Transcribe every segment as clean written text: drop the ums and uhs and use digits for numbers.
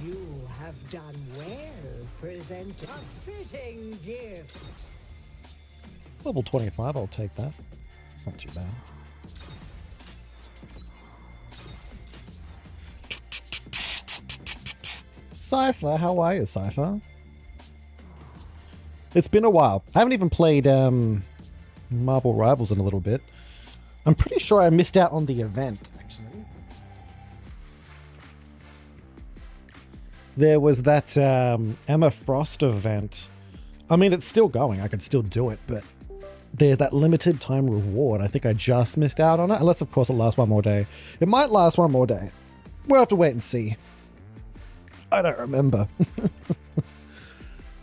You have done well, present a fitting gift. Level 25, I'll take that. It's not too bad. Cypher, how are you, Cypher? It's been a while. I haven't even played Marvel Rivals in a little bit. I'm pretty sure I missed out on the event, actually. There was that Emma Frost event. I mean, it's still going. I can still do it, but there's that limited time reward. I think I just missed out on it. Unless, of course, it lasts one more day. It might last one more day. We'll have to wait and see. I don't remember.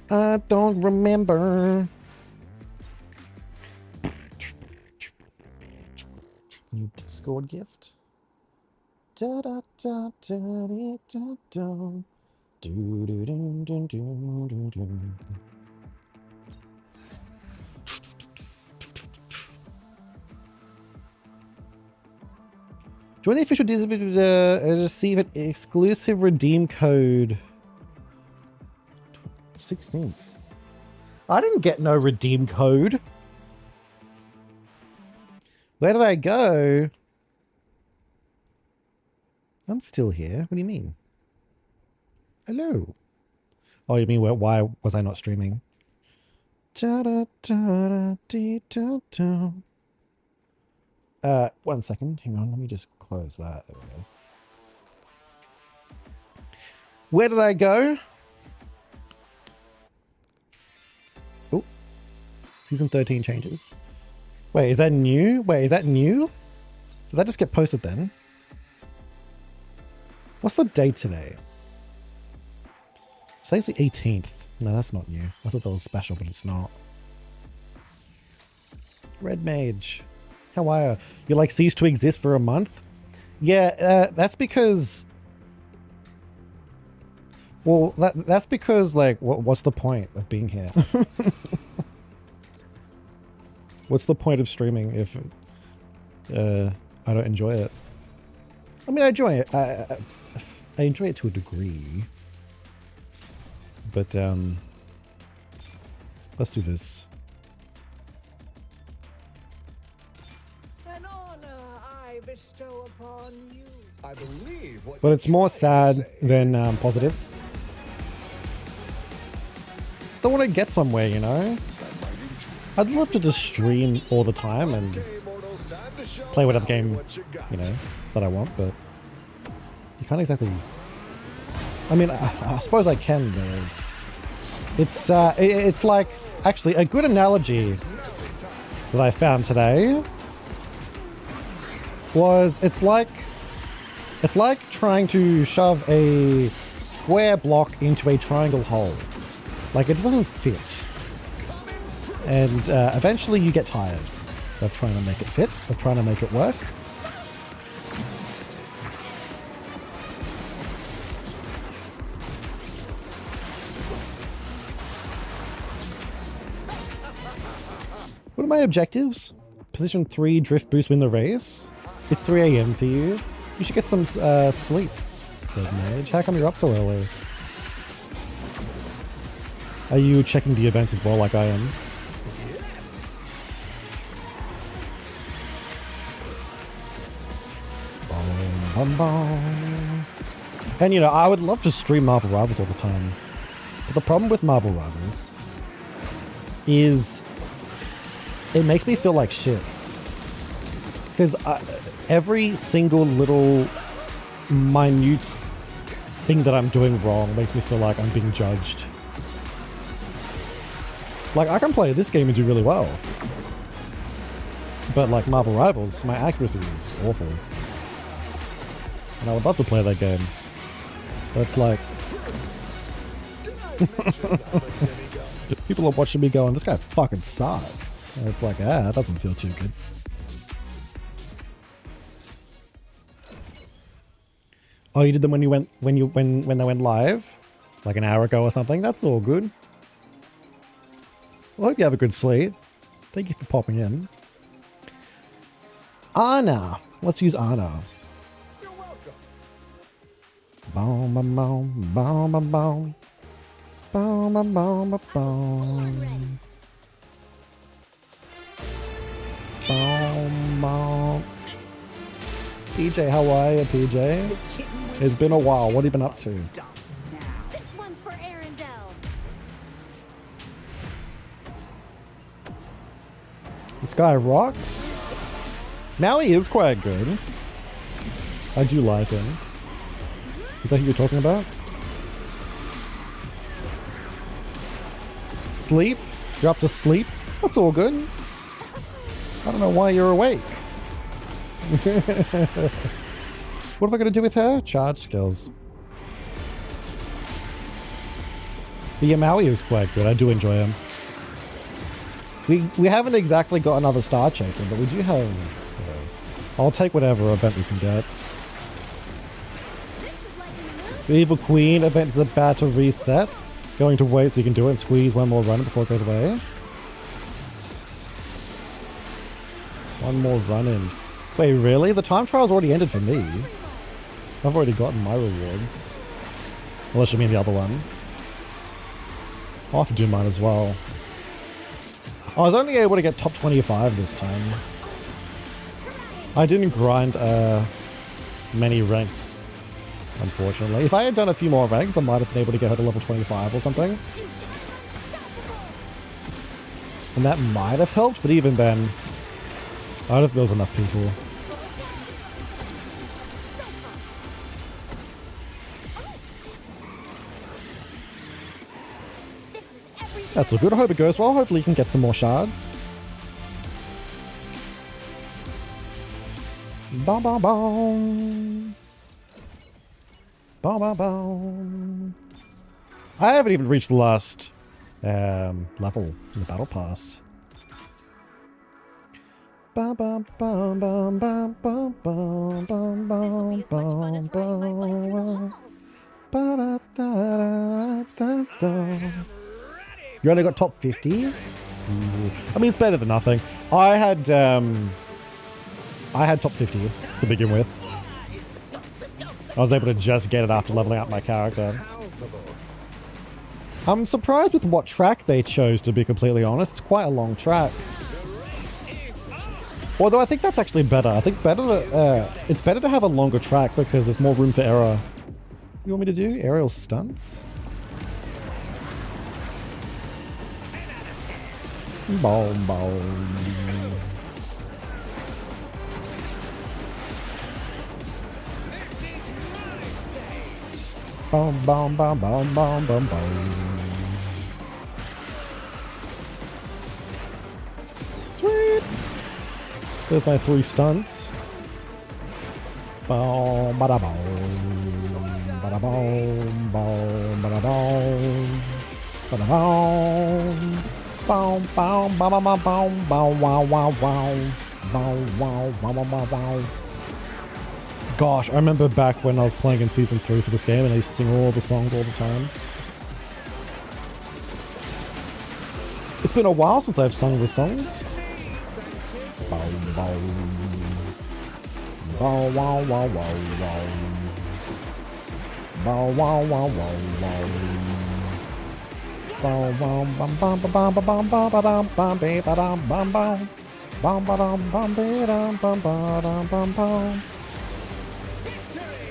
I don't remember. New Discord gift. Da da da da da da da. Do do do do do do do. Join the official Disney to receive an exclusive redeem code. 16th. I didn't get no redeem code. Where did I go? I'm still here. What do you mean? Hello. Oh, you mean why was I not streaming? One second. Hang on. Let me just close that. There we go. Where did I go? Oh, season 13 changes. Wait, is that new? Wait, is that new? Did that just get posted then? What's the date today? Today's the 18th. No, that's not new. I thought that was special, but it's not. Red Mage. How are you? You like ceased to exist for a month? Yeah, that's because... Well, that's because, like, what's the point of being here? What's the point of streaming if I don't enjoy it? I mean, I enjoy it. I enjoy it to a degree. But, let's do this. An honor I bestow upon you. I believe what But it's more sad than positive. I want to get somewhere, you know? I'd love to just stream all the time and play whatever game, you know, that I want, but you can't exactly... I mean, I suppose I can, but it's like, actually, a good analogy that I found today was it's like trying to shove a square block into a triangle hole. Like, it doesn't fit. And eventually you get tired of trying to make it fit, of trying to make it work. What are my objectives? Position 3, drift boost, win the race. It's 3 AM for you. You should get some sleep. Red Mage. How come you're up so early? Are you checking the events as well like I am? Bum, bum. And you know, I would love to stream Marvel Rivals all the time. But the problem with Marvel Rivals is it makes me feel like shit. Because every single little minute thing that I'm doing wrong makes me feel like I'm being judged. Like, I can play this game and do really well. But like Marvel Rivals, my accuracy is awful. And I would love to play that game. But it's like... people are watching me going, this guy fucking sucks. And it's like, that doesn't feel too good. Oh, you did them when they went live? Like an hour ago or something? That's all good. Well, I hope you have a good sleep. Thank you for popping in. Anna. Let's use Anna. You're welcome. Boom, boom, boom, boom, boom, boom. Boom, boom, boom, boom, boom. Boom, boom. PJ, how are you, PJ? It's been a while. What have you been up to? This one's for Arendelle. This guy rocks. Now he is quite good. I do like him. Is that who you're talking about? Sleep? You're up to sleep? That's all good. I don't know why you're awake. What am I going to do with her? Charge skills. The Yamaui is quite good. I do enjoy him. We haven't exactly got another Star Chaser, but we do have... I'll take whatever event we can get. The Evil Queen event is about to reset. Going to wait so you can do it and squeeze one more run before it goes away. One more run in. Wait, really? The time trial's already ended for me. I've already gotten my rewards. Unless you mean the other one. I'll have to do mine as well. I was only able to get top 25 this time. I didn't grind many ranks, unfortunately. If I had done a few more ranks, I might have been able to get her to level 25 or something. And that might have helped, but even then, I don't know if there was enough people. That's all good. I hope it goes well. Hopefully you can get some more shards. Bom bom bom. Bom bom bom. I haven't even reached the last level in the battle pass. Bum bum bum bum bum bum bum bum bum bum bum. Ba-da-da-da-da-da. You only got top 50? Ooh. I mean, it's better than nothing. I had top 50 to begin with. I was able to just get it after leveling up my character. I'm surprised with what track they chose, to be completely honest. It's quite a long track. Although I think that's actually better. I think it's better to have a longer track because there's more room for error. What do you want me to do? Aerial stunts? Boom, boom. Boom, boom, boom, boom, boom, boom, boom. Sweet! There's my 3 stunts. Boom, bada boom, bada boom, boom, bada boom, bada boom. Boom, boom, boom, boom, boom, boom, wow, wow, wow, wow, wow, wow, wow, wow. Gosh, I remember back when I was playing in Season 3 for this game and I used to sing all the songs all the time. It's been a while since I've sung the songs. Boom, boom. Bow, wow, wow, wow, wow. Bow, wow, wow, wow, wow. Bum bum bum bum bum bum bum bum bum bum bum bum bum bum bum bum bum bum bum bum.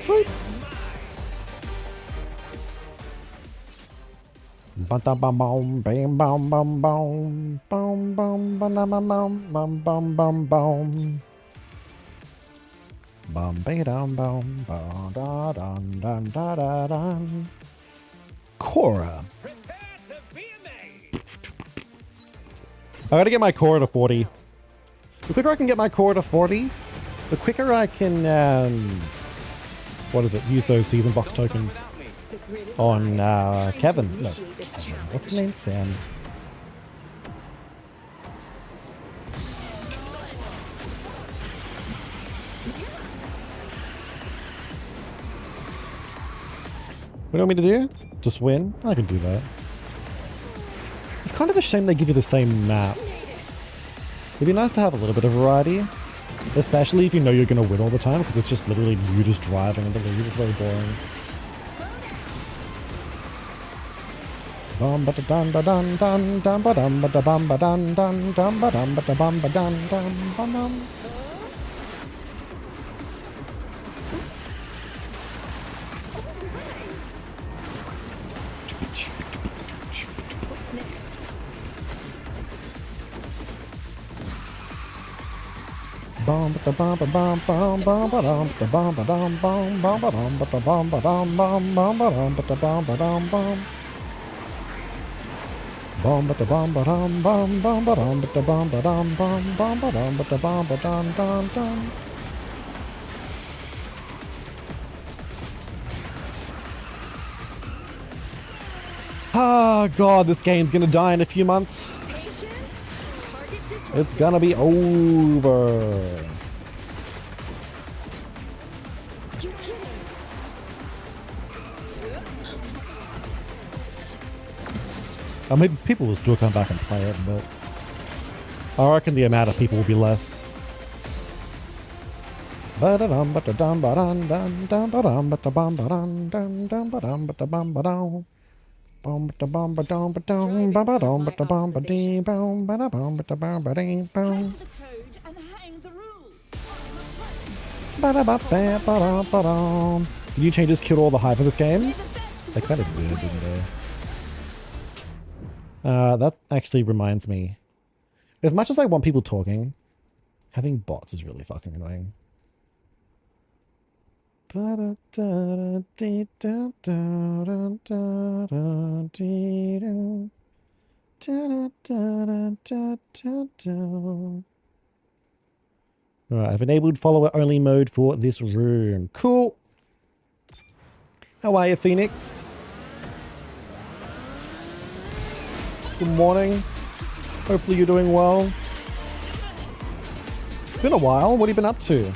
Sweet. Bum bum bum bam bum bum bum bum bum bum bum bum bum bum bum. Bum bam bum bum da dum dum da da dum. Cora. I gotta get my core to 40. The quicker I can get my core to 40, the quicker I can, what is it, use those season box tokens on Kevin. No, what's his name? Sam. What do you want me to do? Just win? I can do that. It's kind of a shame they give you the same map. It'd be nice to have a little bit of variety. Especially if you know you're going to win all the time, because it's just literally you just driving in the lead. It's very boring. Bum ba da dun ba dun dun dun ba dum ba da bum ba dun dun dun ba dum ba da bum ba dun dun bum bum. What's next? Bum ba da bum ba bum bum bum ba dum ba bum ba dum bum bum ba dum ba da bum ba dum bum bum ba dum ba da bum ba dum bum. Bum ba da bum ba dum bum bum ba dum ba da bum ba dum bum bum ba dum ba da bum ba dum dum dum. Ah, God, this game's gonna die in a few months. Patience. Target disrupted. It's gonna be over. You're kidding. I mean, people will still come back and play it, but I reckon the amount of people will be less. Ba-da-dum, ba-da-dum, ba-dum, dum, dum, ba-dum, ba-da-bum, ba-dum, dum, dum, ba-dum, ba-da-bum, ba-dum. Bum, ba-da-bum, ba-dum, ba-dum, ba-ba-dum, ba-da-bum, ba-dee, bum, ba-da-bum, ba-da-bum, ba-dee, bum. Code and hang the rules. Ba-da-ba-ba-ba-dum, ba-dum. New changes killed all the hype of this game? Play the best. They kind of did, didn't they? That actually reminds me. As much as I want people talking, having bots is really fucking annoying. Alright, I've enabled follower only mode for this room. Cool. How are you, Phoenix? Good morning. Hopefully you're doing well. It's been a while. What have you been up to?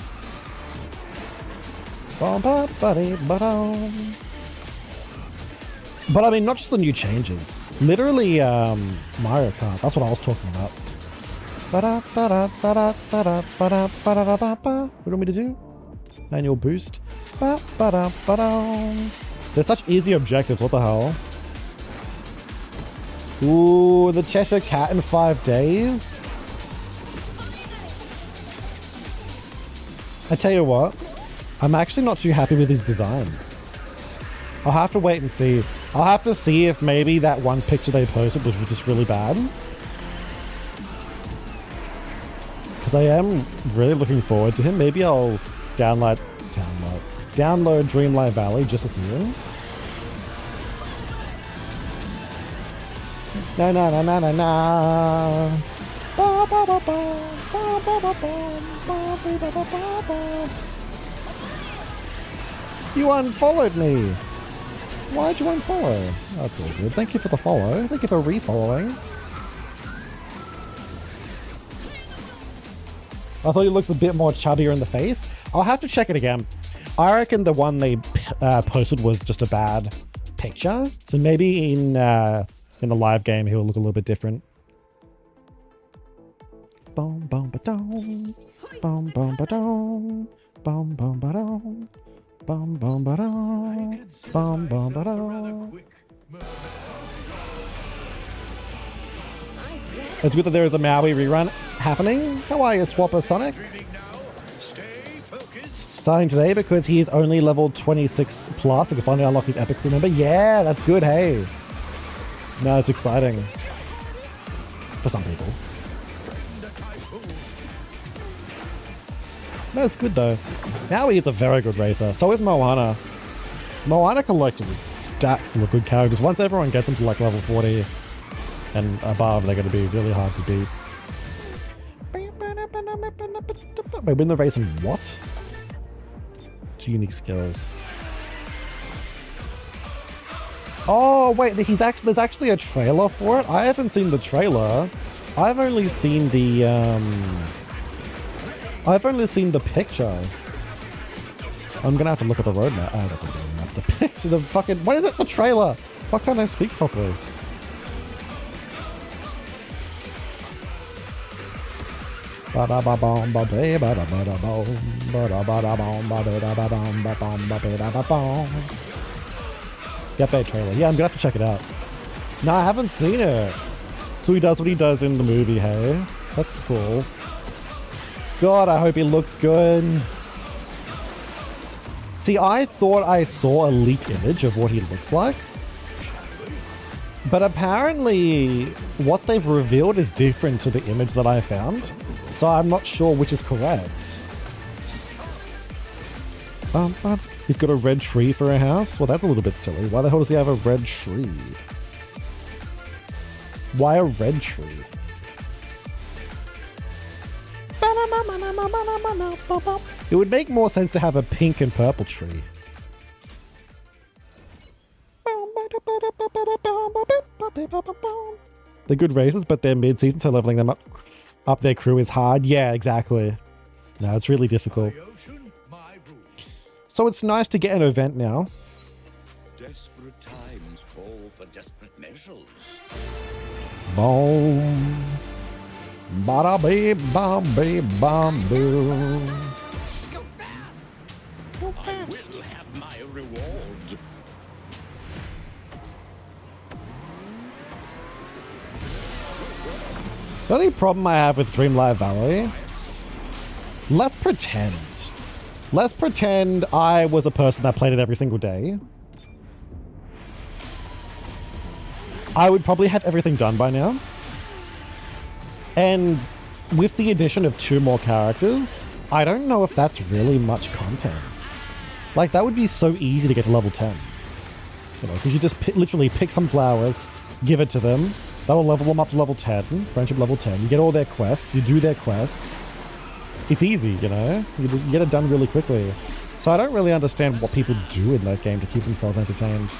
But I mean, not just the new changes. Literally, Mario Kart. That's what I was talking about. What do you want me to do? Manual boost. They're such easy objectives. What the hell? Ooh, the Cheshire Cat in 5 days. I tell you what, I'm actually not too happy with his design. I'll have to wait and see. I'll have to see if maybe that one picture they posted was just really bad. Because I am really looking forward to him. Maybe I'll download Dreamlight Valley just to see him. Na na na na na na. Ba ba ba ba ba ba ba ba ba ba ba ba. You unfollowed me. Why'd you unfollow? That's all good. Thank you for the follow. Thank you for refollowing. I thought you looked a bit more chubbier in the face. I'll have to check it again. I reckon the one they posted was just a bad picture. So maybe in the live game he'll look a little bit different. Boom boom ba dum. Boom boom ba dum. Boom boom ba dum. Boom boom ba dum. Boom boom ba dum. It's good that there is a Maui rerun happening. How are you, Swapper Sonic? Starting today because he is only level 26 plus. I can finally unlock his epic crew member. Yeah, that's good, hey. No, it's exciting. For some people. No, it's good though. Maui is a very good racer. So is Moana. Moana Collective is stacked full of good characters. Once everyone gets them to like level 40 and above, they're going to be really hard to beat. Wait, win the race in what? 2 unique skills. Oh wait, there's actually a trailer for it? I haven't seen the trailer. I've only seen the picture. I'm gonna have to look at the roadmap. I don't have the picture, the fucking, what is it? The trailer! Why can't I speak properly? Gameplay trailer. Yeah, I'm gonna have to check it out. No, I haven't seen it. So he does what he does in the movie, hey? That's cool. God, I hope he looks good. See, I thought I saw a leaked image of what he looks like. But apparently, what they've revealed is different to the image that I found. So I'm not sure which is correct. He's got a red tree for a house? Well, that's a little bit silly. Why the hell does he have a red tree? Why a red tree? It would make more sense to have a pink and purple tree. They're good races, but they're mid-season, so leveling them up their crew is hard. Yeah, exactly. No, it's really difficult. So it's nice to get an event now. Desperate times call for desperate measures. Boom. Bada beep bam beep bam boom. Go fast! Go I fast. will have my reward. The only problem I have with Dream Live Valley, let's pretend I was a person that played it every single day. I would probably have everything done by now. And with the addition of 2 more characters, I don't know if that's really much content. Like, that would be so easy to get to level 10. You know, because you just literally pick some flowers, give it to them, that'll level them up to level 10, friendship level 10. You get all their quests, you do their quests. It's easy, you know? You just get it done really quickly. So I don't really understand what people do in that game to keep themselves entertained.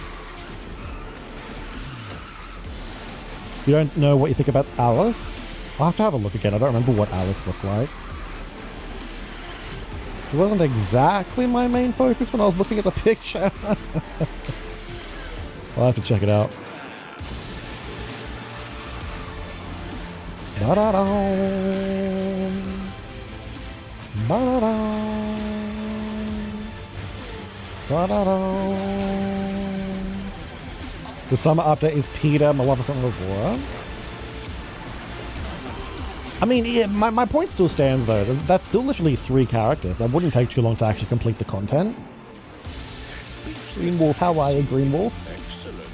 You don't know what you think about Alice? I'll have to have a look again. I don't remember what Alice looked like. It wasn't exactly my main focus when I was looking at the picture. I'll have to check it out. Da-da-da. Da-da-da. Da-da-da. The summer update is Peter, Maleficent, and Aurora. I mean, yeah, my point still stands though. That's still literally 3 characters. That wouldn't take too long to actually complete the content. Green Wolf, how are you, Green Wolf? Excellent.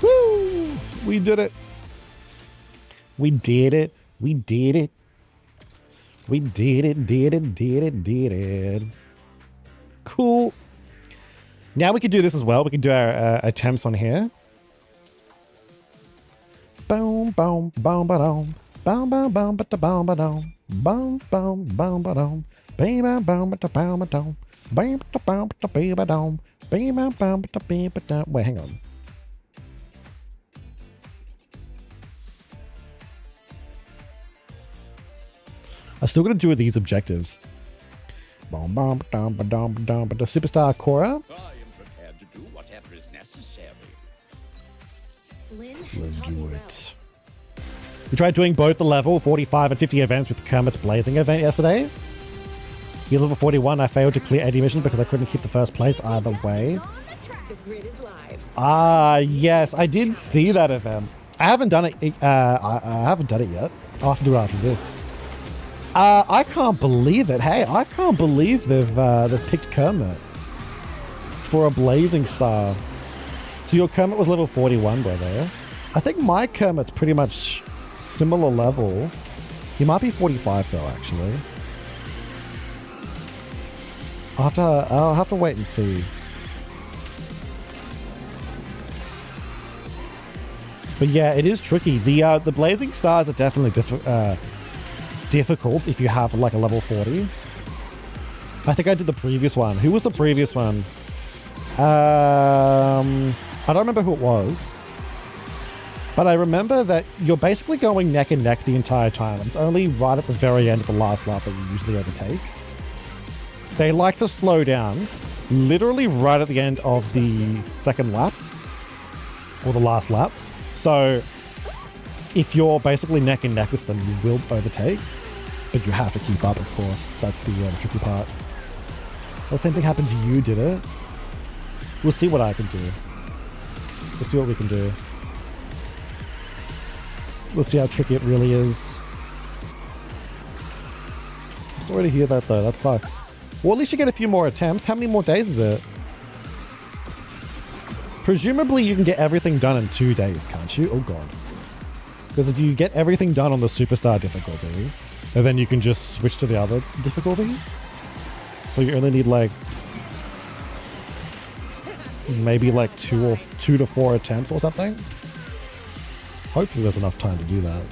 Woo! We did it. We did it. We did it. We did it. Cool. Now we can do this as well. We can do our attempts on here. Boom, boom, boom, ba-dum. Boom, boom, boom, ba-da-boom, ba-dum. Boom, boom, boom, ba-dum. Bam, bam, bam, ba-da-boom, ba-dum. Bam, ba-da-boom, ba-da-bee-ba-dum. Bam, bam, bam, ba-da-bee-ba-dum. Wait, hang on. I still gotta do these objectives. Boom, boom, ba-dum, ba-dum, ba-dum, ba-dum. Superstar Cora. I am prepared to do whatever is necessary. Flynn has Let's taught me do well. it. We tried doing both the level 45 and 50 events with Kermit's Blazing event yesterday. He's level 41. I failed to clear 80 missions because I couldn't keep the first place either way. The grid is live. Ah, yes, I did see that event. I haven't done it. I haven't done it yet. I'll have to do it after this. I can't believe it. Hey, I can't believe they've picked Kermit for a Blazing Star. So your Kermit was level 41, brother. I think my Kermit's pretty much similar level. He might be 45 though, actually. I'll have to wait and see. But yeah, it is tricky. The Blazing Stars are definitely difficult if you have like a level 40. I think I did the previous one. Who was the previous one? I don't remember who it was. But I remember that you're basically going neck and neck the entire time. It's only right at the very end of the last lap that you usually overtake. They like to slow down literally right at the end of the second lap or the last lap. So if you're basically neck and neck with them, you will overtake, but you have to keep up, of course. That's the tricky part. The same thing happened to you, did it? We'll see what I can do. Let's see what we can do. Let's see how tricky it really is. I'm sorry to hear that though, that sucks. Well, at least you get a few more attempts. How many more days is it? Presumably you can get everything done in 2 days, can't you? Oh god. Because if you get everything done on the superstar difficulty, and then you can just switch to the other difficulty. So you only need like maybe like 2 to 4 attempts or something. Hopefully there's enough time to do that.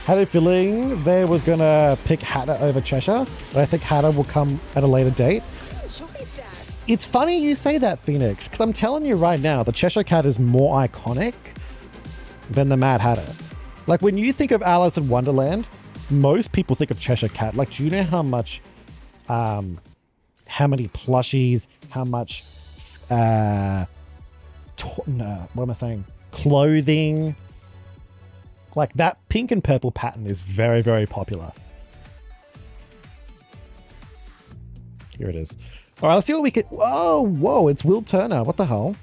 Had a feeling they was gonna pick Hatter over Cheshire, but I think Hatter will come at a later date. It's funny you say that, Phoenix, because I'm telling you right now, the Cheshire Cat is more iconic than the Mad Hatter. Like when you think of Alice in Wonderland, most people think of Cheshire Cat. Like, do you know how much, how many plushies, how much, what am I saying? Clothing. Like that pink and purple pattern is very, very popular. Here it is. All right, let's see what we can. Whoa, it's Will Turner. What the hell?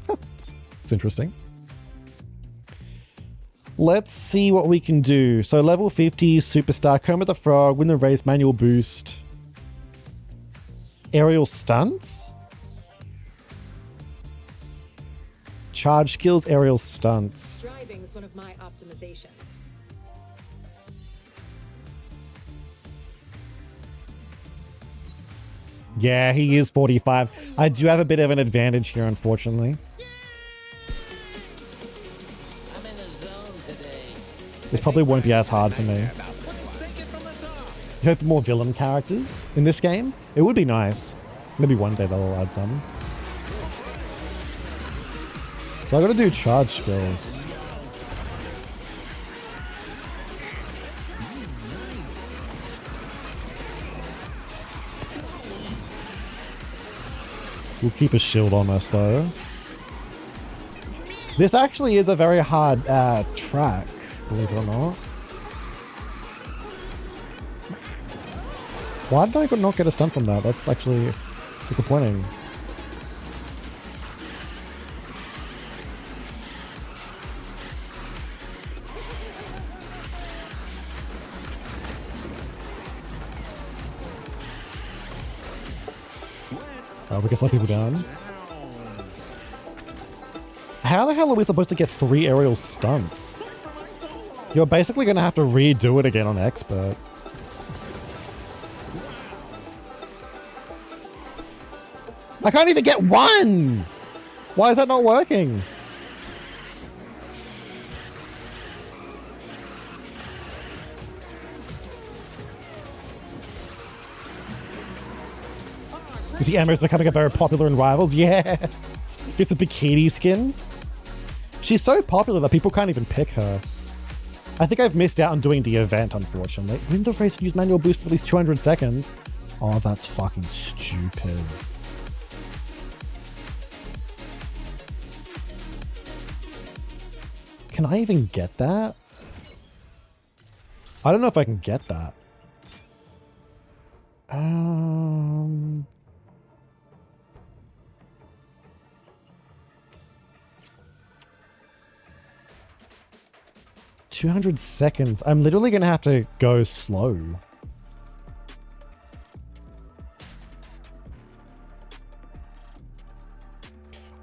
Huh. It's interesting. Let's see what we can do. So level 50, superstar, Kermit the Frog, win the race, manual boost, aerial stunts, charge skills, aerial stunts. Driving is one of my optimizations. Yeah, he is 45. I do have a bit of an advantage here, unfortunately. I'm in the zone today. This probably won't be as hard for me. You hope for more villain characters in this game? It would be nice. Maybe one day they'll add some. So I gotta do charge skills. We'll keep a shield on us though. This actually is a very hard track, believe it or not. Why did I not get a stun from that? That's actually disappointing. Oh, we can slow people down. How the hell are we supposed to get 3 aerial stunts? You're basically going to have to redo it again on expert. I can't even get 1! Why is that not working? Is the Emma's becoming very popular in Rivals? Yeah! It's a bikini skin. She's so popular that people can't even pick her. I think I've missed out on doing the event, unfortunately. Win the race, use manual boost for at least 200 seconds. Oh, that's fucking stupid. Can I even get that? I don't know if I can get that. 200 seconds. I'm literally going to have to go slow.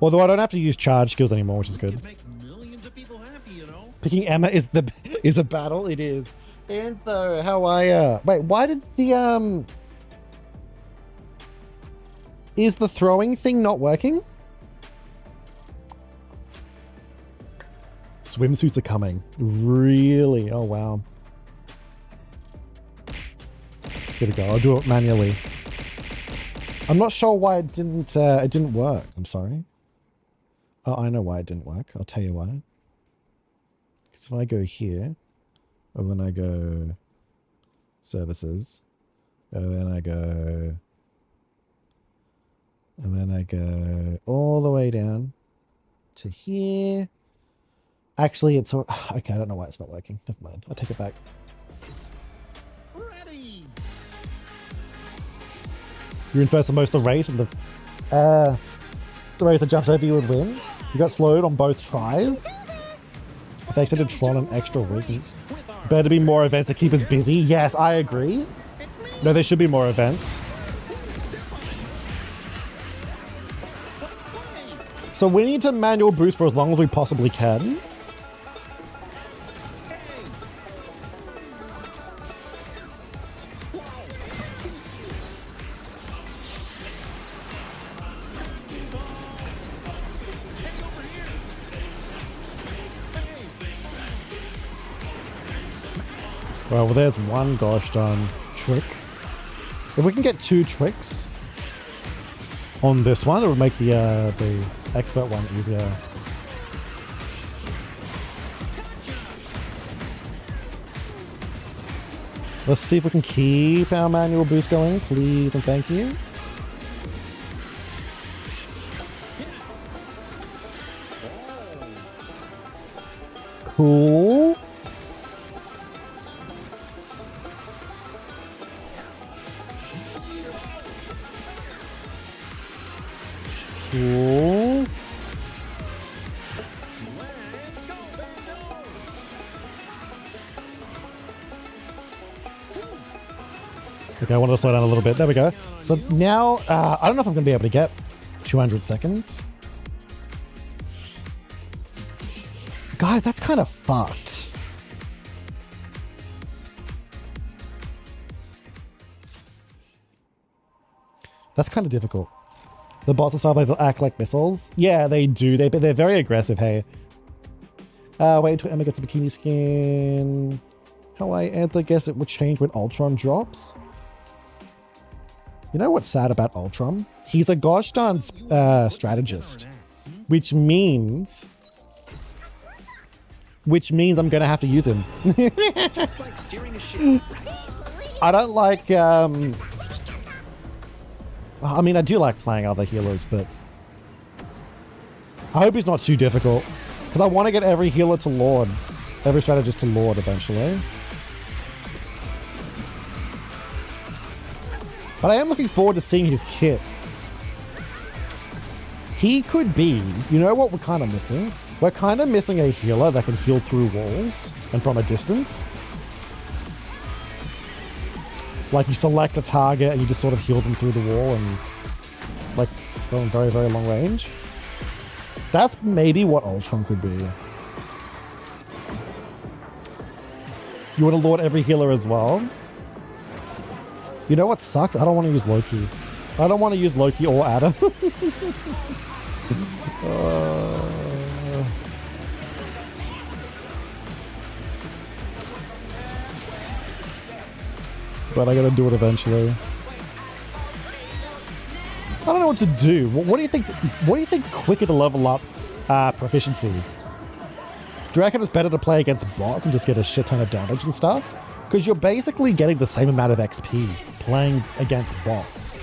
Although I don't have to use charge skills anymore, which is good. Picking Emma is a battle. It is. Antho, how are ya? Wait, why did the is the throwing thing not working? Swimsuits are coming. Really? Oh wow. Here we go. I'll do it manually. I'm not sure why it didn't work. I'm sorry. Oh, I know why it didn't work. I'll tell you why. Because if I go here, and then I go services, and then I go, and then I go all the way down to here. Actually, it's okay. I don't know why it's not working. Never mind. I'll take it back. Ready. You're in first and most of the race, and the the race that jumps over you would win. You got slowed on both tries. If they extended Tron an extra week. Better be more events to keep us busy. Yes, I agree. No, there should be more events. So we need to manual boost for as long as we possibly can. Well, there's one gosh darn trick. If we can get 2 tricks on this one, it would make the expert one easier. Let's see if we can keep our manual boost going, please and thank you. Cool. Cool. Okay, I want to slow down a little bit. There we go. So now, I don't know if I'm going to be able to get 200 seconds. Guys, that's kind of fucked. That's kind of difficult. The bots and Starblades will act like missiles. Yeah, they do. They're very aggressive, hey. Wait until Emma gets a bikini skin. How I guess it will change when Ultron drops. You know what's sad about Ultron? He's a gosh darn strategist. Which means I'm going to have to use him. Just like steering a ship. I don't like... I mean, I do like playing other healers, but I hope he's not too difficult. Because I want to get every healer to Lord. Every strategist to Lord eventually. But I am looking forward to seeing his kit. He could be... You know what we're kind of missing? We're kind of missing a healer that can heal through walls and from a distance. Like you select a target and you just sort of heal them through the wall and like from very, very long range. That's maybe what Ultron could be. You want to lord every healer as well? You know what sucks? I don't want to use Loki. I don't want to use Loki or Adam. But I gotta do it eventually. I don't know what to do. What do you think? What do you think quicker to level up proficiency? Do you reckon it's better to play against bots and just get a shit ton of damage and stuff? Because you're basically getting the same amount of XP playing against bots.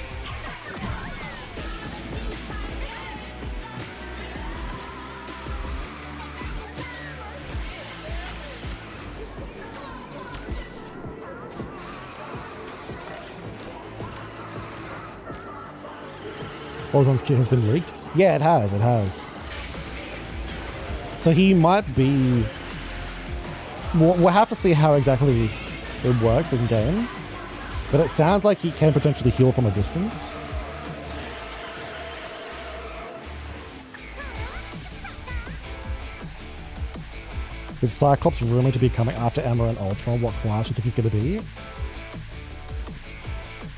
Ultron's kit has been leaked? Yeah, it has, it has. So he might be... We'll have to see how exactly it works in game. But it sounds like he can potentially heal from a distance. With Cyclops rumored to be coming after Emma and Ultron, what class do you think he's going to be?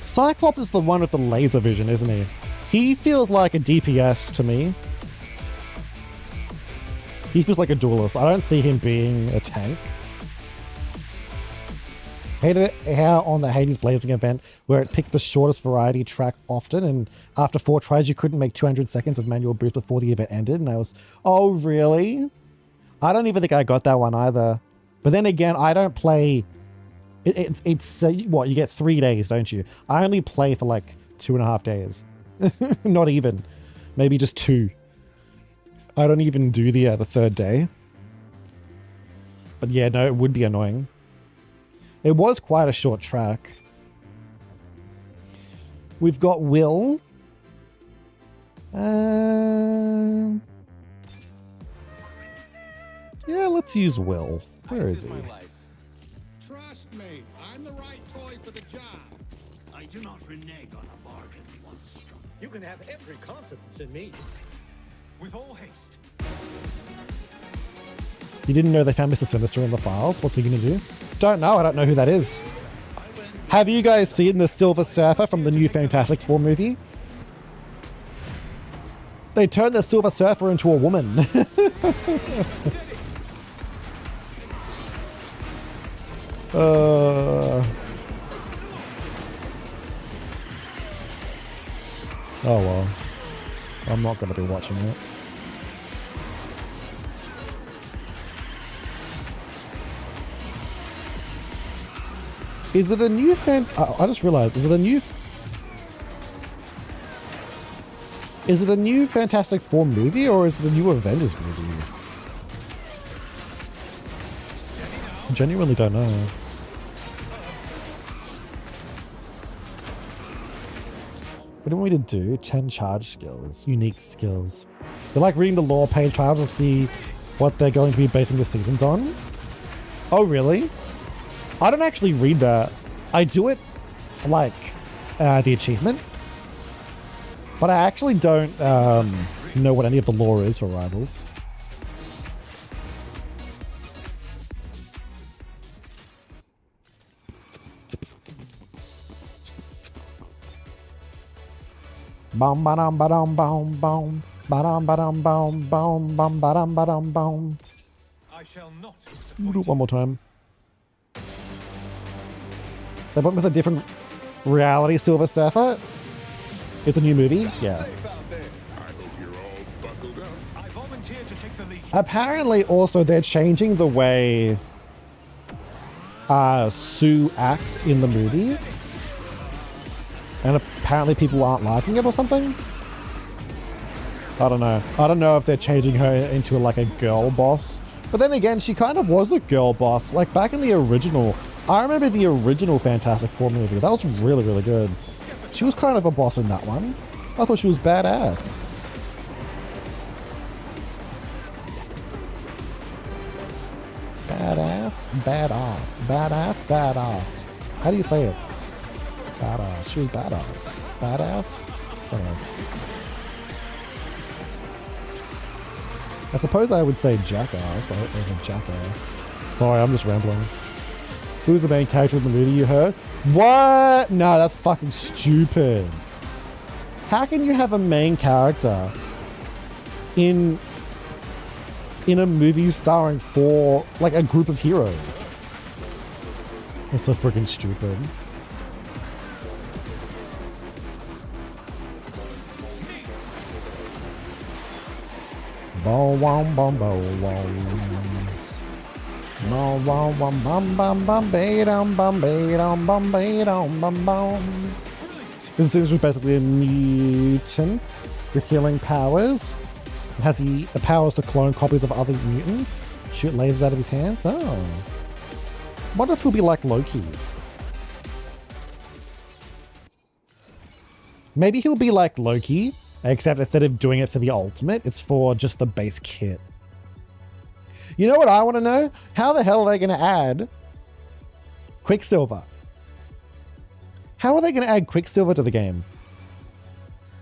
Cyclops is the one with the laser vision, isn't he? He feels like a DPS to me. He feels like a duelist. I don't see him being a tank. Hated it how on the Hades Blazing event where it picked the shortest variety track often, and after 4 tries you couldn't make 200 seconds of manual boost before the event ended, and I was, oh really? I don't even think I got that one either. But then again, I don't play... It's what, you get 3 days, don't you? I only play for like 2.5 days. Not even. Maybe just 2. I don't even do the 3rd day. But yeah, no, it would be annoying. It was quite a short track. We've got Will. Yeah, let's use Will. Where is he? Trust me, I'm the right toy for the job. I do not renege on a bargain once struck. You can have every confidence in me. With all haste. You didn't know they found Mr. Sinister in the files? What's he gonna do? Don't know. I don't know who that is. Have you guys seen the Silver Surfer from the new Fantastic Four movie? They turned the Silver Surfer into a woman. Oh well. I'm not going to be watching it. Is it a new I just realized, is it a new Fantastic Four movie or is it a new Avengers movie? I genuinely don't know. What do you want me to do? 10 charge skills, unique skills. They're like reading the lore page, trying to see what they're going to be basing the seasons on. Oh, really? I don't actually read that. I do it for like the achievement. But I actually don't know what any of the lore is for Rivals. Bom ba-dum ba-dum bom bom ba-dum ba-dum bom bom bom ba-dum ba-dum bom. I shall not. We'll do it one more time. They went with a different reality Silver Surfer. It's a new movie. Yeah. I volunteer to take the lead. Apparently, also they're changing the way Sue acts in the movie, and apparently people aren't liking it or something. I don't know. I don't know if they're changing her into like a girl boss. But then again, she kind of was a girl boss. Like back in the original, I remember the original Fantastic Four movie. That was really, really good. She was kind of a boss in that one. I thought she was badass. Badass, badass, badass, badass. How do you say it? Badass. She was badass. Badass? I don't know. I suppose I would say jackass. I don't know jackass. Sorry, I'm just rambling. Who's the main character in the movie you heard? What? No, that's fucking stupid. How can you have a main character in a movie starring four, like a group of heroes? That's so freaking stupid. Boom, boom, boom, boom, boom. Bum bum bum bum bum bum bum bum bum bum bum bum. This is basically a mutant with healing powers. It has the powers to clone copies of other mutants, shoot lasers out of his hands. Oh, what if he'll be like Loki? Maybe he'll be like Loki, except instead of doing it for the ultimate, it's for just the base kit. You know what I want to know? How the hell are they going to add Quicksilver? How are they going to add Quicksilver to the game?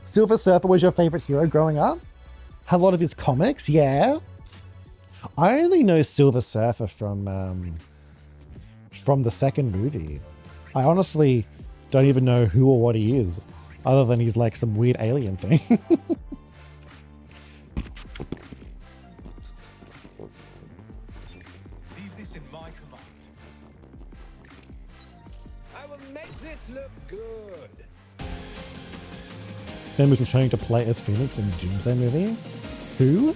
Silver Surfer was your favorite hero growing up? Had a lot of his comics? Yeah. I only know Silver Surfer from the second movie. I honestly don't even know who or what he is, other than he's like some weird alien thing. Look good. Finn was returning to play as Phoenix in the Doomsday movie. Who?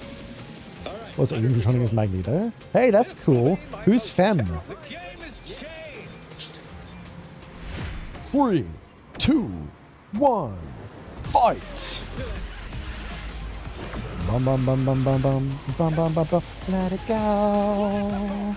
Was it you returning as Magneto? Hey, that's cool. Who's Fem? The game has changed. 3, 2, 1, fight! Bum bum bum bum bum bum bum bum bum bum. Let it go.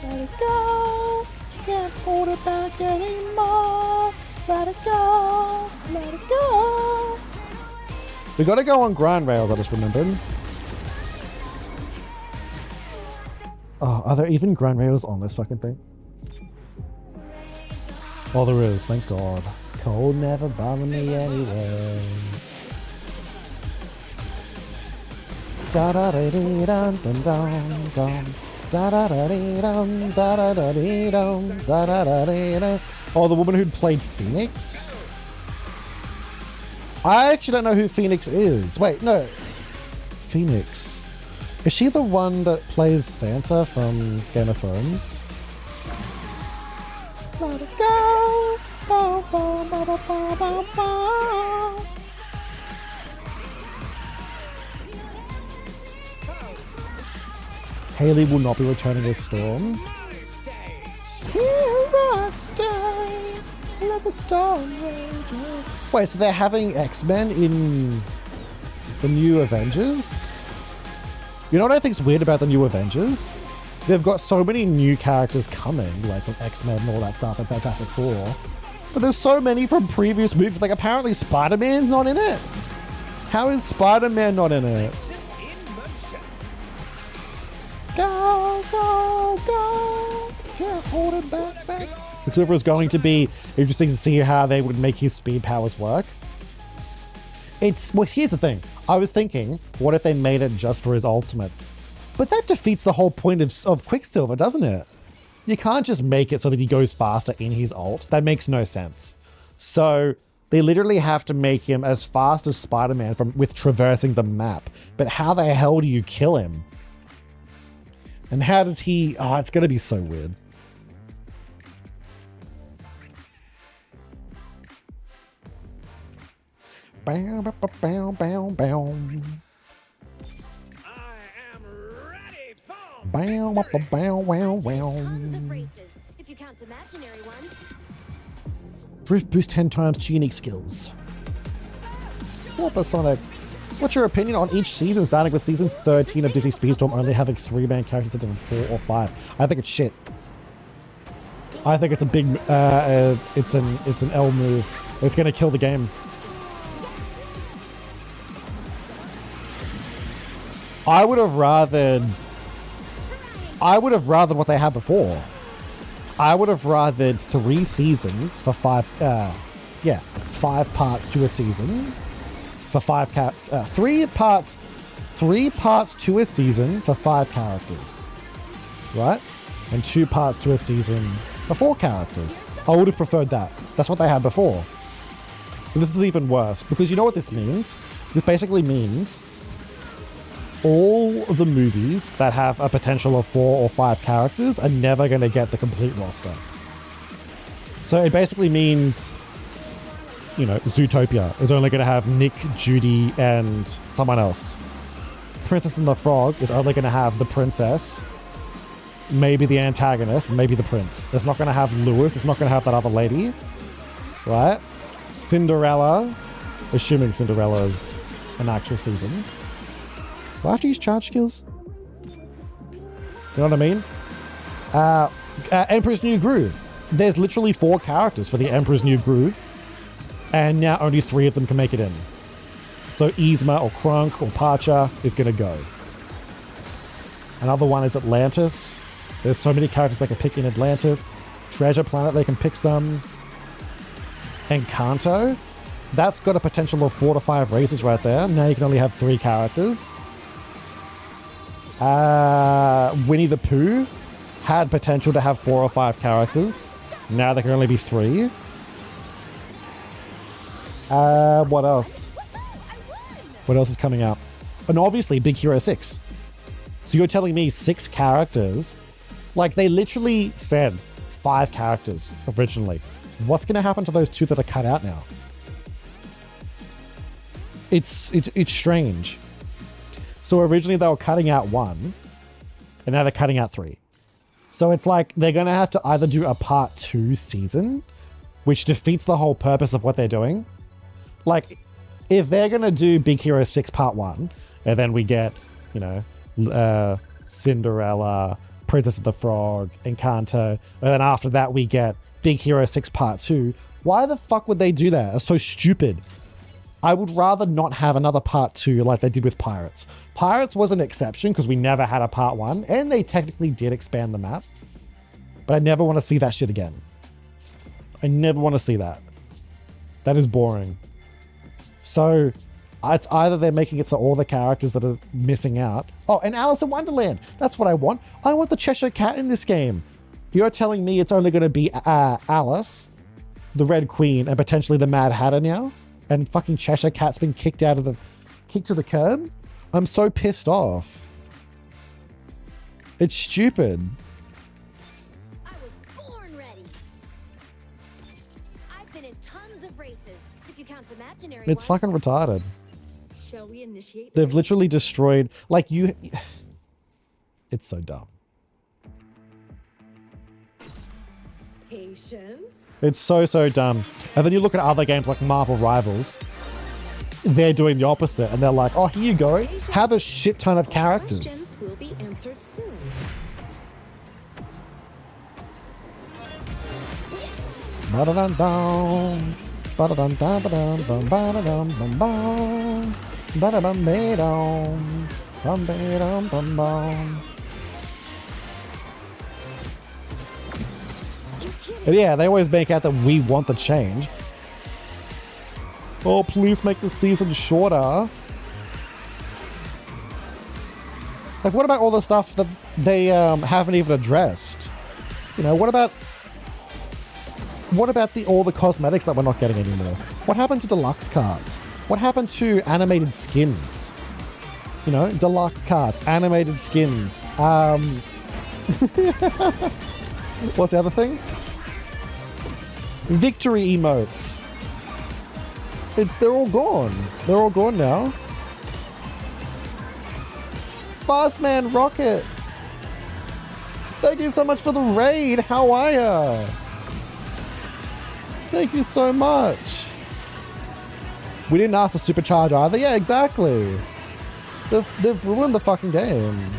Let it go. Can't hold it back anymore. Let it go. Let it go. We gotta go on grind rails, I just remembered. Oh, are there even grind rails on this fucking thing? Oh, there is, thank God. Cold never bothered me anyway. Da da da dee dum dum dum dum. Da da da dee dum da da da dee dum da da da dee dum. Oh, the woman who played Phoenix? I actually don't know who Phoenix is. Wait, no. Phoenix. Is she the one that plays Sansa from Game of Thrones? Let it go. Ba, ba, ba, ba, ba, ba, ba. Haley will not be returning as Storm. Here I stay. Let the storm rage on. Wait, so they're having X-Men in the new Avengers? You know what I think's weird about the new Avengers? They've got so many new characters coming, like from X-Men and all that stuff and Fantastic Four. But there's so many from previous movies. Like apparently Spider-Man's not in it. How is Spider-Man not in it? Go, go, go. Can't hold it back. The server is going to be interesting to see how they would make his speed powers work. Well, here's the thing. I was thinking, what if they made it just for his ultimate? But that defeats the whole point of Quicksilver, doesn't it? You can't just make it so that he goes faster in his ult. That makes no sense. So they literally have to make him as fast as Spider-Man with traversing the map. But how the hell do you kill him? And how does he... Oh, it's going to be so weird. Bow, bow, bow, bow, bow. I am ready for Bow, bow, bow, bow, bow. Tons of races, if you count imaginary ones. Drift boost 10 times to unique skills. Whopper Sonic. What's your opinion on each season, starting with season 13 of Disney Speedstorm only having 3 main characters instead of 4 or 5? I think it's shit. I think it's a big, it's an L move. It's gonna kill the game. I would have rathered what they had before. I would have rathered 3 seasons for 5 parts to a season. For 3 parts to a season for 5 characters, right? And 2 parts to a season for 4 characters. I would have preferred that. That's what they had before. But this is even worse because you know what this means? This basically means all of the movies that have a potential of 4 or 5 characters are never going to get the complete roster. So it basically means, you know, Zootopia is only going to have Nick, Judy, and someone else. Princess and the Frog is only going to have the princess, maybe the antagonist, maybe the prince. It's not going to have Lewis. It's not going to have that other lady, right? Cinderella, assuming Cinderella is an actual season. Do I have to use charge skills? You know what I mean? Emperor's New Groove. There's literally 4 characters for the Emperor's New Groove. And now only 3 of them can make it in. So Yzma or Krunk or Parcha is going to go. Another one is Atlantis. There's so many characters they can pick in Atlantis. Treasure Planet, they can pick some. Encanto. That's got a potential of 4 to 5 races right there. Now you can only have 3 characters. Winnie the Pooh had potential to have 4 or 5 characters. Now there can only be 3. What else? What else is coming out? And obviously Big Hero 6. So you're telling me 6 characters? Like they literally said 5 characters originally. What's going to happen to those 2 that are cut out now? It's strange. So originally they were cutting out 1, and now they're cutting out 3. So it's like they're going to have to either do a part 2 season, which defeats the whole purpose of what they're doing. Like, if they're going to do Big Hero 6 part 1, and then we get, you know, Cinderella, Princess of the Frog, Encanto, and then after that we get Big Hero 6 part 2, why the fuck would they do that? It's so stupid. I would rather not have another part 2 like they did with Pirates. Pirates was an exception because we never had a part 1, and they technically did expand the map. But I never want to see that shit again. I never want to see that. That is boring. So it's either they're making it so all the characters that are missing out. Oh, and Alice in Wonderland. That's what I want. I want the Cheshire Cat in this game. You're telling me it's only going to be Alice, the Red Queen, and potentially the Mad Hatter now? And fucking Cheshire Cat's been kicked to the curb? I'm so pissed off. It's stupid. I was born ready. I've been in tons of races, if you count imaginary It's ones. fucking retarded. Shall we initiate? They've literally destroyed, like, you... It's so dumb. Patience. It's so dumb. And then you look at other games like Marvel Rivals. They're doing the opposite, and they're like, oh, here you go. Have a shit ton of characters. Questions will be answered soon. Ba-da-dum-dum. Ba-da-dum-dum-ba-dum, ba-da-dum-bum-bum. Ba-da-bum-ba-dum. Bum-ba-dum-bum-bum. And yeah, they always make out that we want the change. Oh, please make the season shorter. Like, what about all the stuff that they haven't even addressed? You know, what about all the cosmetics that we're not getting anymore? What happened to deluxe cards? What happened to animated skins? You know, deluxe cards, animated skins. What's the other thing? Victory emotes. They're all gone. They're all gone now. Fastman Rocket. Thank you so much for the raid. How are ya? Thank you so much. We didn't ask for supercharge either. Yeah, exactly. They've ruined the fucking game.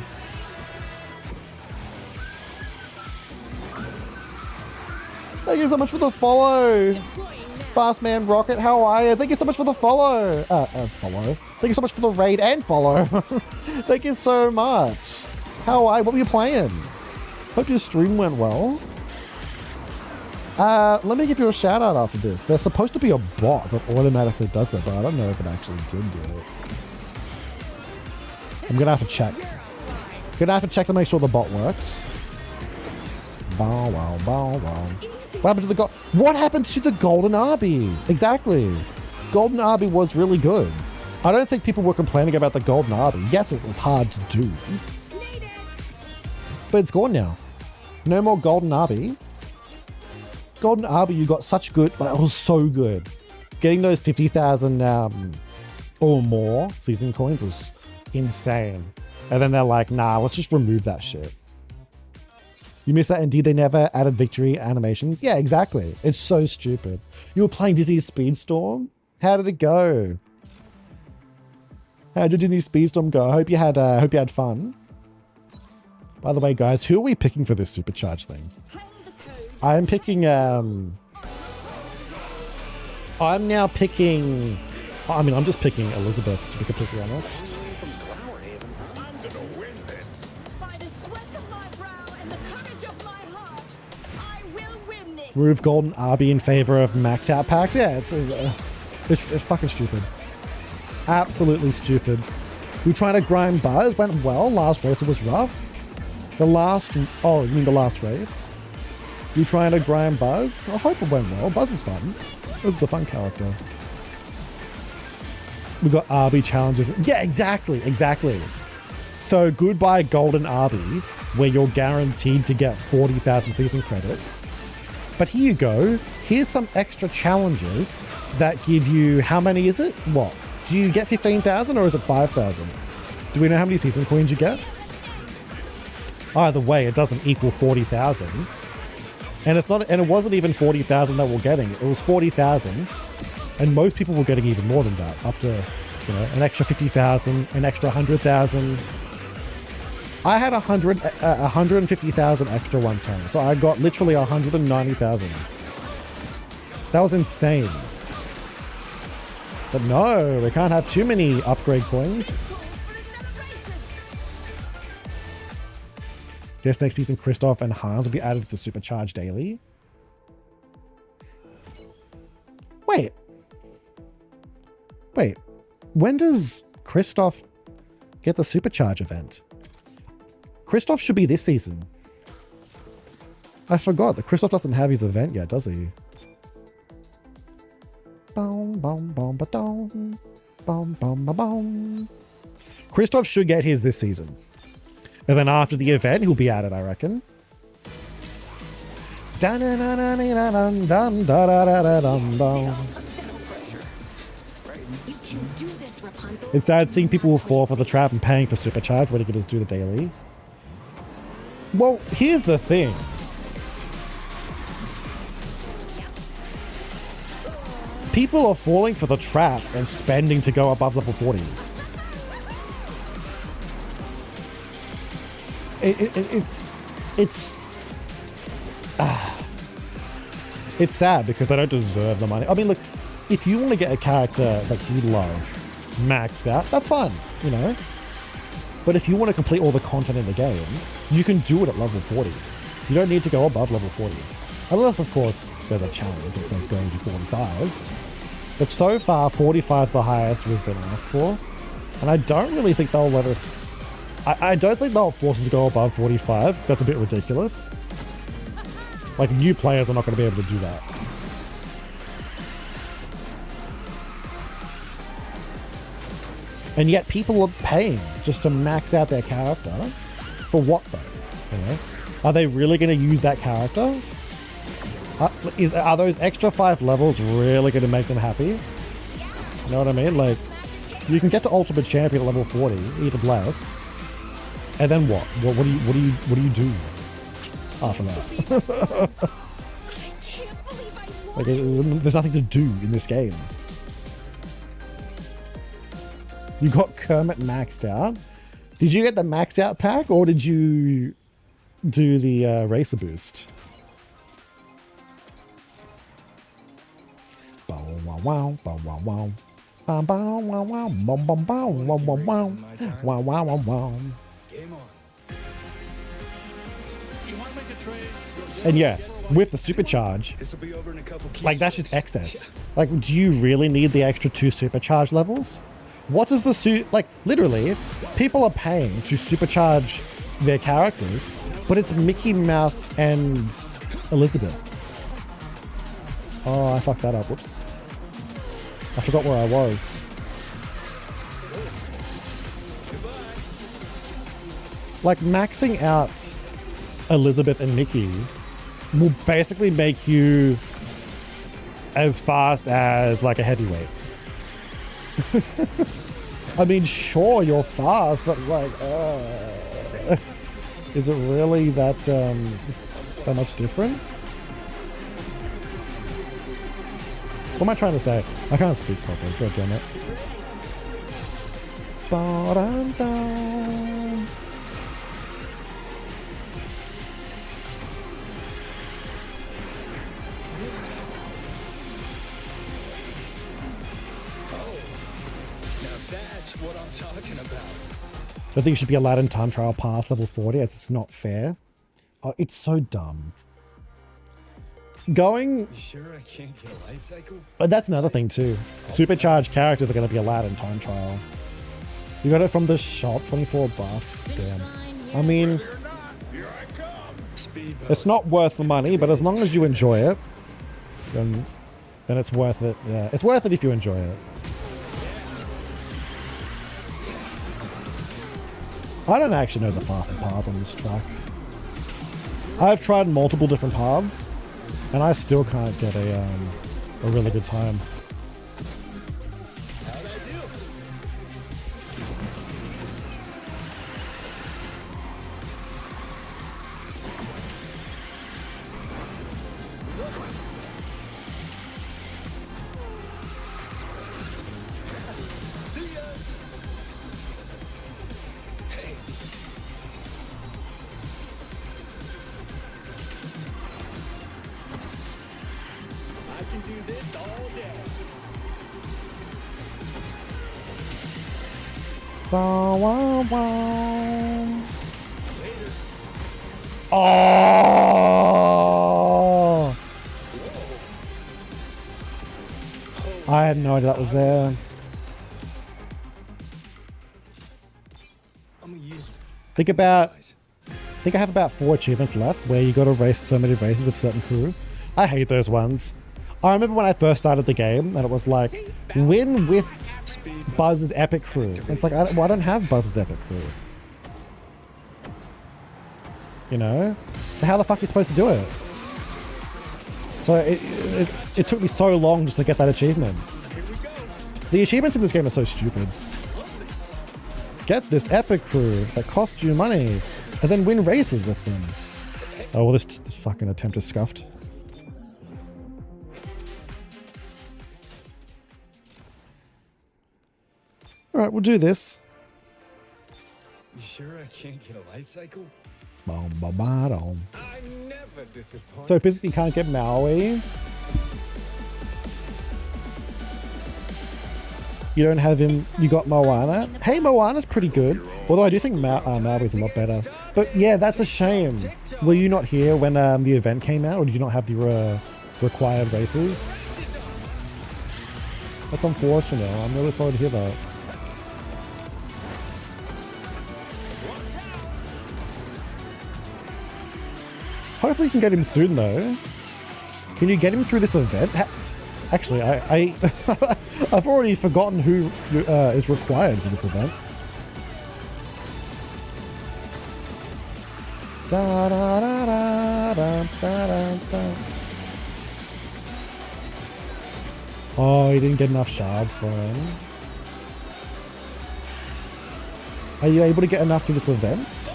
Thank you so much for the follow. Fastman Rocket, how are you? Thank you so much for the follow. Follow. Thank you so much for the raid and follow. Thank you so much. How are you? What were you playing? Hope your stream went well. Let me give you a shout out after this. There's supposed to be a bot that automatically does it, but I don't know if it actually did do it. I'm gonna have to check. Gonna have to check to make sure the bot works. Bow wow bow wow. What happened to the What happened to the Golden Arby? Exactly. Golden Arby was really good. I don't think people were complaining about the Golden Arby. Yes, it was hard to do. But it's gone now. No more Golden Arby. Golden Arby, you got such good, like, it was so good. Getting those 50,000 or more season coins was insane. And then they're like, nah, let's just remove that shit. You missed that. Indeed, they never added victory animations. Yeah, exactly. It's so stupid. You were playing Disney Speedstorm? How did it go? How did Disney Speedstorm go? I hope you had fun. By the way, guys, who are we picking for this supercharge thing? I'm picking, I'm just picking Elizabeth, to be completely honest. Remove Golden Arby in favor of max out packs. Yeah, it's fucking stupid. Absolutely stupid. We trying to grind Buzz. Went well. Last race it was rough. You mean the last race? You trying to grind Buzz? I hope it went well. Buzz is fun. This is a fun character. We got Arby challenges. Yeah, exactly. So goodbye Golden Arby, where you're guaranteed to get 40,000 season credits. But here you go. Here's some extra challenges that give you, how many is it? What? Do you get 15,000 or is it 5,000? Do we know how many season coins you get? either way, it doesn't equal 40,000. And it's not, and it wasn't even 40,000 that we're getting. It was 40,000, and most people were getting even more than that, up to, you know, an extra 50,000, an extra 100,000. I had 150,000 extra one time, so I got literally 190,000. That was insane. But no, we can't have too many upgrade coins. Guess next season, Kristoff and Hans will be added to the Supercharge daily. Wait. When does Kristoff get the Supercharge event? Kristoff should be this season. I forgot that Kristoff doesn't have his event yet, does he? Kristoff should get his this season. And then after the event, he'll be added, I reckon. It's sad seeing people will fall for the trap and paying for Supercharge when you can just do the daily. Well, here's the thing. People are falling for the trap and spending to go above level 40. It's sad because they don't deserve the money. I mean, look, if you want to get a character that you love maxed out, that's fine, you know. But if you want to complete all the content in the game, you can do it at level 40. You don't need to go above level 40. Unless, of course, there's a challenge that says going to 45. But so far, 45 is the highest we've been asked for. And I don't really think they'll let us... I don't think they'll force us to go above 45. That's a bit ridiculous. Like, new players are not going to be able to do that. And yet people are paying just to max out their character. For what, though? You know? Are they really going to use that character? Are those extra 5 levels really going to make them happy? You know what I mean? Like, you can get to Ultimate Champion at level 40, even less. And then what? What do you do after that? Like, there's nothing to do in this game. You got Kermit maxed out. Did you get the max out pack, or did you do the racer boost? Bow wow wow, bow wow wow, bow bow wow wow, bow bow bow wow wow wow, wow wow wow wow. Game on. You want to make a trade? And yeah, with the Supercharge, This will be over in a couple keys. like, that's just excess. Like, do you really need the extra 2 Supercharge levels? What does the like, literally, people are paying to Supercharge their characters, but it's Mickey Mouse and Elizabeth. Oh, I fucked that up. Whoops. I forgot where I was. Like, maxing out Elizabeth and Mickey will basically make you as fast as, like, a heavyweight. I mean, sure, you're fast, but, like, is it really that much different? What am I trying to say? I can't speak properly. God damn it. Ba-dum-dum. That's what I'm talking about. I think you should be allowed in time trial past level 40. It's not fair. Oh, it's so dumb. Going... You sure I can't get a light cycle? But that's another thing too. Supercharged characters are going to be allowed in time trial. You got it from the shop, $24. Damn. I mean, it's not worth the money, but as long as you enjoy it, then it's worth it. Yeah, it's worth it if you enjoy it. I don't actually know the fastest path on this track. I've tried multiple different paths, and I still can't get a really good time. this all day. Wah, wah, wah. Oh! I had no idea that was there. I'm gonna use Think I have about 4 achievements left where you gotta race so many races with certain crew. I hate those ones. I remember when I first started the game and it was like, win with Buzz's epic crew. And it's like, I don't have Buzz's epic crew. You know? So how the fuck are you supposed to do it? So it took me so long just to get that achievement. The achievements in this game are so stupid. Get this epic crew that costs you money and then win races with them. Oh, well, this fucking attempt is scuffed. Alright, we'll do this. You sure I can't get a light cycle? Boom, ba, ba, dum. I'm never disappointed. So pissed you can't get Maui. You don't have him. You got Moana. Hey, Moana's pretty good. Although I do think Maui's a lot better. But yeah, that's a shame. Were you not here when the event came out, or did you not have the required races? That's unfortunate. I'm really sorry to hear that. Hopefully you can get him soon though. Can you get him through this event? Actually, I've already forgotten who is required for this event. Da, da, da, da, da, da, da. Oh, you didn't get enough shards for him. Are you able to get enough through this event?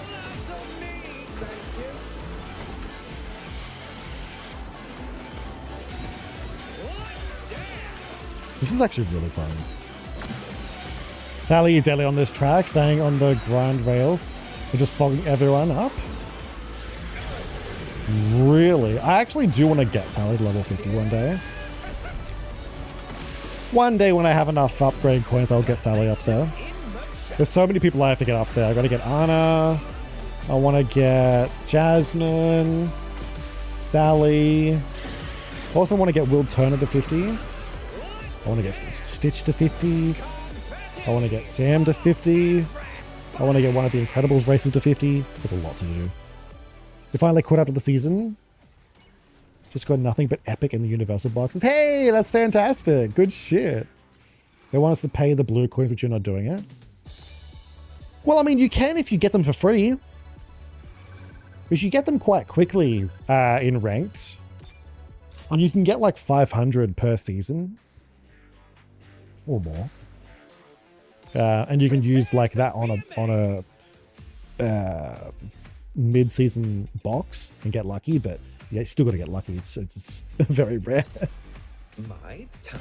This is actually really fun. Sally, you daily on this track, staying on the grind rail and just fogging everyone up. Really? I actually do want to get Sally to level 50 one day. One day when I have enough upgrade coins, I'll get Sally up there. There's so many people I have to get up there. I gotta get Anna. I want to get Jasmine. Sally. Also want to get Will Turner to 50. I want to get Stitch to 50. I want to get Sam to 50. I want to get one of the Incredibles races to 50. There's a lot to do. We finally caught up to the season. Just got nothing but epic in the universal boxes. Hey, that's fantastic. Good shit. They want us to pay the blue coins, but you're not doing it. Well, I mean, you can if you get them for free. Because you get them quite quickly in ranked. And you can get like 500 per season. Or more. And you can use like that on a mid-season box and get lucky, but yeah, you still got to get lucky. It's very rare. My time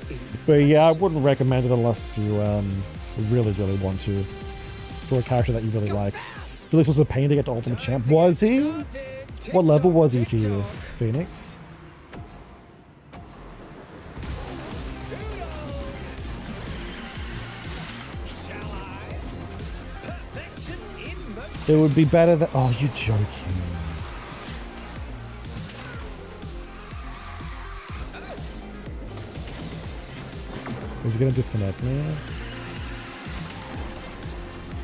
is... But yeah, I wouldn't recommend it unless you really, really want to. For a character that you really like. Felix was a pain to get to Ultimate Champ. Was he? What level was he for you, Phoenix? It would be better that... Oh, you're joking. Was he going to disconnect me?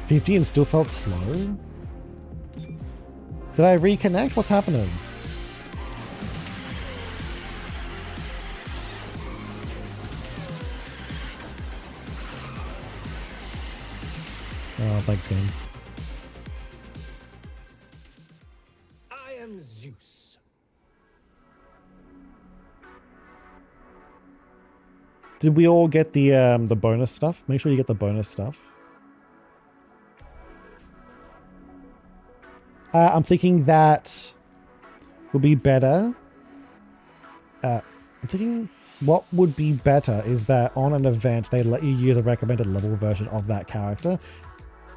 50 and still felt slow? Did I reconnect? What's happening? Oh, thanks, game. I am Zeus. Did we all get the bonus stuff? Make sure you get the bonus stuff. I'm thinking that would be better. I'm thinking what would be better is that on an event, they let you use a recommended level version of that character.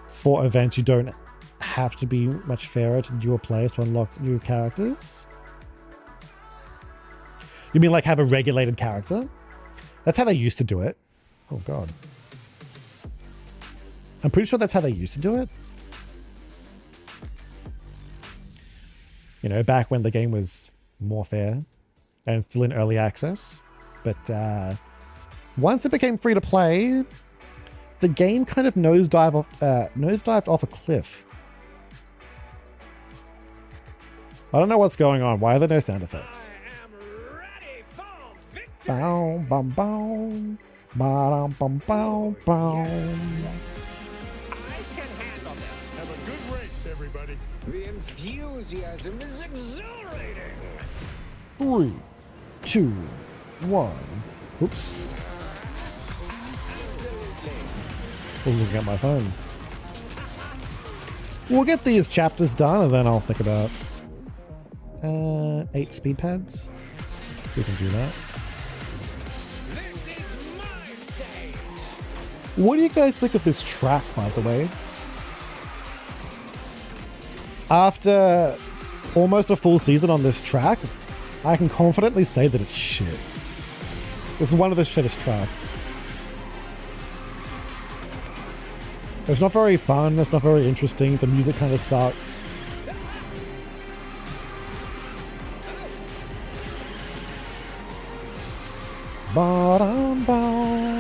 For events, you don't have to be much fairer to newer players to unlock new characters. You mean like have a regulated character? That's how they used to do it. Oh god. I'm pretty sure that's how they used to do it. You know, back when the game was more fair and still in early access. But once it became free to play, the game kind of nosedived off a cliff. I don't know what's going on. Why are there no sound effects? Bow, bum, bow. Ba-dum, bum, bow, bow. I can handle this. Have a good race, everybody. The enthusiasm is exhilarating. 3, 2, 1. Oops. I was looking at my phone. We'll get these chapters done and then I'll think about 8 speed pads. We can do that. This is my stage. What do you guys think of this track, by the way? After almost a full season on this track, I can confidently say that it's shit. This is one of the shittest tracks. It's not very fun, it's not very interesting, the music kind of sucks. Ba-dum-bum.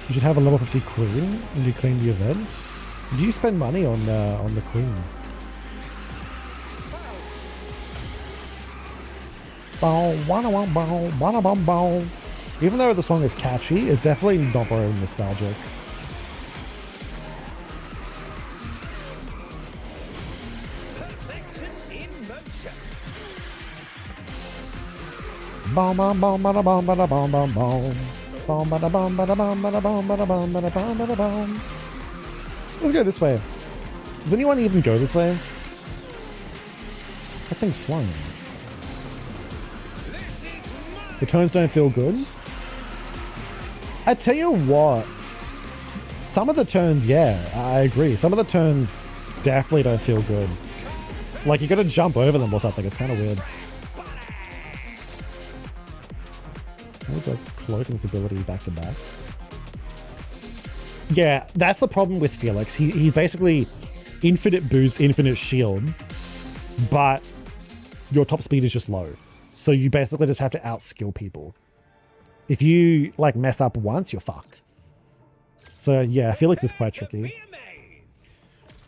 You should have a level 50 queen when you clean the event. Do you spend money on the queen? Even though the song is catchy, it's definitely not very nostalgic. Perfection in motion. Bom bom bom bada bom bada bom bom bom. Bom bada bom bada bom bada bom bada bom bada bom bada bom. Let's go this way. Does anyone even go this way? That thing's flying. The tones don't feel good. I tell you what, some of the turns, yeah, I agree. Some of the turns definitely don't feel good. Like you gotta jump over them or something. It's kind of weird. Oh, that's cloaking's ability back to back. Yeah, that's the problem with Felix. He's basically infinite boost, infinite shield, but your top speed is just low. So you basically just have to outskill people. If you like mess up once, you're fucked. So yeah, Felix is quite tricky.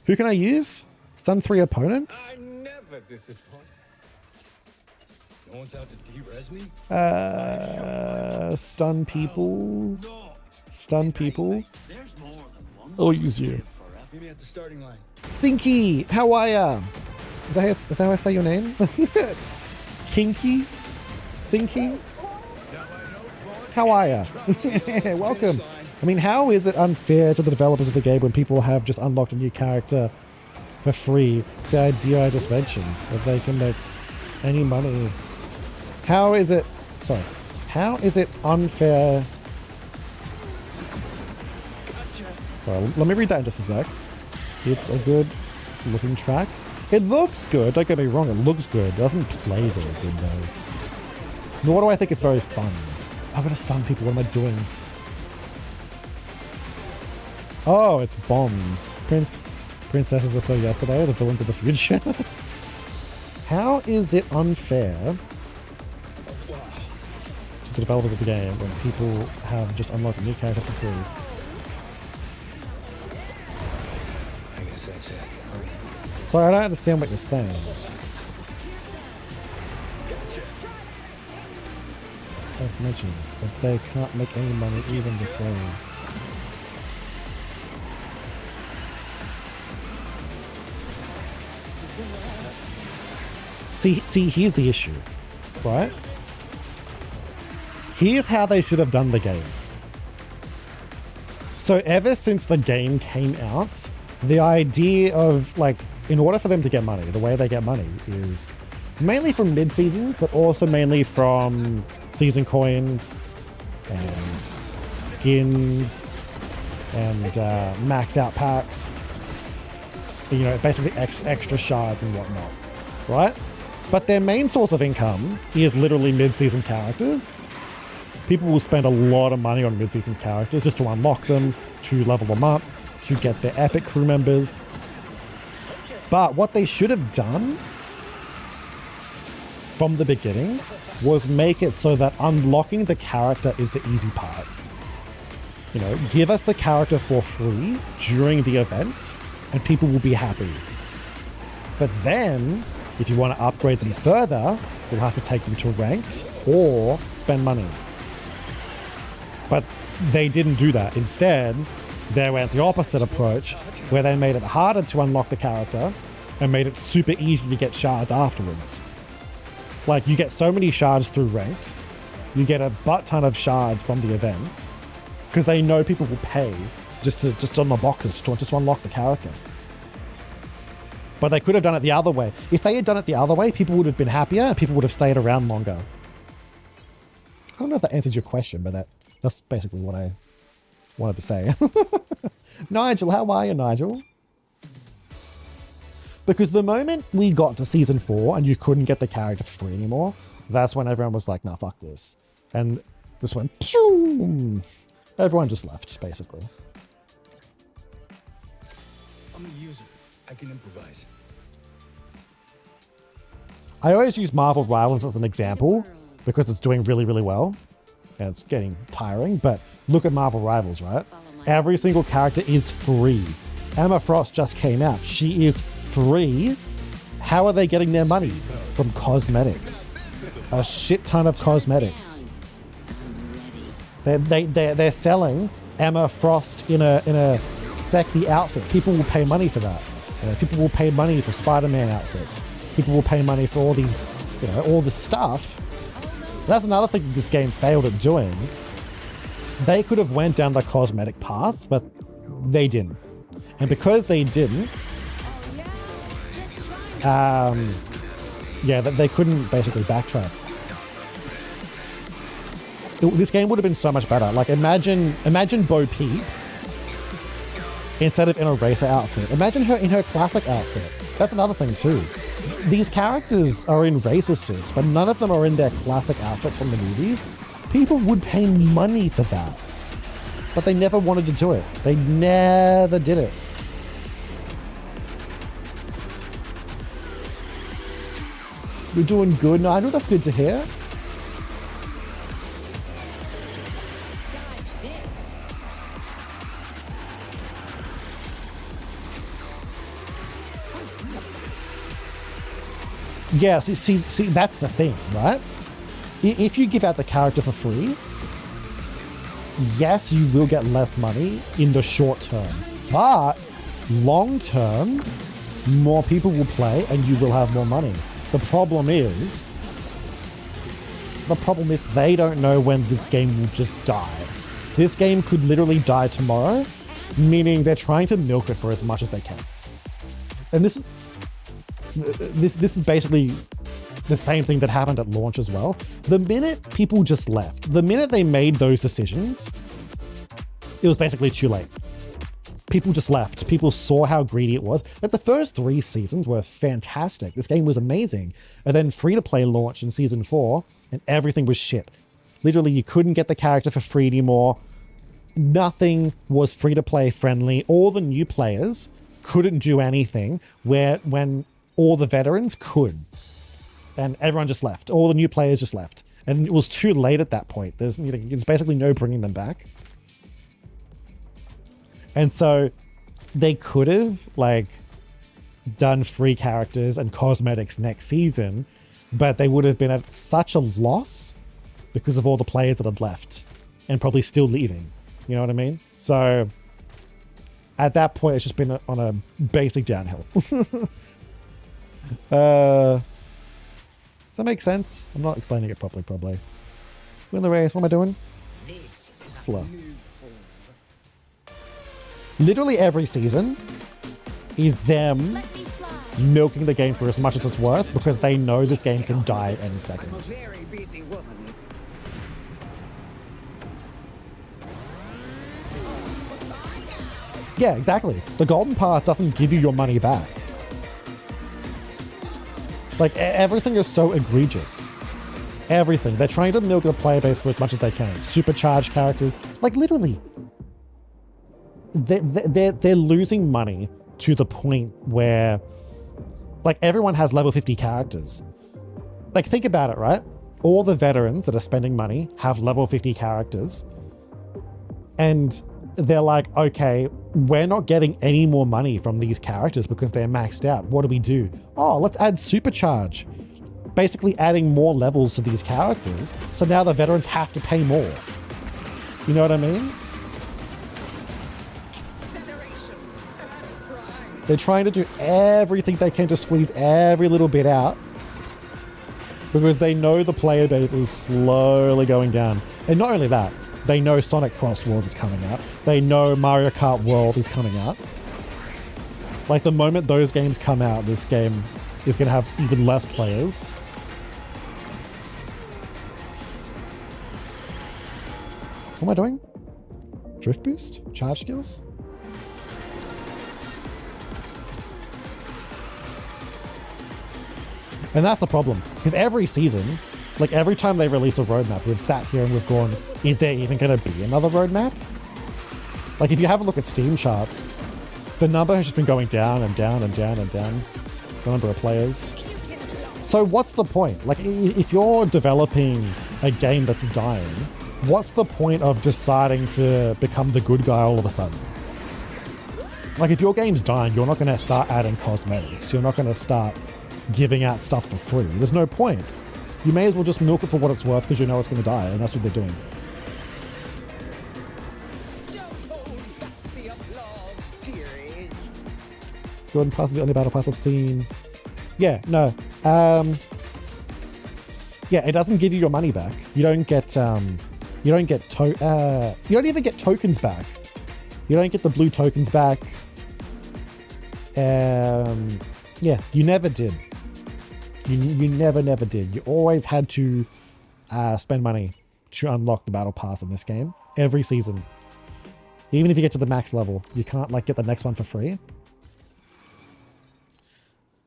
Who can I use? Stun 3 opponents? I never disappoint. No one's out to de-res me? Stun people. Stun people. There's more than one. I'll use you. Meet me at the starting line. Sinky, how are ya? Is that how I say your name? Kinky? Sinky? How are ya? Welcome. I mean, how is it unfair to the developers of the game when people have just unlocked a new character for free? The idea I just mentioned, that they can make any money. How is it... Sorry. How is it unfair... Sorry, let me read that in just a sec. It's a good looking track. It looks good, don't get me wrong, it looks good. It doesn't play very good though. Nor do I think it's very fun. I'm gonna stun people, what am I doing? Oh, it's bombs. Princesses I saw yesterday, the villains of the future. How is it unfair to the developers of the game when people have just unlocked a new character for free? I guess that's it. Sorry, I don't understand what you're saying. I've mentioned that they can't make any money even this way. See, here's the issue, right? Here's how they should have done the game. So ever since the game came out, the idea of, like, in order for them to get money, the way they get money is mainly from mid-seasons, but also mainly from season coins and skins and max out packs. You know, basically extra shards and whatnot, right? But their main source of income is literally mid-season characters. People will spend a lot of money on mid-season characters just to unlock them, to level them up, to get their epic crew members. But what they should have done from the beginning was make it so that unlocking the character is the easy part. You know, give us the character for free during the event and people will be happy. But then, if you want to upgrade them further, you'll have to take them to ranked or spend money. But they didn't do that. Instead, they went the opposite approach, where they made it harder to unlock the character and made it super easy to get shards afterwards. Like, you get so many shards through ranked, you get a butt ton of shards from the events, because they know people will pay just on the boxes to unlock the character. But they could have done it the other way. If they had done it the other way, people would have been happier and people would have stayed around longer. I don't know if that answers your question, but that's basically what I wanted to say. Nigel, how are you, Nigel? Because the moment we got to season 4 and you couldn't get the character for free anymore, that's when everyone was like, nah, fuck this. And this went, pew! Everyone just left, basically. I'm a user. I can improvise. I always use Marvel Rivals as an example because it's doing really, really well. And it's getting tiring, but look at Marvel Rivals, right? Every single character is free. Emma Frost just came out. She is free. How are they getting their money? From cosmetics. A shit ton of cosmetics. They're selling Emma Frost in a sexy outfit. People will pay money for that. You know, people will pay money for Spider-Man outfits. People will pay money for all these, you know, all this stuff. That's another thing that this game failed at doing. They could have went down the cosmetic path, but they didn't. And because they didn't, they couldn't basically backtrack. This game would have been so much better. Like, imagine Bo Peep instead of in a racer outfit. Imagine her in her classic outfit. That's another thing too. These characters are in racer suits, but none of them are in their classic outfits from the movies. People would pay money for that. But they never wanted to do it. They never did it. You're doing good, Nigel. That's good to hear. Yeah, see, that's the thing, right? If you give out the character for free, yes, you will get less money in the short term, but long term, more people will play and you will have more money. The problem is they don't know when this game will just die. This game could literally die tomorrow, meaning they're trying to milk it for as much as they can. And this is basically the same thing that happened at launch as well. The minute people just left, the minute they made those decisions, it was basically too late. People just left. People saw how greedy it was. Like, the first 3 seasons were fantastic. This game was amazing. And then free-to-play launched in season 4, and everything was shit. Literally, you couldn't get the character for free anymore. Nothing was free-to-play friendly. All the new players couldn't do anything when all the veterans could. And everyone just left. All the new players just left. And it was too late at that point. There's basically no bringing them back. And so they could have, like, done free characters and cosmetics next season, but they would have been at such a loss because of all the players that had left and probably still leaving. You know what I mean? So at that point, it's just been on a basic downhill. Does that make sense? I'm not explaining it properly, probably. Win the race. What am I doing? Slow. Literally every season is them milking the game for as much as it's worth because they know this game can die any second. I'm a very busy woman. Yeah, exactly. The golden pass doesn't give you your money back. Like, everything is so egregious. Everything. They're trying to milk the player base for as much as they can. Supercharged characters. Like, literally. They're losing money to the point where, like, everyone has level 50 characters. Like, think about it, right? All the veterans that are spending money have level 50 characters. And they're like, okay, we're not getting any more money from these characters because they're maxed out. What do? Oh, let's add supercharge. Basically adding more levels to these characters. So now the veterans have to pay more. You know what I mean? They're trying to do everything they can to squeeze every little bit out because they know the player base is slowly going down. And not only that, they know Sonic Cross Worlds is coming out. They know Mario Kart World is coming out. Like, the moment those games come out, this game is going to have even less players. What am I doing? Drift boost? Charge skills? And that's the problem. Because every season, like every time they release a roadmap, we've sat here and we've gone, is there even going to be another roadmap? Like, if you have a look at Steam charts, the number has just been going down and down and down and down. The number of players. So what's the point? Like, if you're developing a game that's dying, what's the point of deciding to become the good guy all of a sudden? Like, if your game's dying, you're not going to start adding cosmetics. You're not going to start giving out stuff for free. There's no point. You may as well just milk it for what it's worth because you know it's going to die, and that's what they're doing. Golden Pass is the only battle pass I've seen. Yeah, no. Yeah, it doesn't give you your money back. You don't get you don't even get tokens back. You don't get the blue tokens back. Yeah, you never did. You never did. You always had to spend money to unlock the battle pass in this game. Every season. Even if you get to the max level, you can't like get the next one for free.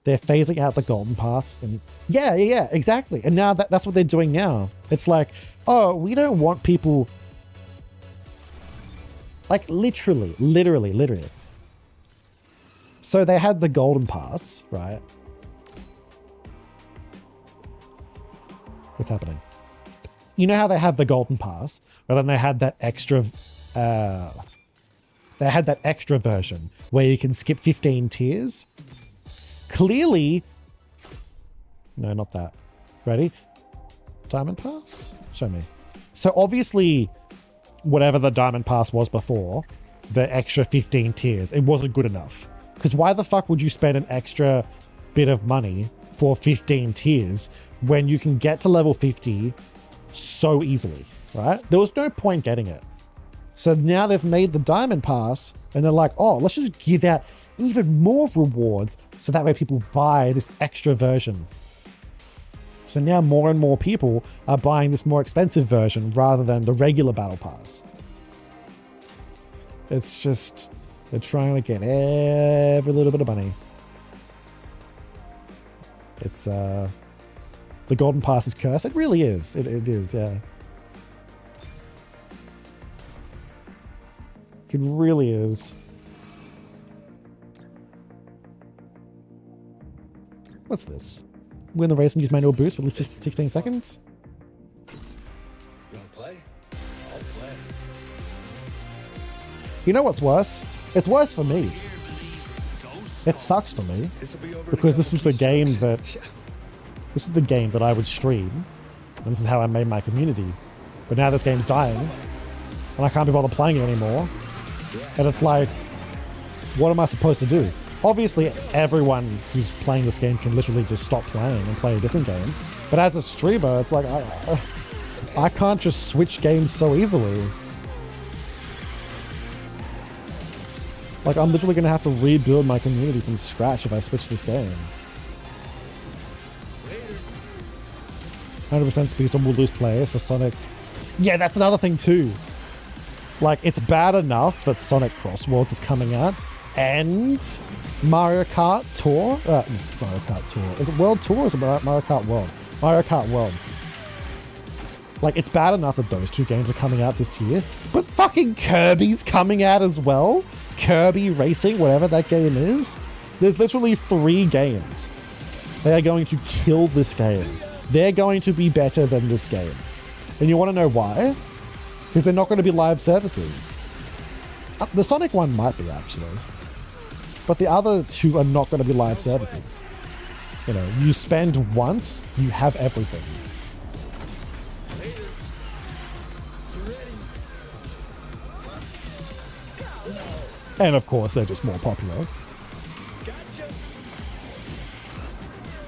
They're phasing out the golden pass. And yeah, exactly. And now that's what they're doing now. It's like, oh, we don't want people... Like, literally. So they had the golden pass, right? What's happening? You know how they have the golden pass, but then they had that extra... they had that extra version where you can skip 15 tiers. Clearly... No, not that. Ready? Diamond pass? Show me. So obviously, whatever the diamond pass was before, the extra 15 tiers, it wasn't good enough. Because why the fuck would you spend an extra bit of money for 15 tiers when you can get to level 50 so easily, right? There was no point getting it. So now they've made the diamond pass and they're like, oh, let's just give out even more rewards so that way people buy this extra version. So now more and more people are buying this more expensive version rather than the regular battle pass. It's just, they're trying to get every little bit of money. It's, the golden pass is cursed. It really is. It is, yeah. It really is. What's this? Win the race and use manual boost for at least 16 seconds? You wanna play? I'll play. You know what's worse? It's worse for me. It sucks for me because this is the game that I would stream, and this is how I made my community. But now this game's dying, and I can't be bothered playing it anymore. And it's like, what am I supposed to do? Obviously, everyone who's playing this game can literally just stop playing and play a different game. But as a streamer, it's like, I can't just switch games so easily. Like, I'm literally going to have to rebuild my community from scratch if I switch this game. 100% speedstorm will lose players for Sonic. Yeah, that's another thing too. Like, it's bad enough that Sonic Cross Worlds is coming out and Mario Kart Tour. Mario Kart Tour. Is it World Tour or is it Mario Kart World? Mario Kart World. Like, it's bad enough that those two games are coming out this year, but fucking Kirby's coming out as well. Kirby Racing, whatever that game is. There's literally 3 games. They are going to kill this game. They're going to be better than this game. And you want to know why? Because they're not going to be live services. The Sonic one might be, actually. But the other 2 are not going to be live services. You know, you spend once, you have everything. And of course, they're just more popular.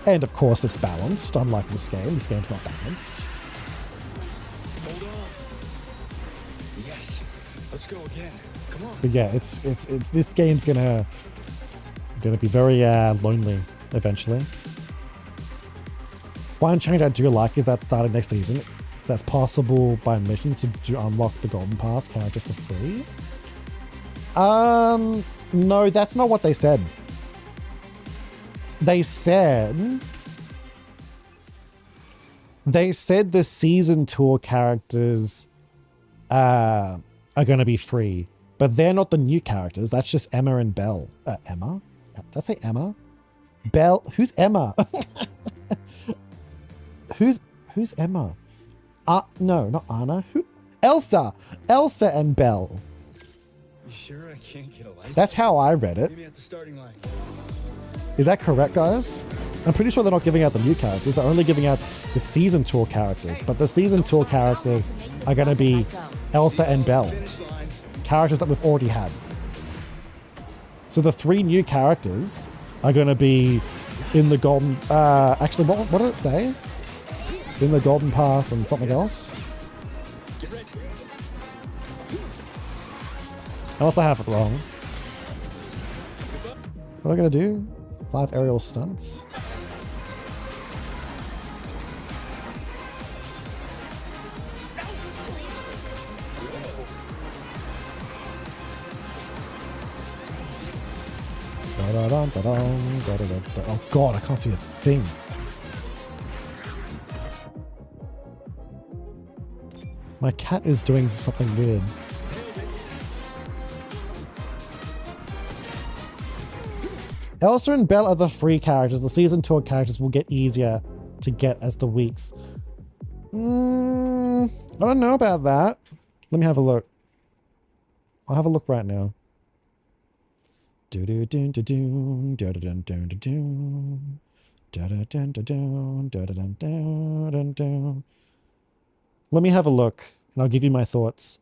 And of course, it's balanced, unlike this game. This game's not balanced. Hold on. Yes. Let's go again. Come on. But yeah, it's this game's gonna be very lonely eventually. One change I do like is that starting next season, that's possible by mission to unlock the Golden Pass characters for free. No, that's not what they said. They said the season tour characters are going to be free, but they're not the new characters. That's just Emma and Belle. Emma? Did I say Emma? Belle? Who's Emma? Who's Emma? No, not Anna. Who? Elsa and Belle. You sure I can't get a license? That's how I read it. Meet me at the starting line. Is that correct, guys? I'm pretty sure they're not giving out the new characters. They're only giving out the season tour characters. But the season tour characters are going to be Elsa and Belle. Finish line. Characters that we've already had. So the 3 new characters are going to be in the Golden... actually, what did it say? In the Golden Pass and something else? Get ready. Unless I have it wrong. What am I going to do? 5 aerial stunts. Oh god, I can't see a thing. My cat is doing something weird. Elsa and Belle are the free characters. The season tour characters will get easier to get as the weeks. I don't know about that. Let me have a look. I'll have a look right now. Let me have a look and I'll give you my thoughts.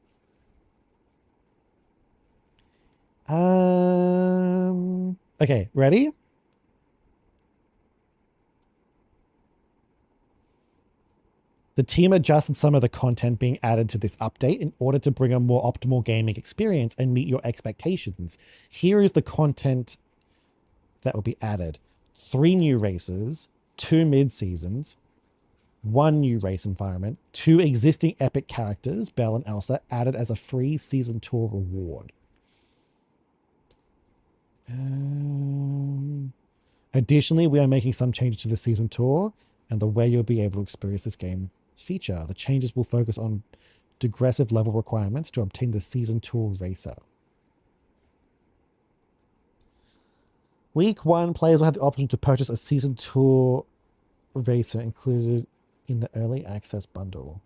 Okay, ready? The team adjusted some of the content being added to this update in order to bring a more optimal gaming experience and meet your expectations. Here is the content that will be added. 3 new races, 2 mid-seasons, 1 new race environment, 2 existing epic characters, Belle and Elsa, added as a free season tour reward. Additionally, we are making some changes to the season tour and the way you'll be able to experience this game feature. The changes will focus on digressive level requirements to obtain the season tour racer. Week 1, players will have the option to purchase a season tour racer included in the early access bundle.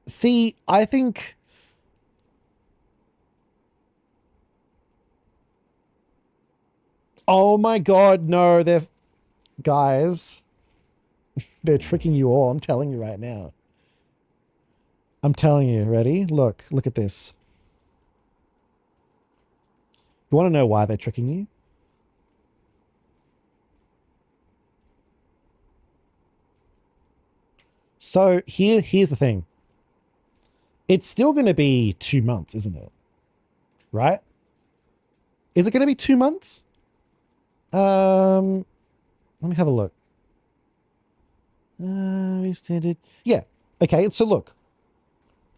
See, I think oh my god, no, they're guys. They're tricking you all. I'm telling you right now. I'm telling you, ready? Look at this. You want to know why they're tricking you? So here's the thing. It's still going to be 2 months, isn't it? Right? Is it going to be 2 months? Let me have a look. Standard. Yeah. Okay. So look,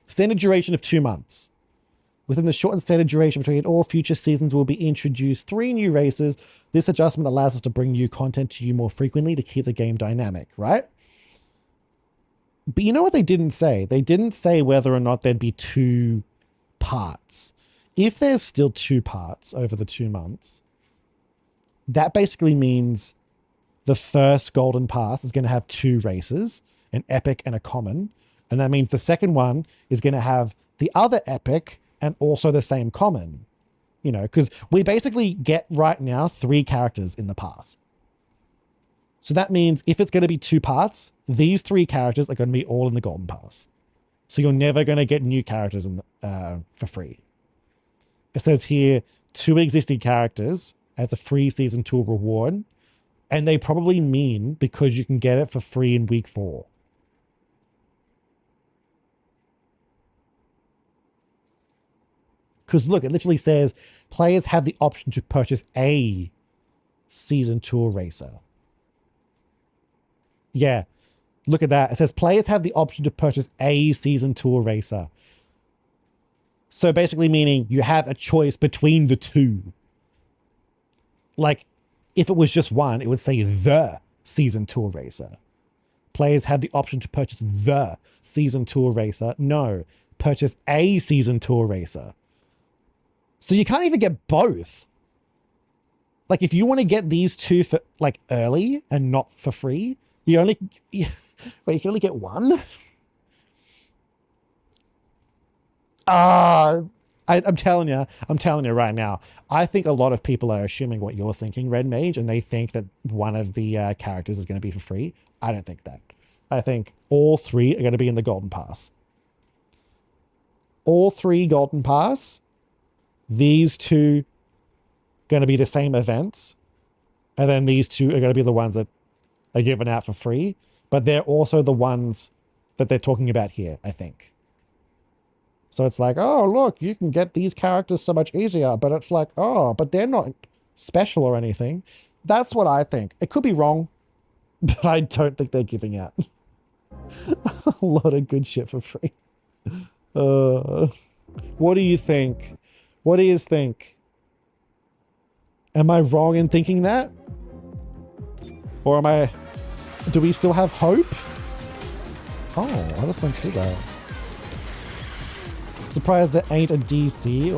standard duration of 2 months. Within the shortened standard duration between all future seasons will be introduced 3 new races. This adjustment allows us to bring new content to you more frequently to keep the game dynamic, right? But you know what they didn't say? They didn't say whether or not there'd be 2 parts. If there's still 2 parts over the 2 months, that basically means the first Golden Pass is going to have 2 races, an epic and a common. And that means the second one is going to have the other epic and also the same common. You know, because we basically get right now 3 characters in the pass. So that means if it's going to be 2 parts, these 3 characters are going to be all in the Golden Pass. So you're never going to get new characters in the, for free. It says here 2 existing characters as a free season tool reward. And they probably mean because you can get it for free in week 4. Because look, it literally says players have the option to purchase a season tour racer. Yeah, look at that. It says players have the option to purchase a season tour racer. So basically meaning you have a choice between the 2. Like, if it was just one, it would say the season tour racer. Players have the option to purchase the season tour racer. No, purchase a season tour racer. So you can't even get both. Like, if you want to get these 2 for like early and not for free, you can only get one. I'm telling you right now, I think a lot of people are assuming what you're thinking, Red Mage, and they think that one of the characters is going to be for free. I don't think that. I think all 3 are going to be in the Golden Pass. All 3 Golden Pass, these 2 going to be the same events, and then these 2 are going to be the ones that are given out for free, but they're also the ones that they're talking about here, I think. So it's like, oh, look, you can get these characters so much easier, but it's like, oh, but they're not special or anything. That's what I think. It could be wrong, but I don't think they're giving out a lot of good shit for free. What do you think? What do you think? Am I wrong in thinking that? Or do we still have hope? Oh, I just went through that. Surprised that ain't a DC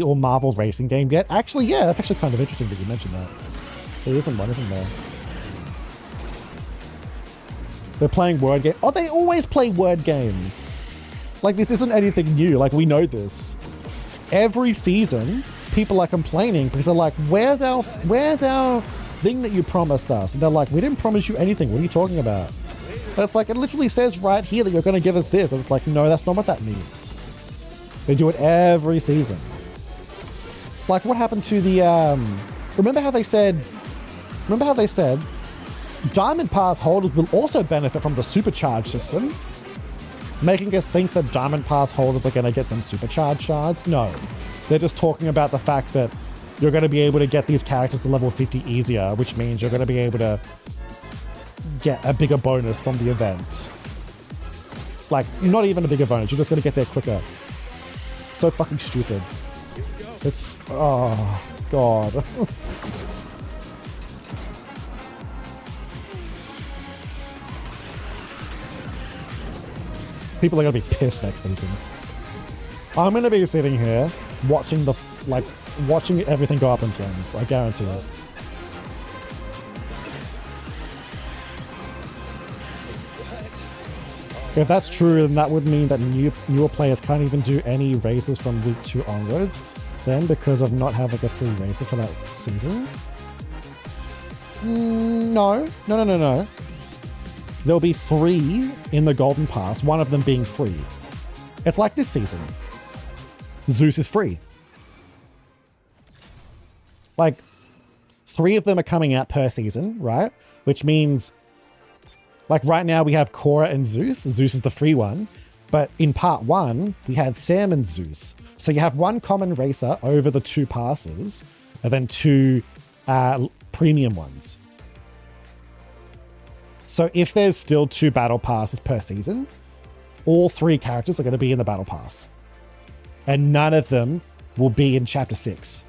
or Marvel racing game yet. Actually, yeah, that's actually kind of interesting that you mentioned that. There isn't one, isn't there? They're playing word games. Oh, they always play word games. Like, this isn't anything new. Like, we know this. Every season, people are complaining because they're like, where's our thing that you promised us? And they're like, we didn't promise you anything. What are you talking about? And it's like, it literally says right here that you're going to give us this. And it's like, no, that's not what that means. They do it every season. Like, what happened to the, remember how they said Diamond Pass holders will also benefit from the Supercharge system, making us think that Diamond Pass holders are going to get some Supercharge shards? No. They're just talking about the fact that you're going to be able to get these characters to level 50 easier, which means you're going to be able to get a bigger bonus from the event. Like, not even a bigger bonus, you're just going to get there quicker. So fucking stupid. It's, oh, God. People are going to be pissed next season. I'm going to be sitting here watching watching everything go up in flames. I guarantee it. If that's true, then that would mean that newer players can't even do any races from week 2 onwards, then, because of not having a free racer for that season. No. There'll be 3 in the Golden Pass, one of them being free. It's like this season. Zeus is free. Like, 3 of them are coming out per season, right? Which means Like right now we have Korra and Zeus. Zeus is the free one. But in part 1, we had Sam and Zeus. So you have one common racer over the 2 passes, and then 2 premium ones. So if there's still 2 battle passes per season, all 3 characters are going to be in the battle pass. And none of them will be in chapter 6.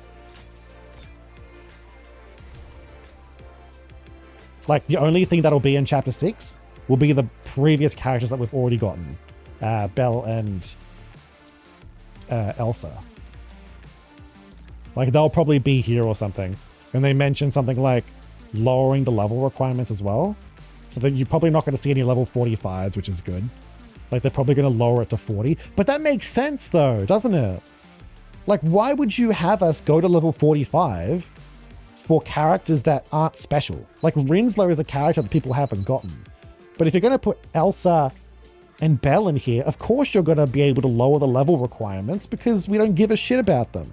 Like, the only thing that'll be in chapter 6 will be the previous characters that we've already gotten. Belle and Elsa. Like, they'll probably be here or something. And they mentioned something like lowering the level requirements as well. So that you're probably not going to see any level 45s, which is good. Like, they're probably going to lower it to 40. But that makes sense, though, doesn't it? Like, why would you have us go to level 45 for characters that aren't special? Like, Rinsler is a character that people haven't gotten. But if you're going to put Elsa and Belle in here, of course you're going to be able to lower the level requirements because we don't give a shit about them.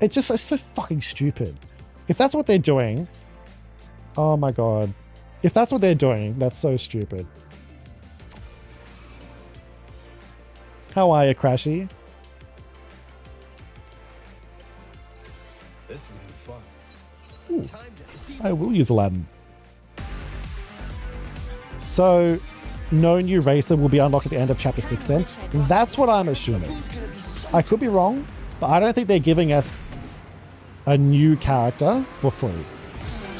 It's so fucking stupid. If that's what they're doing, oh my god. If that's what they're doing, that's so stupid. How are you, Crashy? This is gonna be fun. Ooh, I will use Aladdin. So, no new racer will be unlocked at the end of chapter 6 then? That's what I'm assuming. I could be wrong, but I don't think they're giving us a new character for free.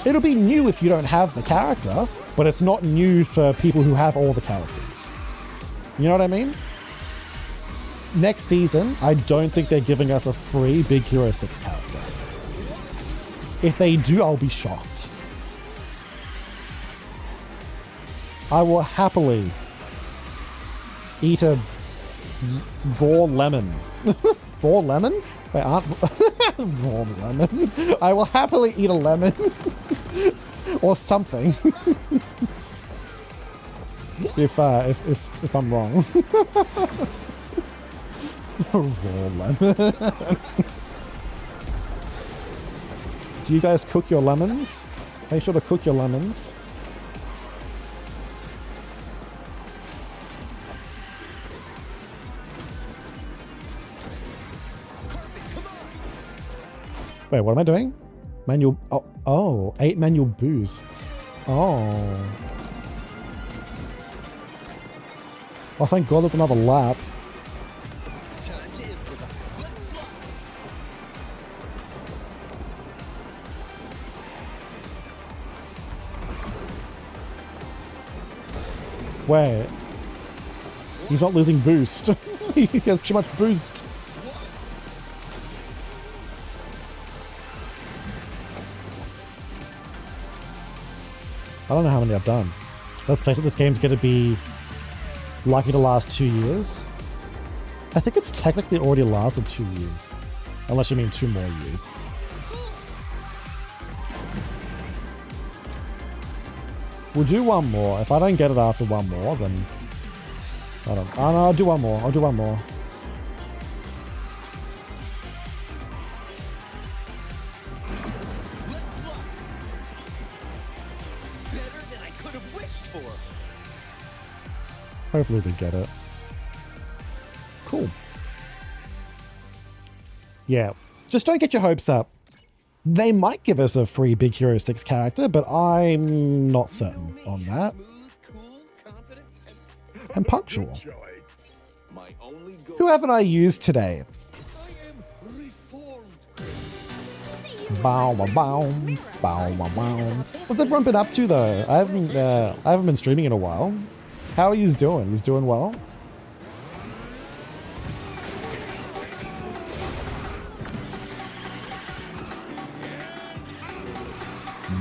It'll be new if you don't have the character, but it's not new for people who have all the characters. You know what I mean? Next season, I don't think they're giving us a free Big Hero 6 character. If they do, I'll be shocked. I will happily eat a raw lemon. Raw lemon? Wait, aren't raw lemon? I will happily eat a lemon or something if I'm wrong. Raw lemon. Do you guys cook your lemons? Make sure to cook your lemons. Wait, what am I doing? Manual... Oh, 8 manual boosts. Oh. Oh, thank God there's another lap. Wait. He's not losing boost. He has too much boost. I don't know how many I've done. Let's face it, this game's going to be likely to last 2 years. I think it's technically already lasted 2 years. Unless you mean 2 more years. We'll do one more. If I don't get it after one more, then... I don't... Oh no, I'll do one more. I'll do one more. Hopefully we get it. Cool. Yeah. Just don't get your hopes up. They might give us a free Big Hero 6 character, but I'm not certain on that. And punctual. Who haven't I used today? Bow, bow, bow, bow, bow, bow. What's everyone been up to though? I haven't been streaming in a while. How are you doing? He's doing well?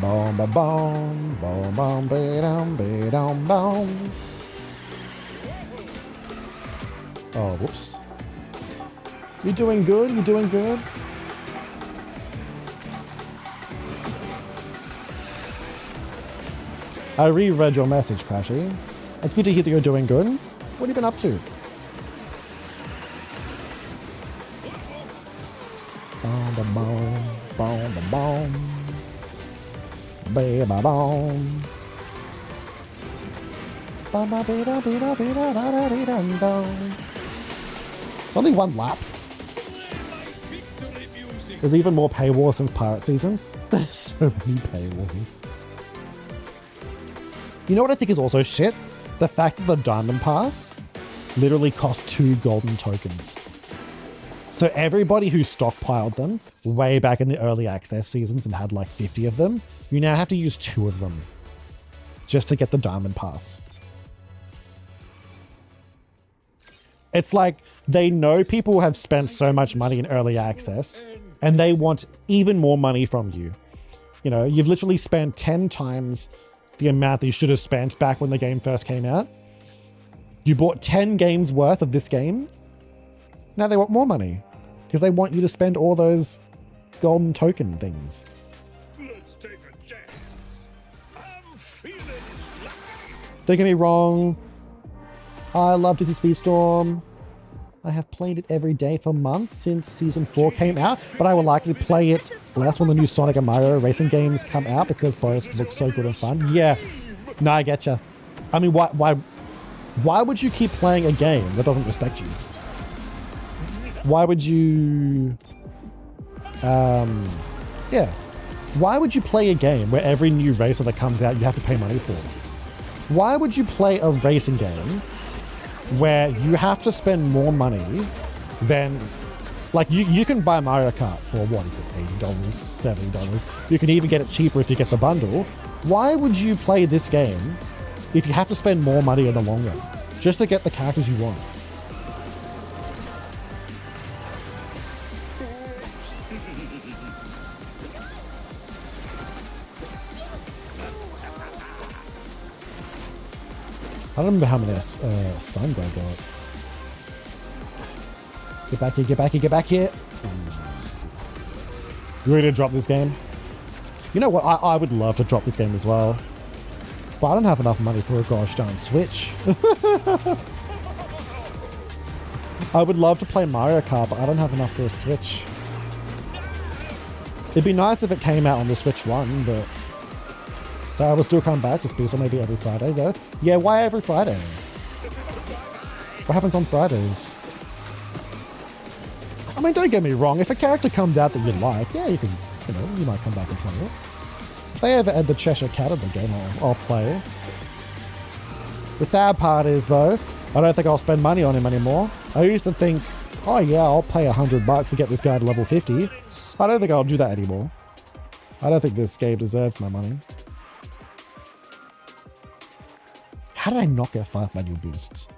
Boom, ba, boom, boom, boom, ba, dum, boom. Oh, whoops. You doing good? You doing good? I reread your message, Crashy. It's good to hear that you're doing good. What have you been up to? Boom, boom, boom, boom, boom. It's only one lap. There's even more paywalls since Pirate Season. There's so many paywalls. You know what I think is also shit? The fact that the Diamond Pass literally costs 2 golden tokens. So everybody who stockpiled them way back in the early access seasons and had like 50 of them, you now have to use 2 of them just to get the Diamond Pass. It's like they know people have spent so much money in early access and they want even more money from you. You know, you've literally spent 10 times the amount that you should have spent back when the game first came out. You bought 10 games worth of this game. Now they want more money because they want you to spend all those golden token things. Let's take a chance. I'm feeling lucky. Don't get me wrong. I love Disney Speedstorm. I have played it every day for months since Season 4 came out, but I will likely play it less when the new Sonic and Mario racing games come out because both look so good and fun. Yeah, no, I getcha. I mean, why would you keep playing a game that doesn't respect you? Why would you... yeah. Why would you play a game where every new racer that comes out you have to pay money for? Why would you play a racing game where you have to spend more money than... Like, you can buy Mario Kart for, what is it, $80, $70? You can even get it cheaper if you get the bundle. Why would you play this game if you have to spend more money in the long run just to get the characters you want? I don't remember how many stuns I got. Get back here, get back here, get back here. You ready to drop this game? You know what? I would love to drop this game as well. But I don't have enough money for a gosh darn Switch. I would love to play Mario Kart, but I don't have enough for a Switch. It'd be nice if it came out on the Switch 1, but... I will still come back to Speedstorm maybe every Friday though. Yeah, why every Friday? What happens on Fridays? I mean, don't get me wrong, if a character comes out that you like, yeah, you can, you know, you might come back and play it. If they ever add the Cheshire Cat in the game, I'll play. The sad part is though, I don't think I'll spend money on him anymore. I used to think, oh yeah, I'll pay $100 to get this guy to level 50. I don't think I'll do that anymore. I don't think this game deserves my money. How did I not get 5 manual boosts?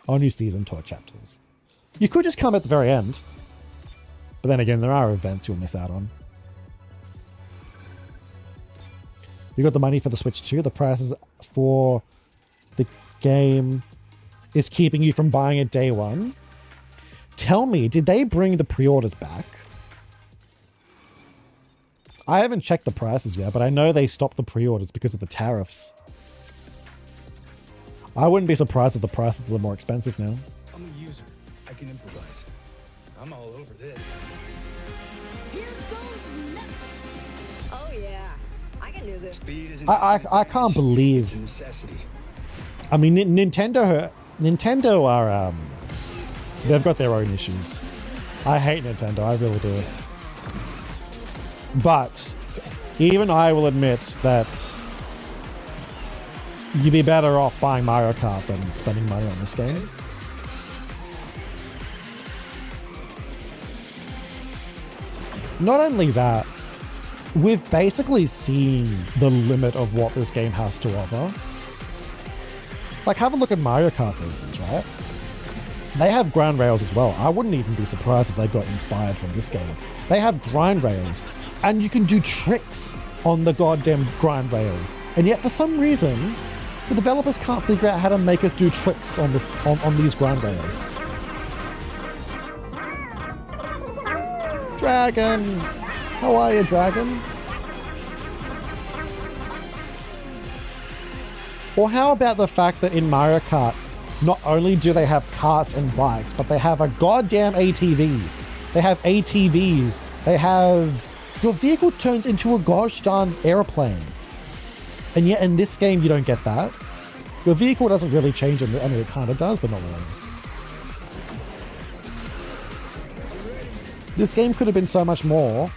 On new season tour chapters. You could just come at the very end. But then again, there are events you'll miss out on. You got the money for the Switch too. The prices for the game is keeping you from buying it day one. Tell me, did they bring the pre-orders back? I haven't checked the prices yet, but I know they stopped the pre-orders because of the tariffs. I wouldn't be surprised if the prices are more expensive now. I'm a user. I can improvise. I'm all over this. Here goes nothing. Oh yeah, I can do this. Speed isn't I can't believe. It's a necessity. I mean, Nintendo are they've got their own issues. I hate Nintendo, I really do. But even I will admit that you'd be better off buying Mario Kart than spending money on this game. Not only that, we've basically seen the limit of what this game has to offer. Like, have a look at Mario Kart, for instance, right? They have grind rails as well. I wouldn't even be surprised if they got inspired from this game. They have grind rails, and you can do tricks on the goddamn grind rails. And yet, for some reason, the developers can't figure out how to make us do tricks on this on these grind rails. Dragon! How are you, Dragon? Or how about the fact that in Mario Kart, not only do they have karts and bikes, but they have a goddamn ATV. They have ATVs. They have... Your vehicle turns into a gosh darn airplane. And yet in this game, you don't get that. Your vehicle doesn't really change, I mean, it kind of does, but not really. This game could have been so much more.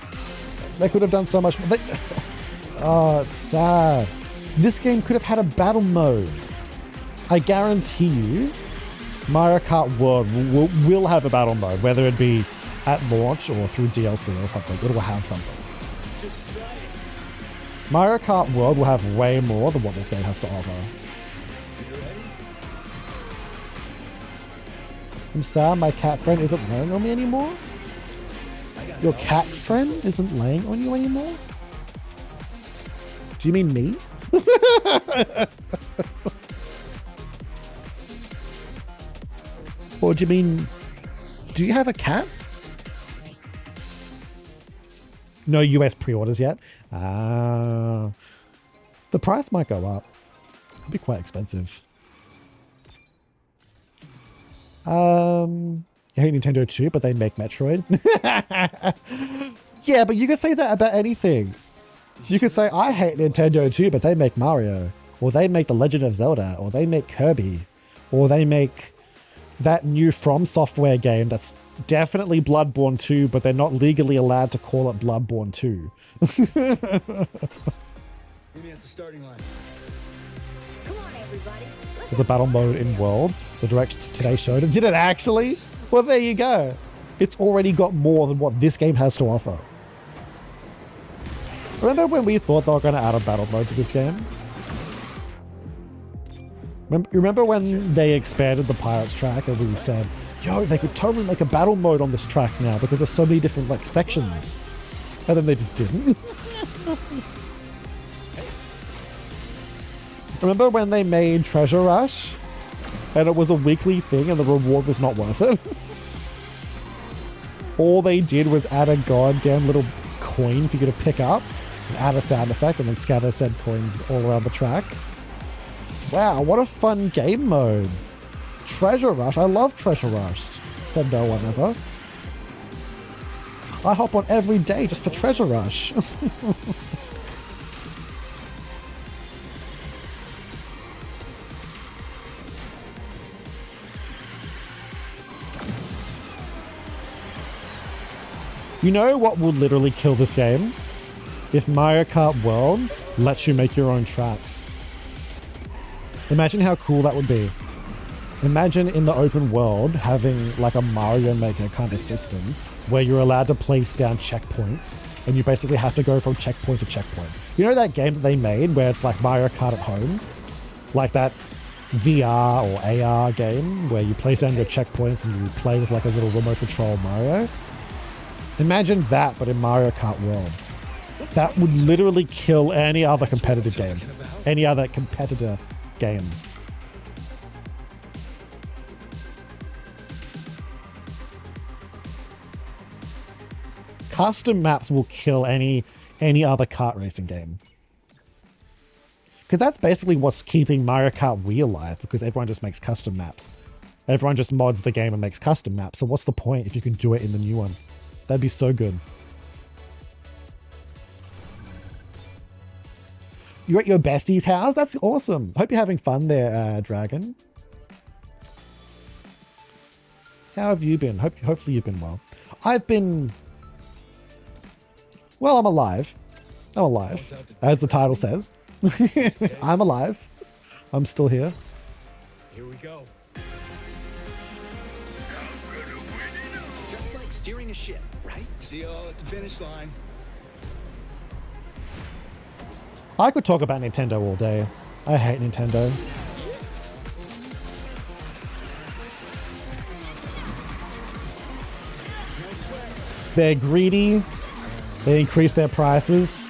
They could have done so much more. Oh, it's sad. This game could have had a battle mode. I guarantee you, Mario Kart World will have a battle mode, whether it be at launch or through DLC or something. It will have something. Mario Kart World will have way more than what this game has to offer. I'm sad my cat friend isn't laying on me anymore? Your cat friend isn't laying on you anymore? Do you mean me? Or do you mean, do you have a cat? No US pre-orders yet? The price might go up. It'd be quite expensive. I hate Nintendo too, but they make Metroid. Yeah, but you could say that about anything. You could say, I hate Nintendo too, but they make Mario. Or they make The Legend of Zelda. Or they make Kirby. Or they make that new From Software game that's definitely Bloodborne 2, but they're not legally allowed to call it Bloodborne 2. Meet me at the starting line. Come on, everybody. There's a battle mode in World. The Direct today showed it. Did it actually? Well, there you go. It's already got more than what this game has to offer. Remember when we thought they were going to add a battle mode to this game? Remember when they expanded the Pirates track and we said, yo, they could totally make a battle mode on this track now because there's so many different like sections. And then they just didn't. Remember when they made Treasure Rush and it was a weekly thing and the reward was not worth it? All they did was add a goddamn little coin for you to pick up and add a sound effect and then scatter said coins all around the track. Wow, what a fun game mode. Treasure Rush. I love Treasure Rush. Said no one ever. I hop on every day just for Treasure Rush. You know what will literally kill this game? If Mario Kart World lets you make your own tracks. Imagine how cool that would be. Imagine in the open world having like a Mario Maker kind of system where you're allowed to place down checkpoints and you basically have to go from checkpoint to checkpoint. You know that game that they made where it's like Mario Kart at home? Like that VR or AR game where you place down your checkpoints and you play with like a little remote control Mario? Imagine that, but in Mario Kart World. That would literally kill any other competitive game. Any other competitor game. Custom maps will kill any other kart racing game. Because that's basically what's keeping Mario Kart Wii alive, because everyone just makes custom maps. Everyone just mods the game and makes custom maps, so what's the point if you can do it in the new one? That'd be so good. You're at your bestie's house? That's awesome. Hope you're having fun there, Dragon. How have you been? Hopefully you've been well. I've been... Well, I'm alive. I'm alive, as the title says. I'm alive. I'm still here. Here we go. Just like steering a ship, right? See you all at the finish line. I could talk about Nintendo all day. I hate Nintendo. They're greedy. They increase their prices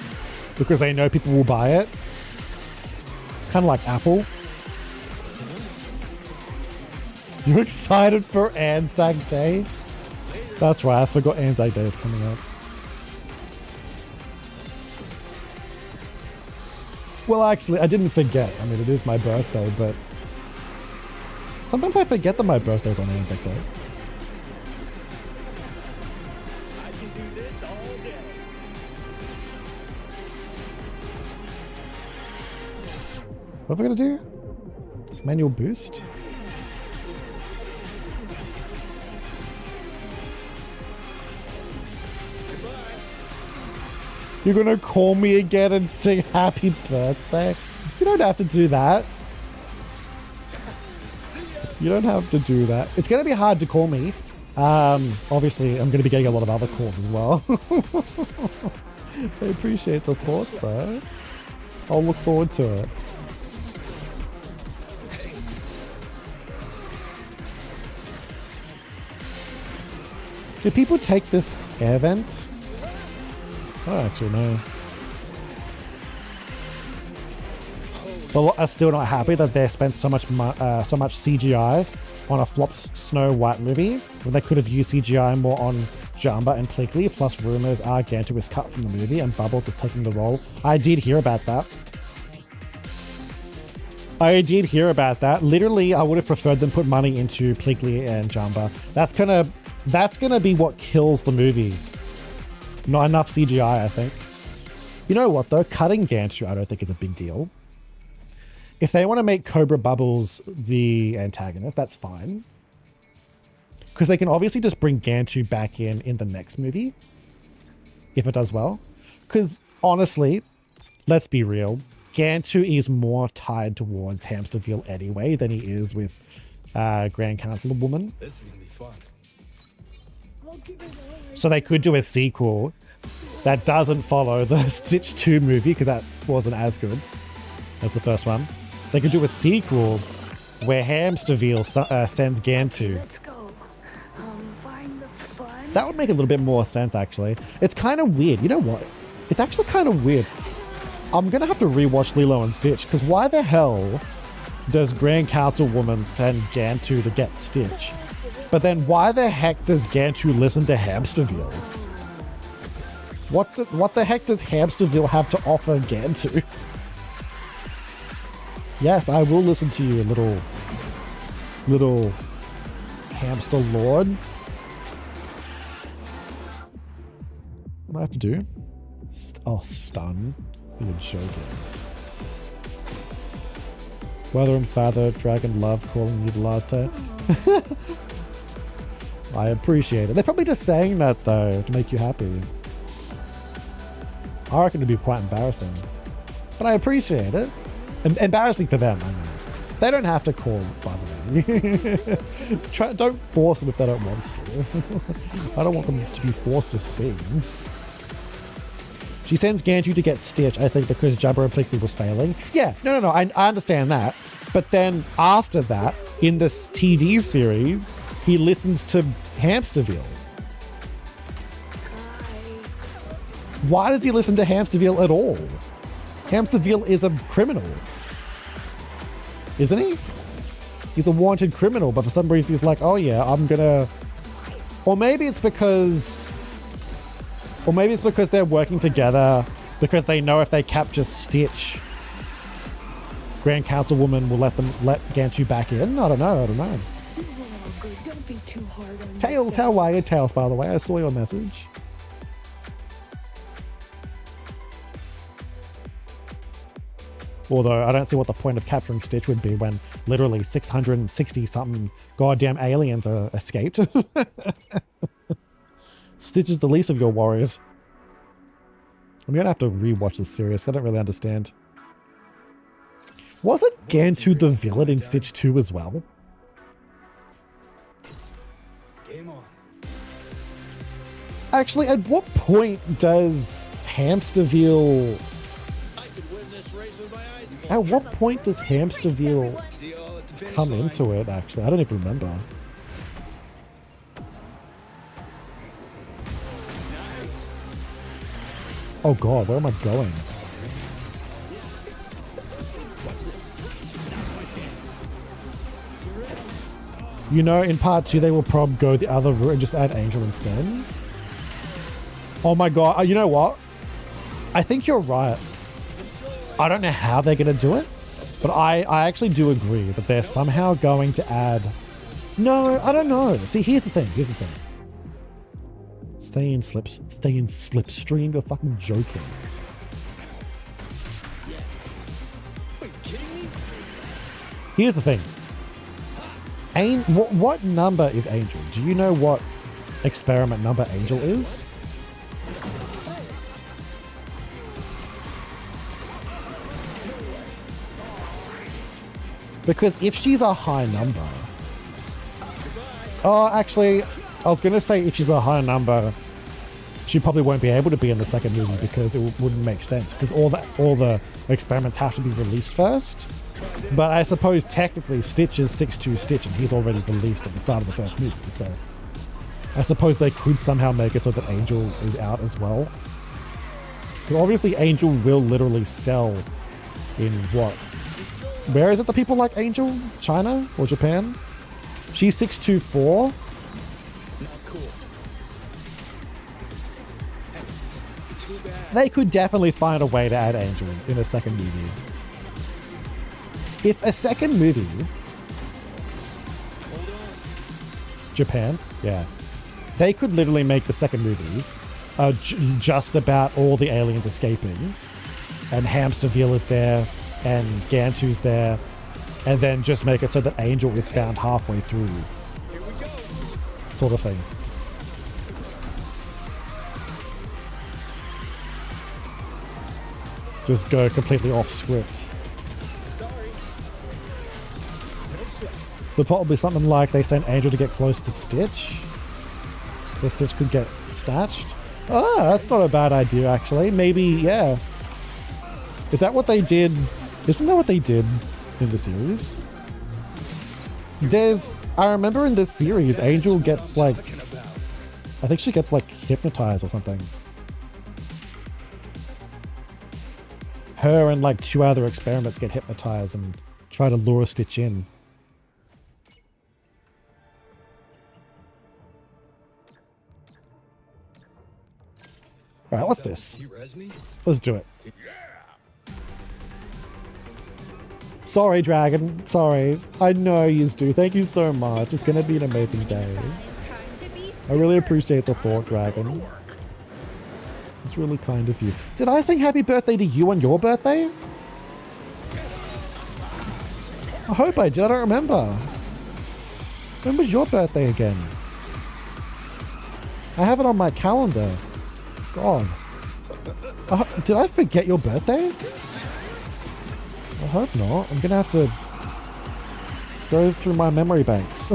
because they know people will buy it. Kind of like Apple. You excited for Anzac Day? That's right, I forgot Anzac Day is coming up. Well, actually, I didn't forget. I mean, it is my birthday, but sometimes I forget that my birthday's on Anzac Day. I can do this all day. What am I gonna do? Manual boost? You're gonna call me again and sing happy birthday? You don't have to do that. You don't have to do that. It's gonna be hard to call me. Obviously, I'm gonna be getting a lot of other calls as well. I appreciate the thought, though. I'll look forward to it. Do people take this air vent? I don't actually know. But I'm still not happy that they spent so much CGI on a flopped Snow White movie when they could have used CGI more on Jamba and Pleakley. Plus, rumors are Gantu is cut from the movie and Bubbles is taking the role. I did hear about that. Literally, I would have preferred them put money into Pleakley and Jamba. That's gonna be what kills the movie. Not enough CGI, I think. You know what though? Cutting Gantu I don't think is a big deal. If they want to make Cobra Bubbles the antagonist, that's fine. Because they can obviously just bring Gantu back in the next movie. If it does well. Because honestly, let's be real. Gantu is more tied towards Hamsterville anyway than he is with Grand Council Woman. This is gonna be fun. So they could do a sequel that doesn't follow the Stitch 2 movie because that wasn't as good as the first one. They could do a sequel where Hamsterville sends Gantu. Let's go. Find the fun. That would make a little bit more sense, actually. It's kind of weird. You know what? It's actually kind of weird. I'm going to have to rewatch Lilo and Stitch because why the hell does Grand Council Woman send Gantu to get Stitch? But then why the heck does Gantu listen to Hamsterville? What the heck does Hamsterville have to offer Gantu? Yes, I will listen to you, little hamster lord. What do I have to do? Stun. You're joking. Mother and father, dragon love, calling you the last time. I appreciate it. They're probably just saying that though to make you happy. I reckon it'd be quite embarrassing, but I appreciate it. Embarrassing for them, I mean. They don't have to call, by the way. Don't force them if they don't want to. I don't want them to be forced to sing. She sends Gantu to get Stitch, I think, because Jabba and Pleakley was failing. Yeah, no, I understand that. But then after that, in this TV series, he listens to Hamsterville. Why does he listen to Hamsterville at all? Hamsterville is a criminal. Isn't he? He's a wanted criminal, but for some reason he's like, oh yeah, I'm gonna... Or maybe it's because they're working together because they know if they capture Stitch, Grand Council Woman will let Gantu back in. I don't know. Don't be too hard on Tails, how are you? Tails, by the way, I saw your message. Although I don't see what the point of capturing Stitch would be when literally 660 something goddamn aliens are escaped. Stitch is the least of your worries. I'm gonna have to rewatch this series. I don't really understand. Wasn't Gantu the villain in Stitch 2 as well? Game on. Actually, at what point does Hamsterville... At what point does Hamsterville See y'all at the finish come line. into it, actually? I don't even remember. Oh god, where am I going? You know, in part 2, they will probably go the other route and just add Angel instead. Oh my god, you know what? I think you're right. I don't know how they're going to do it, but I actually do agree that they're somehow going to add... No, I don't know. See, here's the thing. Stay in Slipstream, you're fucking joking. Here's the thing. What number is Angel? Do you know what experiment number Angel is? Because if she's a high number... Oh, actually, I was going to say if she's a high number, she probably won't be able to be in the second movie because it wouldn't make sense. Because all the experiments have to be released first. But I suppose technically Stitch is 6'2" Stitch and he's already released at the start of the first movie. So I suppose they could somehow make it so that Angel is out as well. But obviously Angel will literally sell in what? Where is it that people like Angel? China or Japan? She's 6'2", 4. Not cool. Hey, too bad. They could definitely find a way to add Angel in a second movie. If a second movie... Japan? Yeah. They could literally make the second movie just about all the aliens escaping. And Hamsterville is there, and Gantu's there. And then just make it so that Angel is found halfway through. Here we go. Sort of thing. Just go completely off script. There'll probably be something like they sent Angel to get close to Stitch. So Stitch could get snatched. Ah, that's not a bad idea actually. Maybe, yeah. Is that what they did? Isn't that what they did in the series? I remember in this series, Angel gets like, I think she gets like hypnotized or something. Her and like 2 other experiments get hypnotized and try to lure Stitch in. Alright, what's this? Let's do it. Sorry, Dragon. Sorry. I know you do. Thank you so much. It's gonna be an amazing day. I really appreciate the thought, Dragon. It's really kind of you. Did I sing happy birthday to you on your birthday? I hope I did. I don't remember. When was your birthday again? I have it on my calendar. God. Did I forget your birthday? I hope not. I'm gonna have to go through my memory banks.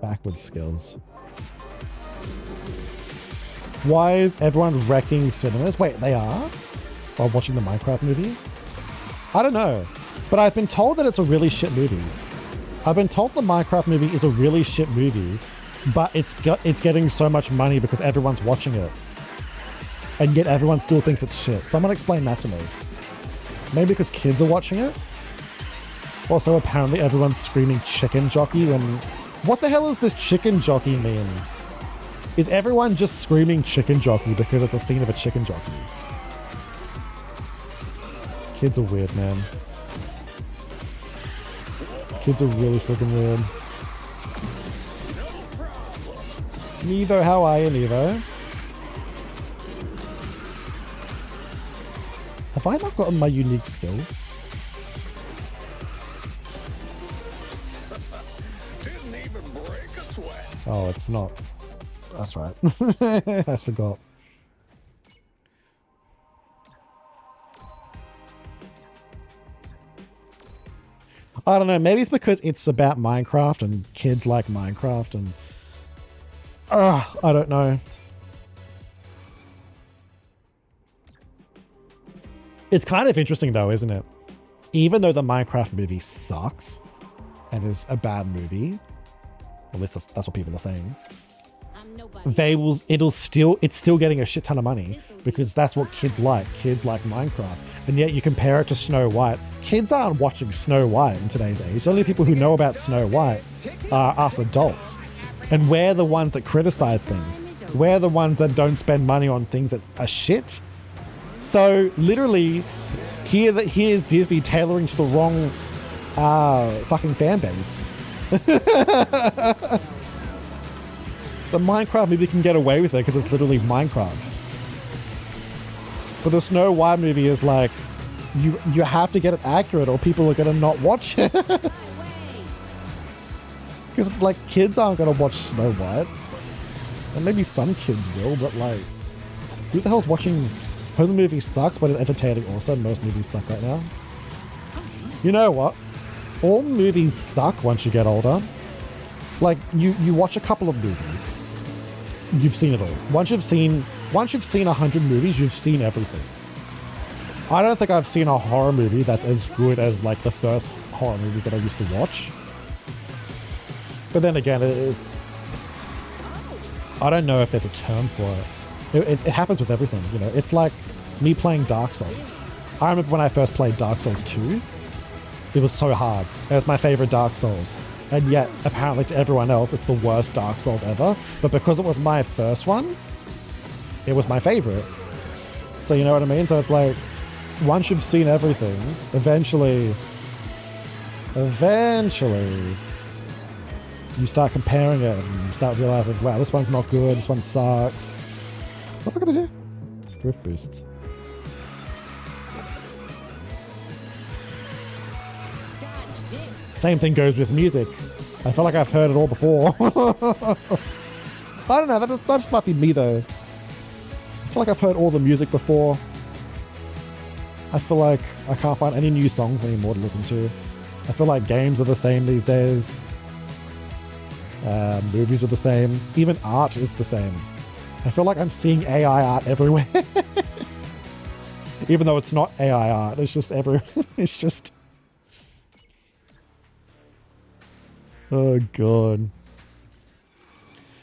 Backwards skills. Why is everyone wrecking cinemas? Wait, they are? While watching the Minecraft movie? I don't know, but I've been told that it's a really shit movie. I've been told the Minecraft movie is a really shit movie, but it's getting so much money because everyone's watching it. And yet everyone still thinks it's shit. Someone explain that to me. Maybe because kids are watching it? Also, apparently everyone's screaming chicken jockey when... What the hell does this chicken jockey mean? Is everyone just screaming chicken jockey because it's a scene of a chicken jockey? Kids are weird, man. Kids are really freaking weird. Nevo, how are you, Nevo? Have I not gotten my unique skill? Didn't even break a sweat. Oh, it's not. That's right. I forgot. I don't know. Maybe it's because it's about Minecraft and kids like Minecraft and... I don't know. It's kind of interesting though, isn't it? Even though the Minecraft movie sucks and is a bad movie, at least that's what people are saying, it's still getting a shit ton of money because that's what kids like. Kids like Minecraft. And yet you compare it to Snow White. Kids aren't watching Snow White in today's age. The only people who know about Snow White are us adults. And we're the ones that criticize things. We're the ones that don't spend money on things that are shit. So literally, Here's Disney tailoring to the wrong fucking fan base. The Minecraft movie can get away with it because it's literally Minecraft. But the Snow White movie is like, you have to get it accurate or people are going to not watch it. Because like kids aren't going to watch Snow White. And maybe some kids will, but like, who the hell's watching? Home movie sucks, but it's entertaining also. Most movies suck right now. You know what? All movies suck once you get older. Like, you watch a couple of movies, you've seen it all. Once you've seen 100 movies, you've seen everything. I don't think I've seen a horror movie that's as good as like the first horror movies that I used to watch. But then again, it's, I don't know if there's a term for it. It happens with everything, you know. It's like me playing Dark Souls. I remember when I first played Dark Souls 2, it was so hard. It was my favorite Dark Souls. And yet, apparently to everyone else, it's the worst Dark Souls ever. But because it was my first one, it was my favorite. So you know what I mean? So it's like, once you've seen everything, eventually, you start comparing it and you start realizing, wow, this one's not good, this one sucks. What am I gonna do? Drift boosts. Same thing goes with music. I feel like I've heard it all before. I don't know, that just might be me though. I feel like I've heard all the music before. I feel like I can't find any new songs anymore to listen to. I feel like games are the same these days. Movies are the same. Even art is the same. I feel like I'm seeing AI art everywhere. Even though it's not AI art, it's just it's just... Oh god.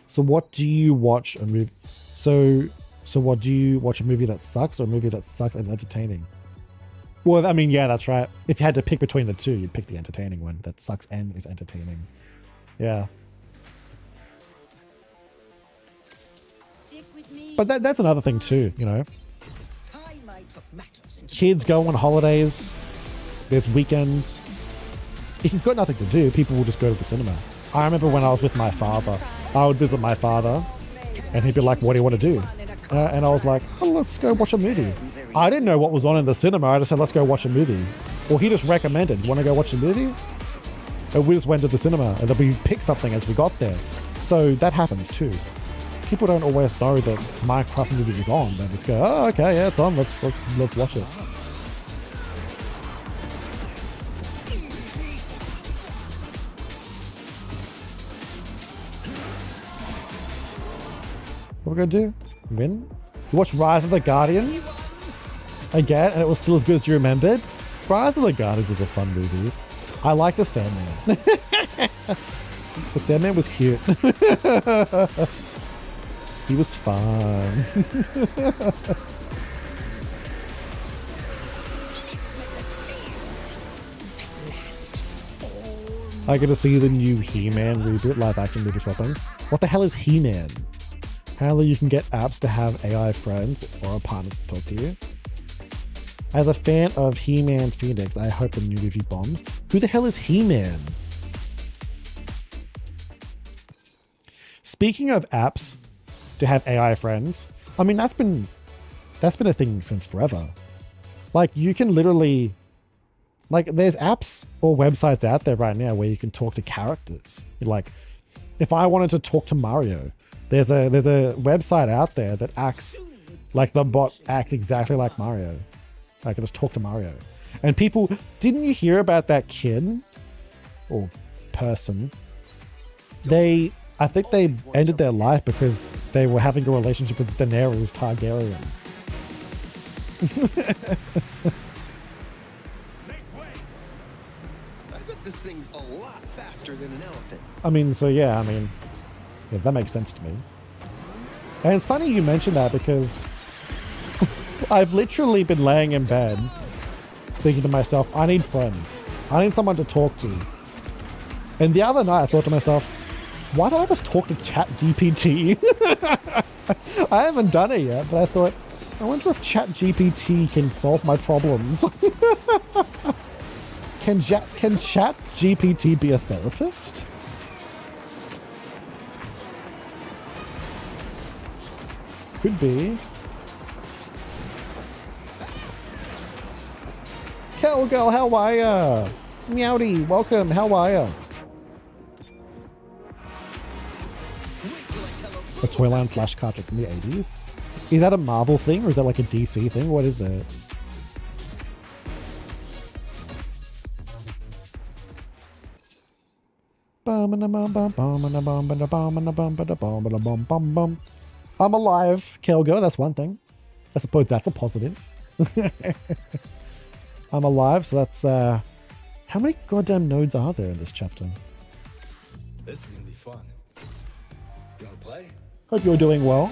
So what do you watch a movie? So what do you watch, a movie that sucks or a movie that sucks and entertaining? Well, I mean, yeah, that's right. If you had to pick between the two, you'd pick the entertaining one that sucks and is entertaining. Yeah. But that's another thing too, you know. Kids go on holidays. There's weekends. If you've got nothing to do, people will just go to the cinema. I remember when I was with my father, I would visit my father and he'd be like, what do you want to do? And I was like, oh, let's go watch a movie. I didn't know what was on in the cinema. I just said, let's go watch a movie. Or he just recommended, want to go watch a movie? And we just went to the cinema and then we picked something as we got there. So that happens too. People don't always know that Minecraft movie is on. They just go, oh, okay, yeah, it's on. Let's watch it. What are we gonna do? Win? You watched Rise of the Guardians again, and it was still as good as you remembered. Rise of the Guardians was a fun movie. I like the Sandman. The Sandman was cute. He was fun. I get to see the new He-Man reboot live action movie shopping. What the hell is He-Man? Apparently you can get apps to have AI friends or a partner to talk to you. As a fan of He-Man Phoenix, I hope the new movie bombs. Who the hell is He-Man? Speaking of apps to have AI friends, I mean, that's been a thing since forever. Like, you can literally, like, there's apps or websites out there right now where you can talk to characters. Like, if I wanted to talk to Mario, there's a website out there that acts like the bot acts exactly like Mario. I can just talk to Mario. And people, didn't you hear about that kid or person? I think they ended their life because they were having a relationship with Daenerys Targaryen. I bet this thing's a lot faster than an elephant. I mean, so yeah, I mean, yeah, that makes sense to me. And it's funny you mentioned that because I've literally been laying in bed thinking to myself, I need friends. I need someone to talk to. And the other night I thought to myself, why don't I just talk to ChatGPT? I haven't done it yet, but I thought, I wonder if ChatGPT can solve my problems. Can ChatGPT be a therapist? Could be. Girl, how are ya? Meowdy, welcome, how are ya? A Toyland slash kart trick from the 80s? Is that a Marvel thing or is that like a DC thing? What is it? I'm alive, Kelgo, that's one thing. I suppose that's a positive. I'm alive, so that's how many goddamn nodes are there in this chapter? This is gonna be fun. You wanna play? Hope you're doing well.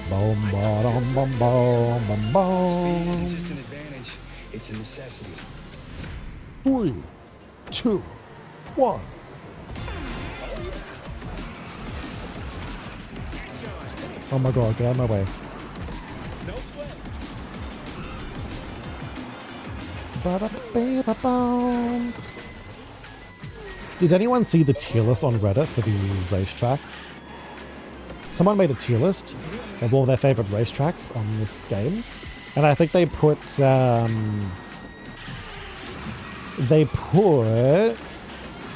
Boom, ba-dum, bum, bum, bum, Speed bum. isn't just an advantage, it's a necessity. 3, 2, 1. Oh my god, get out of my way. No sweat. Ba-da-ba-ba-bum. Did anyone see the tier list on Reddit for the racetracks? Someone made a tier list of all their favorite racetracks on this game, and I think they put the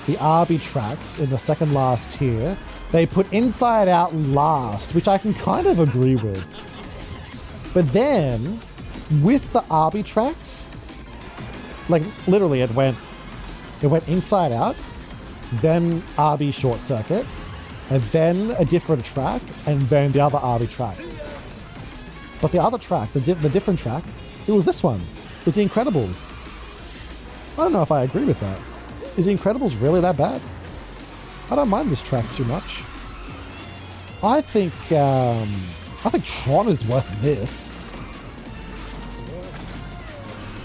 RB tracks in the second last tier. They put Inside Out last, which I can kind of agree with. But then, with the RB tracks, like literally it went Inside Out, then RB Short Circuit, and then a different track, and then the other RB track. But the other track, the different track, it was this one. It was The Incredibles. I don't know if I agree with that. Is The Incredibles really that bad? I don't mind this track too much. I think Tron is worse than this.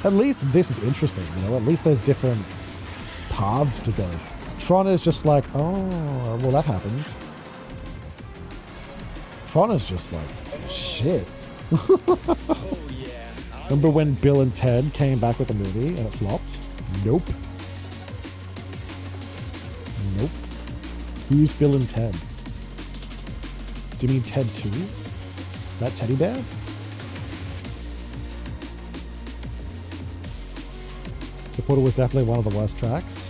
At least this is interesting, you know? At least there's different paths to go. Tron is just like, oh, well that happens. Tron is just like, shit. Remember when Bill and Ted came back with a movie and it flopped? Nope. Nope. Who's Bill and Ted? Do you mean Ted 2? That teddy bear? The Portal was definitely one of the worst tracks.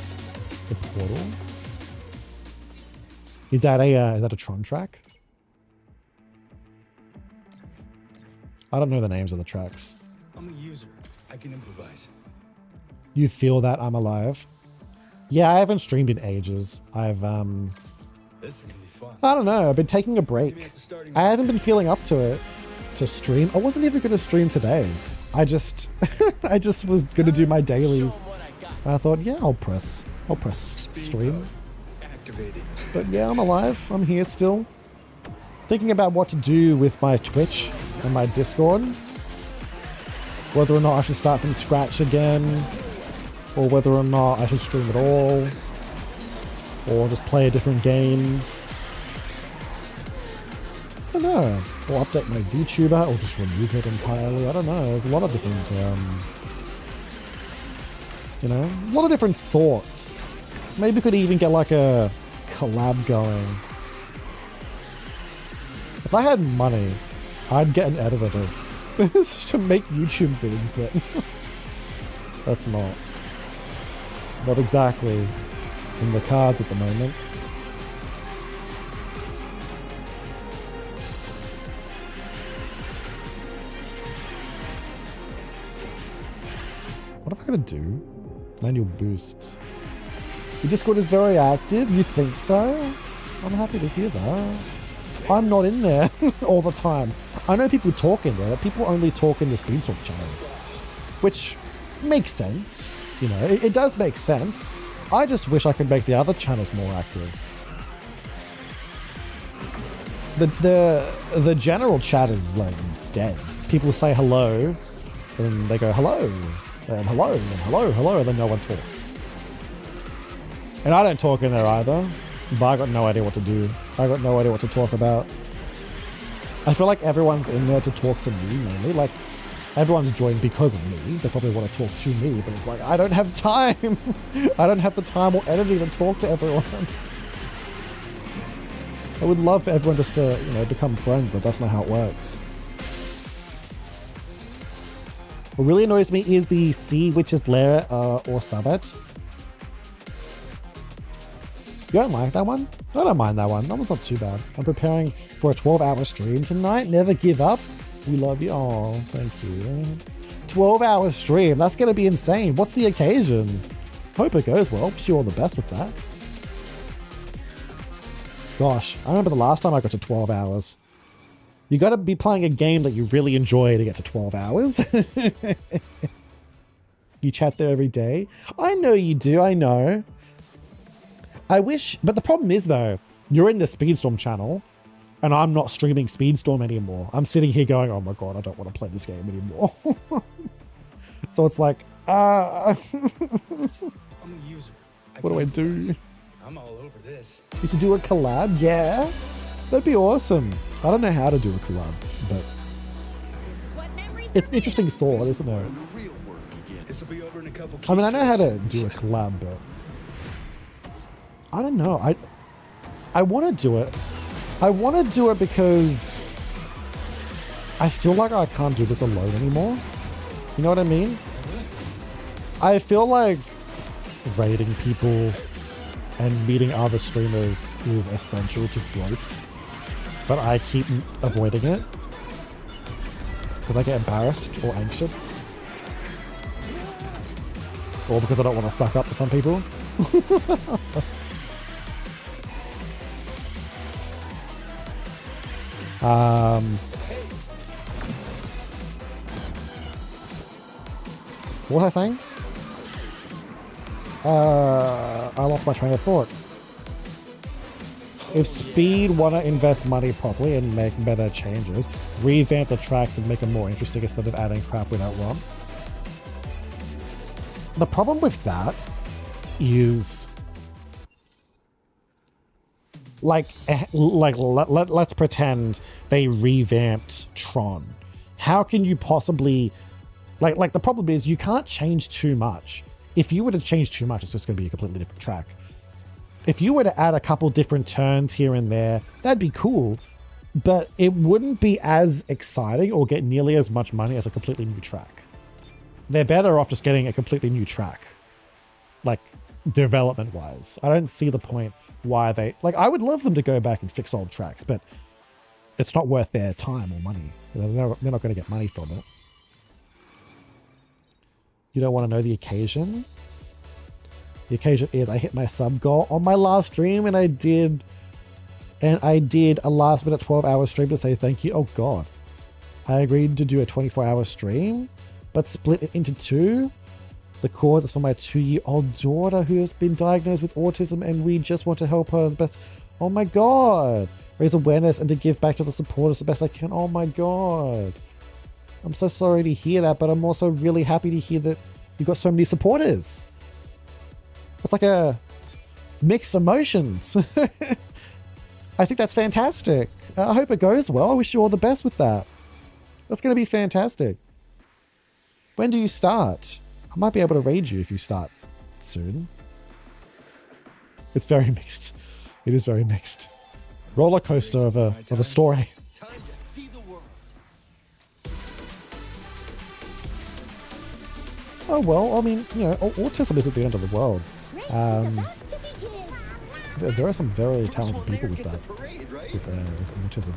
The Portal? Is that a Tron track? I don't know the names of the tracks. I'm a user. I can improvise. You feel that I'm alive? Yeah, I haven't streamed in ages. I've This is gonna be fun. I don't know, I've been taking a Maybe break. at the starting I haven't been feeling up to it to stream. I wasn't even gonna stream today. I just was gonna do my dailies. And I thought, yeah, I'll press stream. activated. But yeah, I'm alive. I'm here still. Thinking about what to do with my Twitch and my Discord. Whether or not I should start from scratch again, or whether or not I should stream at all, or just play a different game. I don't know. Or update my VTuber, or just remove it entirely. I don't know. There's a lot of different, you know, a lot of different thoughts. Maybe we could even get like a collab going. If I had money, I'd get an editor to make YouTube vids, but that's not exactly in the cards at the moment. What am I gonna do? Manual boost. Your Discord is very active, you think so? I'm happy to hear that. I'm not in there all the time. I know people talk in there, but people only talk in the speedstorm channel. Which makes sense. You know, it does make sense. I just wish I could make the other channels more active. The general chat is like dead. People say hello, and they go hello, and hello, and hello, hello, and then no one talks. And I don't talk in there either, but I got no idea what to do. I got no idea what to talk about. I feel like everyone's in there to talk to me mainly. Like, everyone's joined because of me. They probably want to talk to me, but it's like, I don't have time. I don't have the time or energy to talk to everyone. I would love for everyone just to, you know, become friends, but that's not how it works. What really annoys me is the Sea Witch's Lair or Summit. You don't like that one? I don't mind that one. That one's not too bad. I'm preparing for a 12-hour stream tonight. Never give up. We love you. Oh, thank you. 12-hour stream. That's going to be insane. What's the occasion? Hope it goes well. Wish you all the best with that. Gosh, I remember the last time I got to 12 hours. You got to be playing a game that you really enjoy to get to 12 hours. You chat there every day. I know you do. I know. I wish, but the problem is though, you're in the Speedstorm channel and I'm not streaming Speedstorm anymore. I'm sitting here going, oh my God, I don't want to play this game anymore. So it's like, I'm a user. What do I do? I'm all over this. You could do a collab? Yeah, that'd be awesome. I don't know how to do a collab, but This is what memories it's an interesting thought, isn't it? This will be over in a couple. I mean, I know how to do a collab, but I don't know. I want to do it. I want to do it because I feel like I can't do this alone anymore. You know what I mean? I feel like raiding people and meeting other streamers is essential to growth, but I keep avoiding it because I get embarrassed or anxious, or because I don't want to suck up to some people. What was I saying? I lost my train of thought. If Speed want to invest money properly and make better changes, revamp the tracks and make them more interesting instead of adding crap we don't want. The problem with that is, let's pretend they revamped Tron. How can you possibly, like the problem is you can't change too much. If you were to change too much, it's just going to be a completely different track. If you were to add a couple different turns here and there, that'd be cool, but it wouldn't be as exciting or get nearly as much money as a completely new track. They're better off just getting a completely new track, like development wise. I don't see the point why they, like, I would love them to go back and fix old tracks, but it's not worth their time or money. They're not going to get money from it. You don't want to know the occasion? The occasion is I hit my sub goal on my last stream, and I did a last minute 12-hour stream to say thank you. Oh God. I agreed to do a 24-hour stream, but split it into two. The cause is for my 2-year-old daughter who has been diagnosed with autism, and we just want to help her the best. Oh my God. Raise awareness and to give back to the supporters the best I can. Oh my God. I'm so sorry to hear that, but I'm also really happy to hear that you've got so many supporters. It's like a mixed emotions. I think that's fantastic. I hope it goes well. I wish you all the best with that. That's going to be fantastic. When do you start? I might be able to raid you if you start soon. It's very mixed. It is very mixed. Roller coaster of a story. Time to see the world. Oh well, I mean, you know, autism isn't the end of the world. There are some very talented people with that, Parade, right? with autism.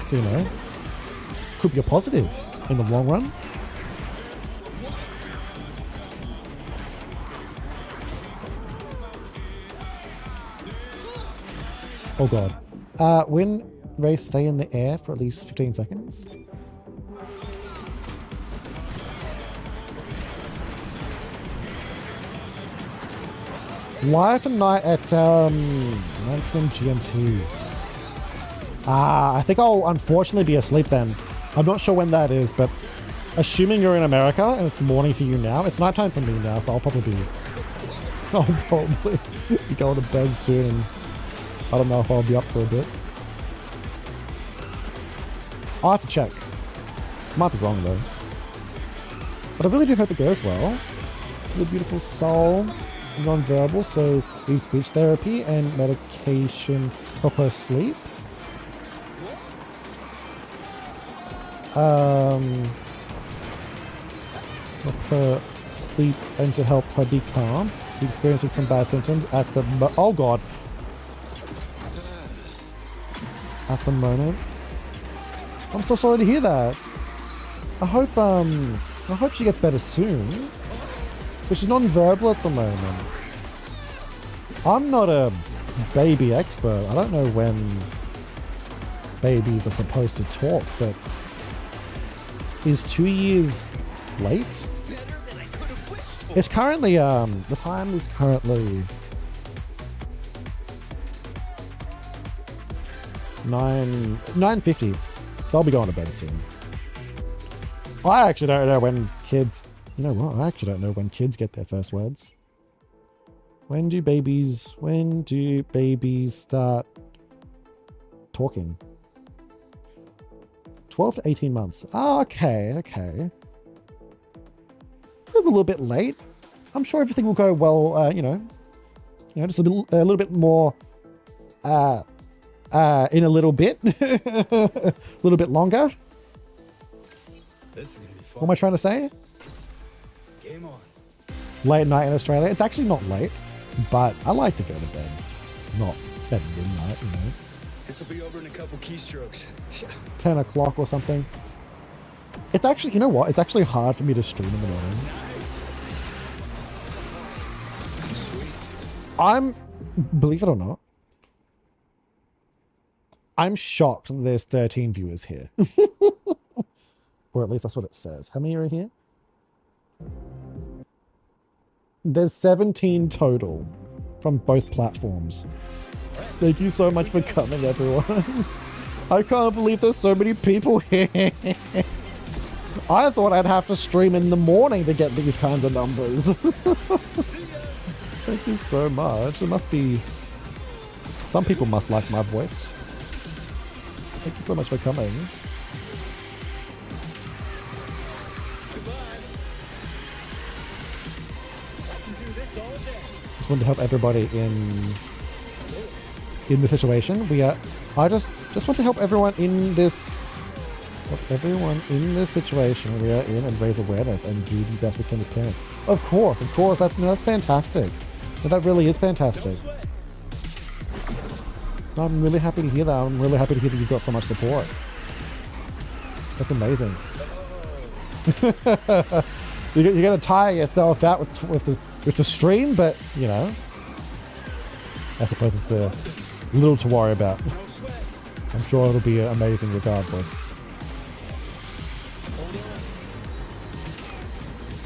So, you know, could be a positive in the long run. Oh God. When race stay in the air for at least 15 seconds. Live tonight at 9 PM GMT. I think I'll unfortunately be asleep then. I'm not sure when that is, but assuming you're in America and it's morning for you now, it's nighttime for me now, so I'll probably be I'll probably be going to bed soon. I don't know if I'll be up for a bit. I'll have to check. Might be wrong though. But I really do hope it goes well. The beautiful soul, non-verbal, so needs speech therapy and medication help her sleep. Help her sleep and to help her be calm. She's experiencing some bad symptoms at the oh god. At the moment. I'm so sorry to hear that. I hope she gets better soon. But she's non-verbal at the moment. I'm not a baby expert. I don't know when babies are supposed to talk, but is 2 years late? It's currently the time is currently 9:50. So I'll be going to bed soon. I actually don't know when kids, you know what? I actually don't know when kids get their first words. When do babies start talking? 12 to 18 months. Oh, okay. It's a little bit late. I'm sure everything will go well, just a little bit more in a little bit. A little bit longer. This is gonna be fun. What am I trying to say? Game on. Late night in Australia. It's actually not late, but I like to go to bed. Not at midnight, you know. This will be over in a couple keystrokes. 10 o'clock or something. It's actually, you know what? It's actually hard for me to stream in the morning. Believe it or not, I'm shocked that there's 13 viewers here. Or at least that's what it says. How many are here? There's 17 total from both platforms. Thank you so much for coming, everyone. I can't believe there's so many people here. I thought I'd have to stream in the morning to get these kinds of numbers. Thank you so much. It must be... Some people must like my voice. Thank you so much for coming. Just wanted to help everybody in the situation. I just want to help everyone in this situation we are in and raise awareness and do the best we can as parents. Of course, that's fantastic. That really is fantastic. I'm really happy to hear that. I'm really happy to hear that you've got so much support. That's amazing. You're gonna tire yourself out with the stream, but you know, I suppose it's a little to worry about. I'm sure it'll be amazing regardless.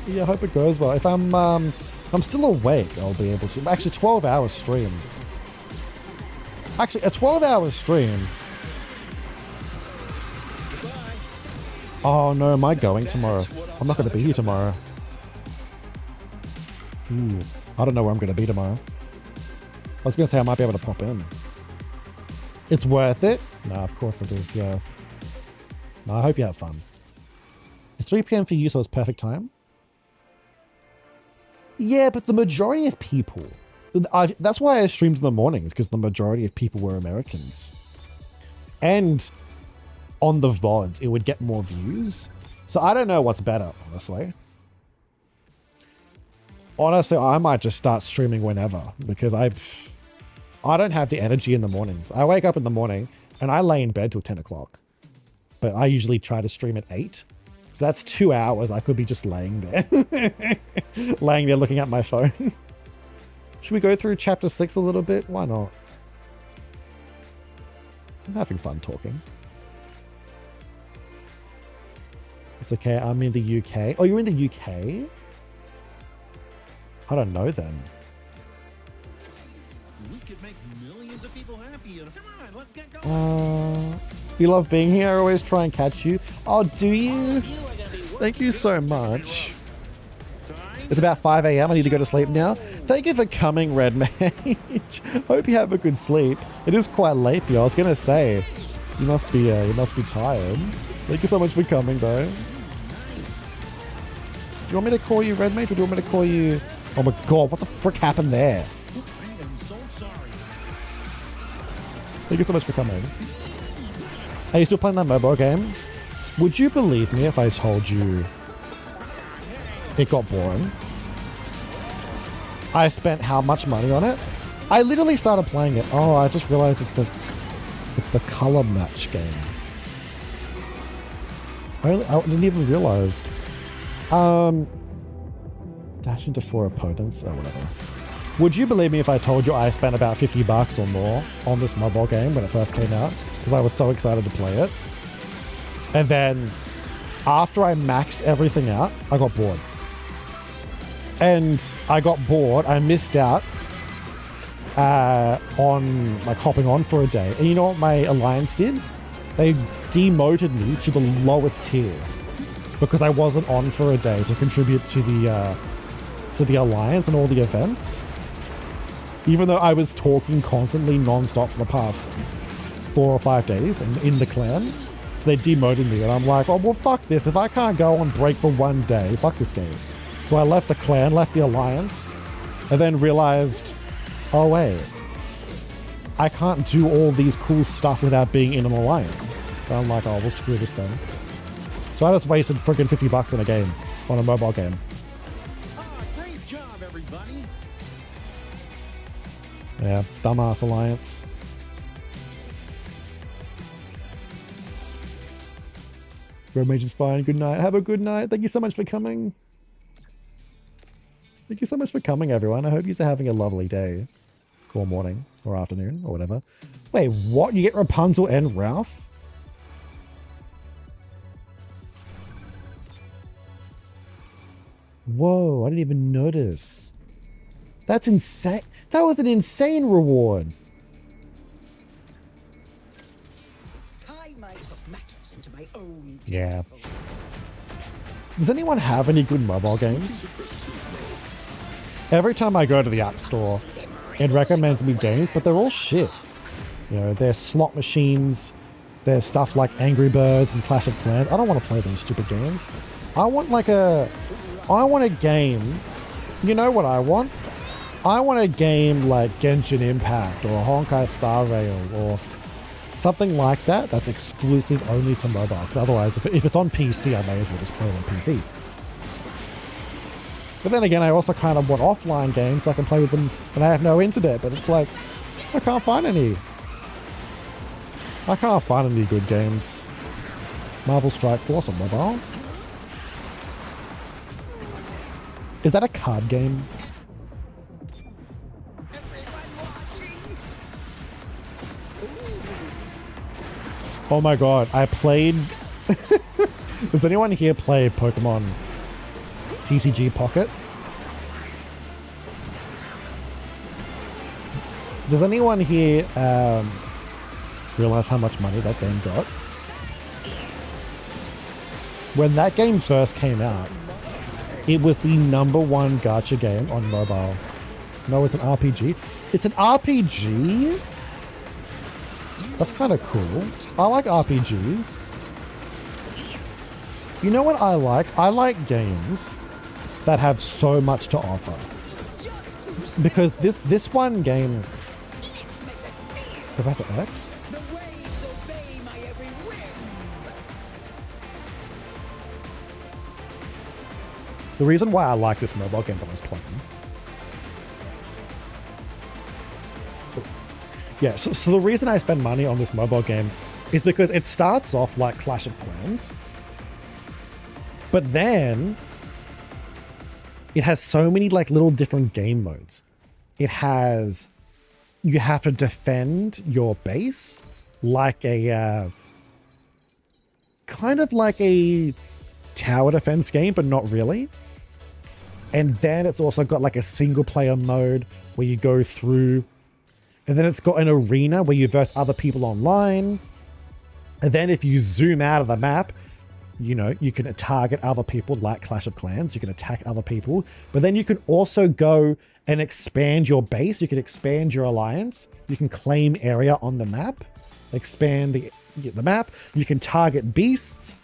Yeah, I hope it goes well. If I'm still awake, I'll be able to. Actually, 12 hours stream. Actually, a 12-hour stream. Oh no, am I going tomorrow? I'm not going to be here tomorrow. Ooh, I don't know where I'm going to be tomorrow. I was going to say I might be able to pop in. It's worth it? Nah, of course it is, yeah. No, I hope you have fun. It's 3 PM for you, so it's perfect time. Yeah, but the majority of people... that's why I streamed in the mornings, because the majority of people were Americans. And on the VODs, it would get more views. So I don't know what's better, honestly. Honestly, I might just start streaming whenever, because I don't have the energy in the mornings. I wake up in the morning, and I lay in bed till 10 o'clock. But I usually try to stream at 8. So that's 2 hours I could be just laying there. Laying there looking at my phone. Should we go through chapter 6 a little bit? Why not? I'm having fun talking. It's okay, I'm in the UK. Oh, you're in the UK? I don't know then. We could make millions of people happy. Come on, let's get going. You love being here. I always try and catch you. Oh, do you? Thank you so much. Time It's about 5 a.m. I need to go to sleep now. Thank you for coming, Red Mage. Hope you have a good sleep. It is quite late for you. I was gonna say, you must be tired. Thank you so much for coming, though. Do you want me to call you Red Mage, or do you want me to call you? Oh my god, what the frick happened there? I am so sorry. Thank you so much for coming. Are you still playing that mobile game? Would you believe me if I told you it got boring? I spent how much money on it? I literally started playing it. Oh, I just realized it's the color match game. I didn't even realize. Dash into 4 opponents or whatever. Would you believe me if I told you I spent about $50 or more on this mobile game when it first came out? Because I was so excited to play it. And then after I maxed everything out, I got bored. And I got bored. I missed out on like hopping on for a day. And you know what my alliance did? They demoted me to the lowest tier because I wasn't on for a day to contribute to the alliance and all the events. Even though I was talking constantly non-stop for the past 4 or 5 days in the clan. So they demoted me and I'm like, oh well fuck this. If I can't go on break for 1 day, fuck this game. So I left the clan, left the alliance, and then realized, oh wait, I can't do all these cool stuff without being in an alliance. So I'm like, oh well screw this then. So I just wasted friggin' $50 on a game, on a mobile game. Great job, everybody. Yeah, dumbass alliance. Red Mage is fine. Good night. Have a good night. Thank you so much for coming. Thank you so much for coming, everyone. I hope you're having a lovely day. Or morning. Or afternoon. Or whatever. Wait, what? You get Rapunzel and Ralph? Whoa, I didn't even notice. That's insane. That was an insane reward. It's time I took matters into my own. Yeah. Does anyone have any good mobile games? Every time I go to the App Store, it recommends me games, but they're all shit. You know, there's slot machines, there's stuff like Angry Birds and Clash of Clans. I don't want to play those stupid games. I want a game. You know what I want? I want a game like Genshin Impact or Honkai Star Rail or something like that that's exclusive only to mobile. Because otherwise, if it's on PC, I may as well just play it on PC. But then again, I also kind of want offline games so I can play with them when I have no internet. But it's like, I can't find any. I can't find any good games. Marvel Strike Force on mobile. Is that a card game? Oh my god, I played... Does anyone here play Pokemon TCG Pocket? Does anyone here realize how much money that game got? When that game first came out, it was the #1 gacha game on mobile. No, it's an RPG. It's an RPG? That's kind of cool. I like RPGs. You know what I like? I like games that have so much to offer. Because this one game... Professor X? The waves obey my every whim. The reason why I like this mobile game that I was playing... Yeah, so the reason I spend money on this mobile game is because it starts off like Clash of Clans, but then it has so many like little different game modes. It has, you have to defend your base like a, kind of like a tower defense game, but not really. And then it's also got like a single player mode where you go through. And then it's got an arena where you verse other people online. And then if you zoom out of the map, you know, you can target other people like Clash of Clans. You can attack other people, but then you can also go and expand your base. You can expand your alliance. You can claim area on the map, expand the map. You can target beasts.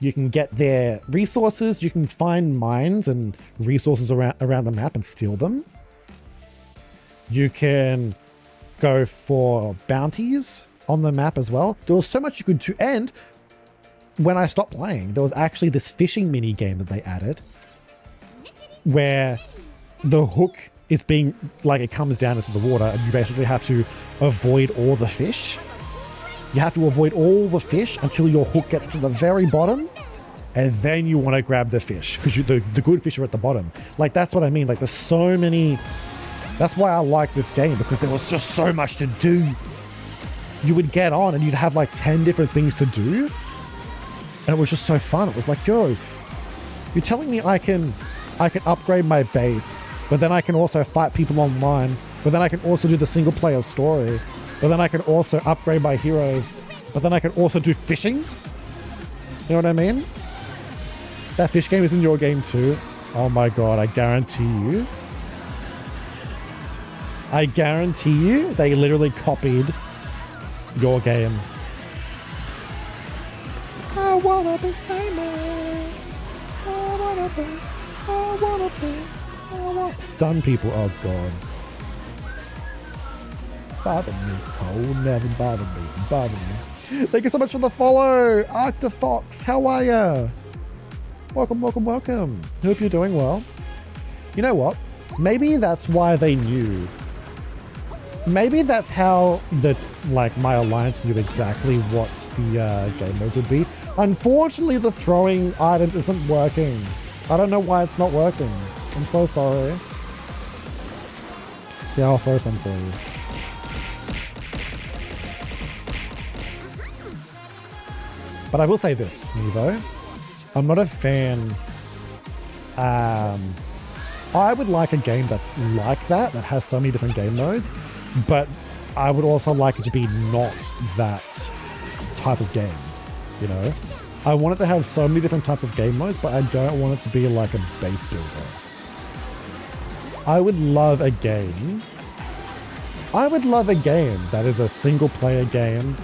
You can get their resources. You can find mines and resources around the map and steal them. You can go for bounties on the map as well. There was so much you could do. And when I stopped playing, there was actually this fishing mini game that they added where the hook is being, like, it comes down into the water and you basically have to avoid all the fish. You have to avoid all the fish until your hook gets to the very bottom, and then you want to grab the fish because the good fish are at the bottom. Like, that's what I mean. Like, there's so many. That's why I like this game, because there was just so much to do. You would get on and you'd have like 10 different things to do. And it was just so fun. It was like, yo, you're telling me I can upgrade my base, but then I can also fight people online, but then I can also do the single player story, but then I can also upgrade my heroes, but then I can also do fishing? You know what I mean? That fish game is in your game too. Oh my god, I guarantee you, they literally copied your game. I wanna be famous. I wanna be. Stun people, oh god. Bother me, Cole, never bother me. Thank you so much for the follow, Arctofox, how are ya? Welcome. Hope you're doing well. You know what? Maybe that's why they knew. Maybe that's how my alliance knew exactly what the game mode would be. Unfortunately, the throwing items isn't working. I don't know why it's not working. I'm so sorry. Yeah, I'll throw some for you. But I will say this, Nevo. I'm not a fan. I would like a game that's like that has so many different game modes, but I would also like it to be not that type of game, you know? I want it to have so many different types of game modes, but I don't want it to be like a base builder. I would love a game that is a single player game.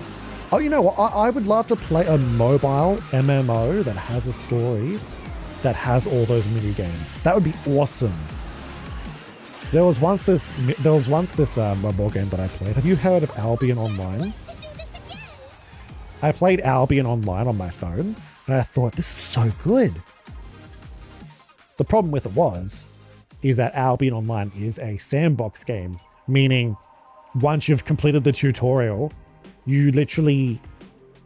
Oh, you know what? I would love to play a mobile MMO that has a story, that has all those mini games. That would be awesome. There was once this mobile game that I played. Have you heard of Albion Online? I played Albion Online on my phone, and I thought, this is so good. The problem with it is that Albion Online is a sandbox game, meaning once you've completed the tutorial, you literally,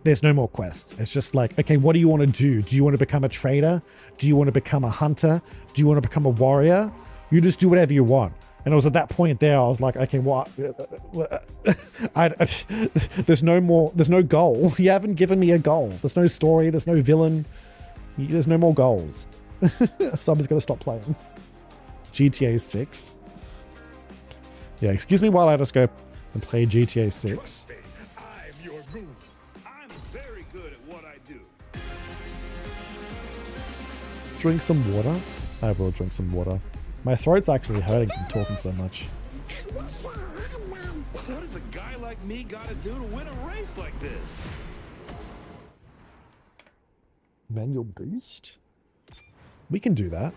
there's no more quests. It's just like, okay, what do you want to do? Do you want to become a trader? Do you want to become a hunter? Do you want to become a warrior? You just do whatever you want. And it was at that point there, I was like, okay, what? There's no goal. You haven't given me a goal. There's no story. There's no villain. There's no more goals. So I'm just going to stop playing. GTA 6. Yeah, excuse me while I just go and play GTA 6. Drink some water. I will drink some water. My throat's actually hurting from talking so much. What does a guy like me gotta do to win a race like this? Manual boost? We can do that.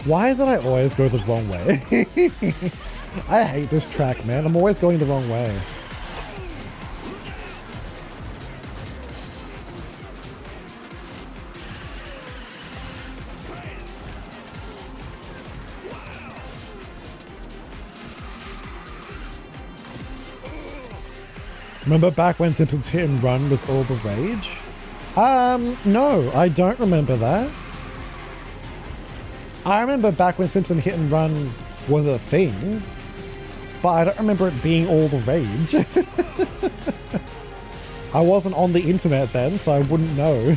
Why is it I always go the wrong way? I hate this track, man. I'm always going the wrong way. Remember back when Simpsons Hit and Run was all the rage? No, I don't remember that. I remember back when Simpson Hit and Run was a thing, but I don't remember it being all the rage. I wasn't on the internet then, so I wouldn't know.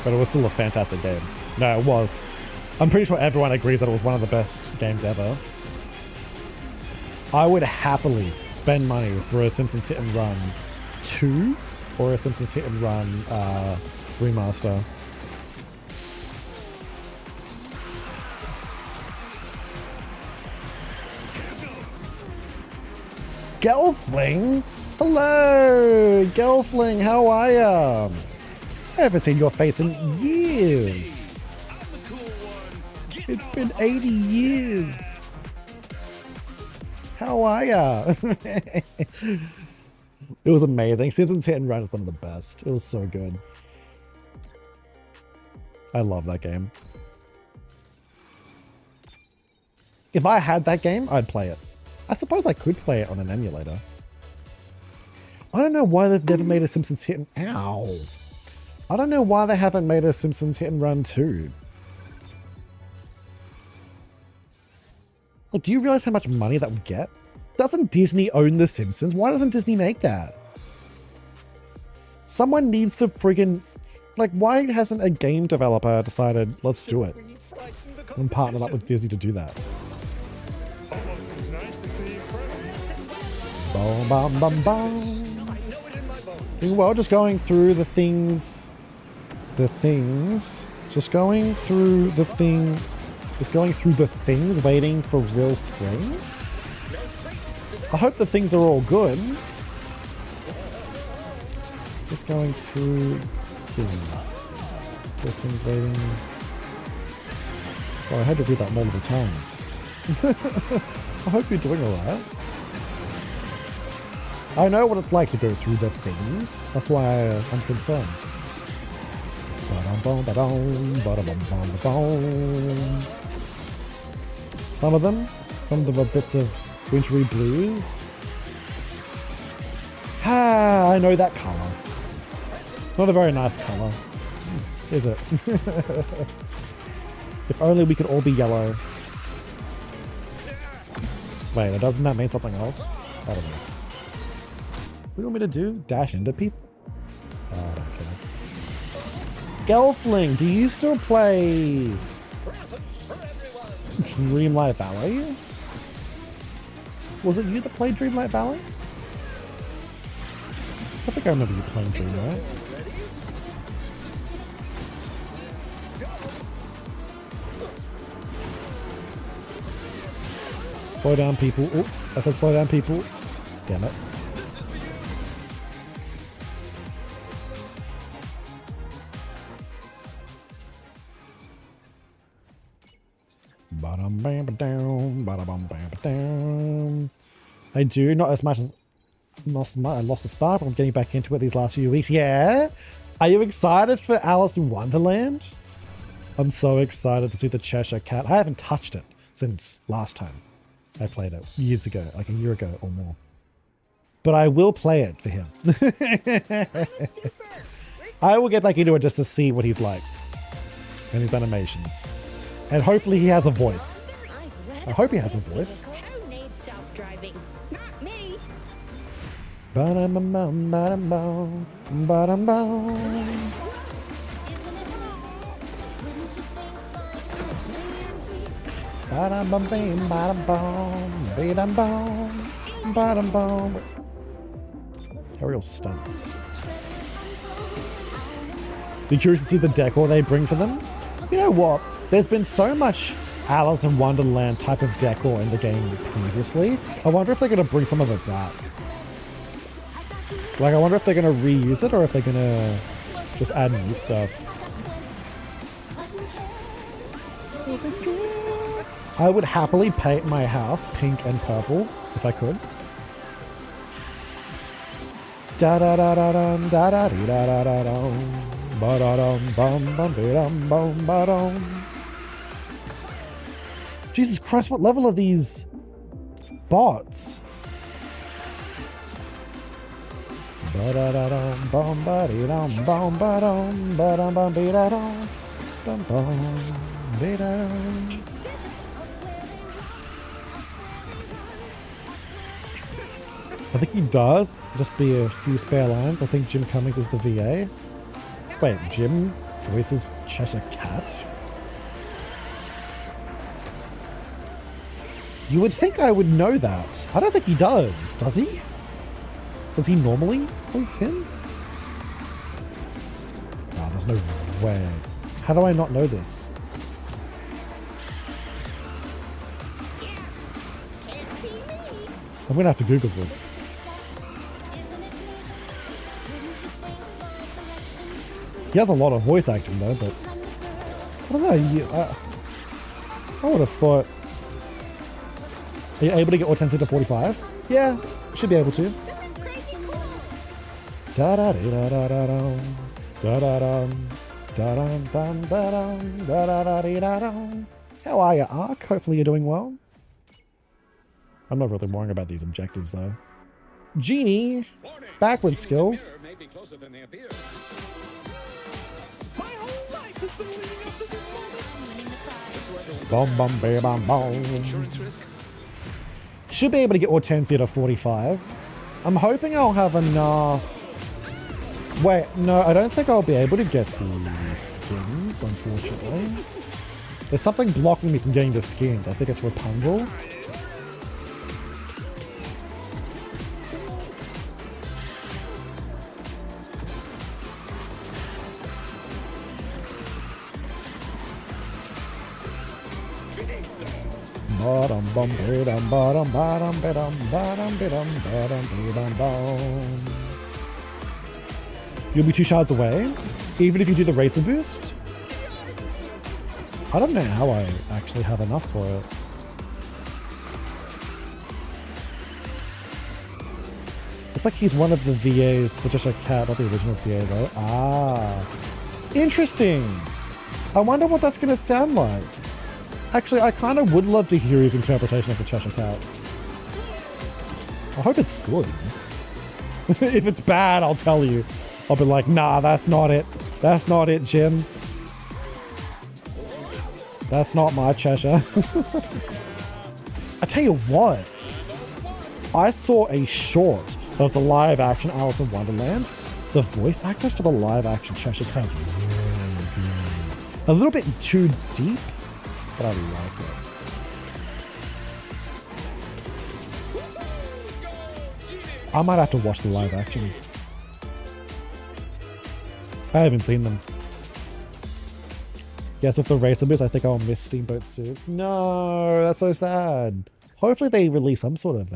But it was still a fantastic game. No, it was. I'm pretty sure everyone agrees that it was one of the best games ever. I would happily spend money for a Simpsons Hit and Run 2 or a Simpsons Hit and Run remaster. Gelfling? Hello, Gelfling, how are ya? I haven't seen your face in years. It's been 80 years. How are ya? It was amazing. Simpsons Hit and Run is one of the best. It was so good. I love that game. If I had that game, I'd play it. I suppose I could play it on an emulator. I don't know why they've never made a Simpsons Hit and... Ow! I don't know why they haven't made a Simpsons Hit and Run 2. Like, do you realize how much money that would get? Doesn't Disney own The Simpsons? Why doesn't Disney make that? Someone needs to friggin... Like, why hasn't a game developer decided, let's do it? And partnered up with Disney to do that? Boom, bum, bum, bum. Well, just going through the things, just going through the things, waiting for real spring. I hope the things are all good. Just going through things waiting. Sorry, I had to read that multiple times. I hope you're doing alright. I know what it's like to go through the things. That's why I'm concerned. Some of them are bits of wintry blues. Ah, I know that colour. It's not a very nice colour, is it? If only we could all be yellow. Wait, doesn't that mean something else? I don't know. What do you want me to do? Dash into people? Oh, I don't care. Gelfling, do you still play Dreamlight Valley? Was it you that played Dreamlight Valley? I think I remember you playing Dreamlight. Slow down, people. Oh, I said slow down, people. Damn it. I do, not as much as I lost the spark, but I'm getting back into it these last few weeks. Yeah? Are you excited for Alice in Wonderland? I'm so excited to see the Cheshire Cat. I haven't touched it since last time I played it, years ago, like a year ago or more. But I will play it for him. I will get back into it just to see what he's like and his animations. And hopefully he has a voice. I hope he has a voice. Who needs self-driving? Not me. Ba-dum-bum, ba-dum-bum, ba-dum-bum. Ba-dum-bum, ba-dum-bum, ba-dum-bum, ba-dum-bum. Aerial stunts. Be curious to see the decor they bring for them. You know what? There's been so much Alice in Wonderland type of decor in the game previously. I wonder if they're going to bring some of it back. Like, I wonder if they're going to reuse it or if they're going to just add new stuff. I would happily paint my house pink and purple if I could. Da da da da dum da da dee da da da dum ba da dum bum bum be dum bum ba dum. Jesus Christ, what level are these bots? Ba da da dum bum ba dee dum bum ba dum ba dum bum be da dum bum bum be da dum. I think he does. Just be a few spare lines. I think Jim Cummings is the VA. Wait, Jim voices Cheshire Cat? You would think I would know that. I don't think he does he? Does he normally voice him? Ah, there's no way. How do I not know this? I'm gonna have to Google this. He has a lot of voice acting though, but I don't know. I would have thought. Are you able to get Hortensia to 45? Yeah, should be able to. Da da da da da da da da da da da da da. How are you, Ark? Hopefully you're doing well. I'm not really worrying about these objectives though. Genie, backward skills. May be closer than they appear. My whole life has been leading up to this moment. Bom bom ba bom bom. Insurance risk? Should be able to get Hortensia to 45. I'm hoping I'll have enough. Wait, no, I don't think I'll be able to get the skins, unfortunately. There's something blocking me from getting the skins. I think it's Rapunzel. You'll be 2 shards away, even if you do the racer boost. I don't know how I actually have enough for it. Looks like he's one of the VAs for Cheshire Cat, not the original VA though. Ah, interesting. I wonder what that's going to sound like. Actually, I kind of would love to hear his interpretation of the Cheshire Cat. I hope it's good. If it's bad, I'll tell you. I'll be like, nah, that's not it. That's not it, Jim. That's not my Cheshire. I tell you what. I saw a short of the live action Alice in Wonderland. The voice actor for the live action Cheshire sounds really good. A little bit too deep, but I like it. I might have to watch the live action. I haven't seen them. Yes, with the racer boost, I think I'll miss Steamboat Suits. No, that's so sad. Hopefully they release some sort of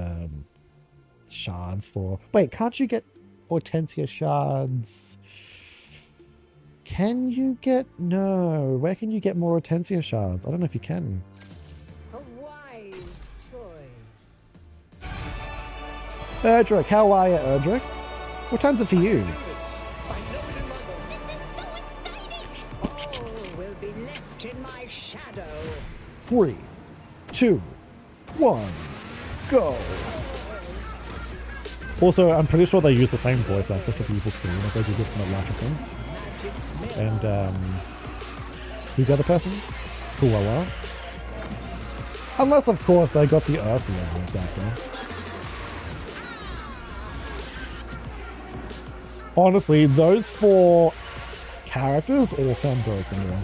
shards for... Wait, can't you get Hortensia shards? Can you get... No. Where can you get more Hortensia shards? I don't know if you can. A wise choice. Erdrick, how are you, Erdrick? What time's it for you? All will be left in my shadow. 3, 2, 1, go. Also, I'm pretty sure they use the same voice actor for people too, like they did it from Maleficent. And, who's the other person? Cruella. Unless, of course, they got the Ursula voice actor. Honestly, those 4 characters all sound very similar.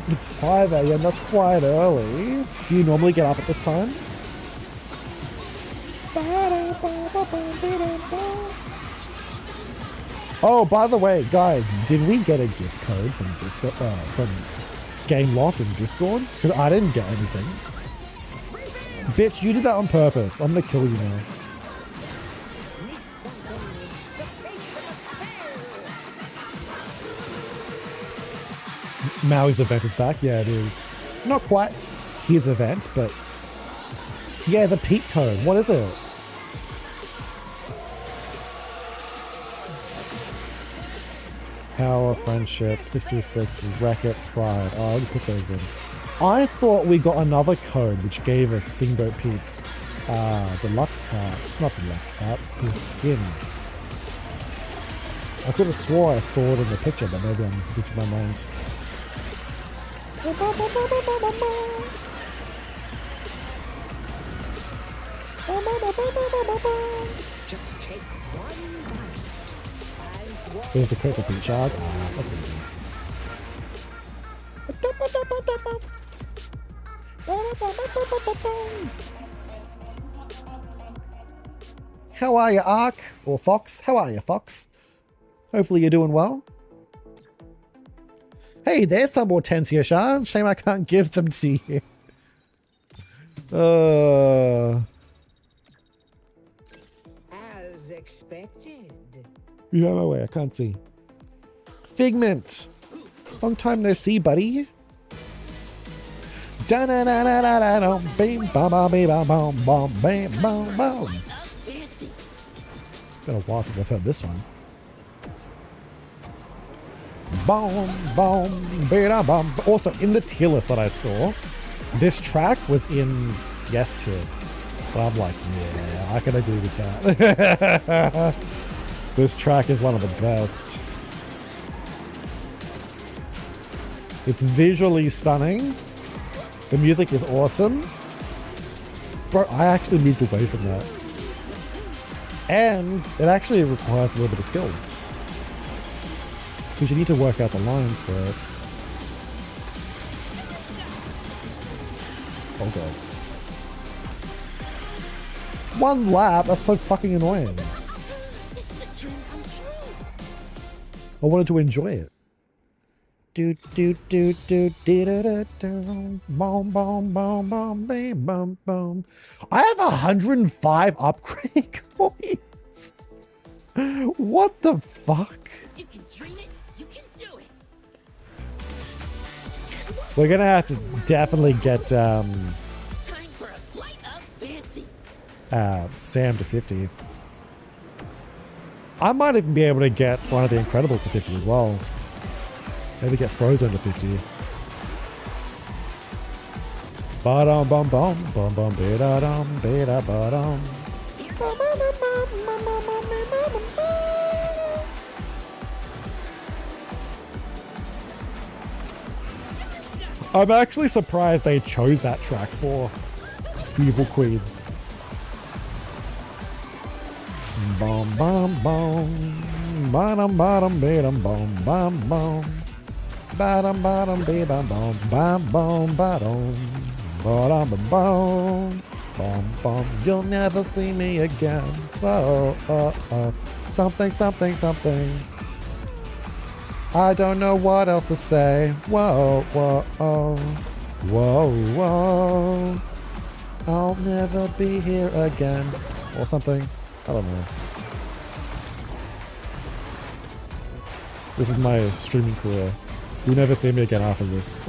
It's 5 AM, that's quite early. Do you normally get up at this time? Oh, by the way, guys, did we get a gift code from Discord, from Gameloft and Discord? Because I didn't get anything. Bitch, you did that on purpose. I'm gonna kill you now. Maui's event is back. Yeah, it is. Not quite his event, but yeah, the Pete code. What is it? Power, friendship, 626, Racket, Pride. Oh, I'll just put those in. I thought we got another code which gave us Steamboat Pete's deluxe card. Not deluxe card, his skin. I could have swore I saw it in the picture, but maybe I'm losing my mind. Just take one bite. There's the code for Pete Shard. How are you, Ark? Or Fox? How are you, Fox? Hopefully you're doing well. Hey, there's some more Tensia shards. Shame I can't give them to you. As expected. Yeah, no way, I can't see. Figment. Long time no see, buddy. Da da da da da da da. Bam bam bam bam bam bam bam bam bam. Been a while since I've heard this one. Boom, boom, bada, bum. Also, in the tier list that I saw, this track was in yes tier. But I'm like, yeah, I can agree with that. This track is one of the best. It's visually stunning. The music is awesome. Bro, I actually moved away from that. And it actually requires a little bit of skill. Because you need to work out the lines for it. Oh god. One lap? That's so fucking annoying. I wanted to enjoy it. Do do do do do do do do. Boom boom boom boom bam boom boom. I have 105 upgrade coins. What the fuck? You can dream it, you can do it. We're gonna have to definitely get Time for a flight of fancy. Sam to 50. I might even be able to get one of the Incredibles to 50 as well. Maybe get Frozen to 50. Ba-dum bum bum bum bum ba-da-dum ba-da-ba-dum. I'm actually surprised they chose that track for Evil Queen. Bum bum bum, bottom bottom bottom bum bum bum, bottom bottom bottom bum bum bum bottom, bottom bum bum bum. You'll never see me again. Whoa, something something something. I don't know what else to say. Whoa, whoa, whoa, whoa. I'll never be here again, or something. I don't know. This is my streaming career. You'll never see me again after this.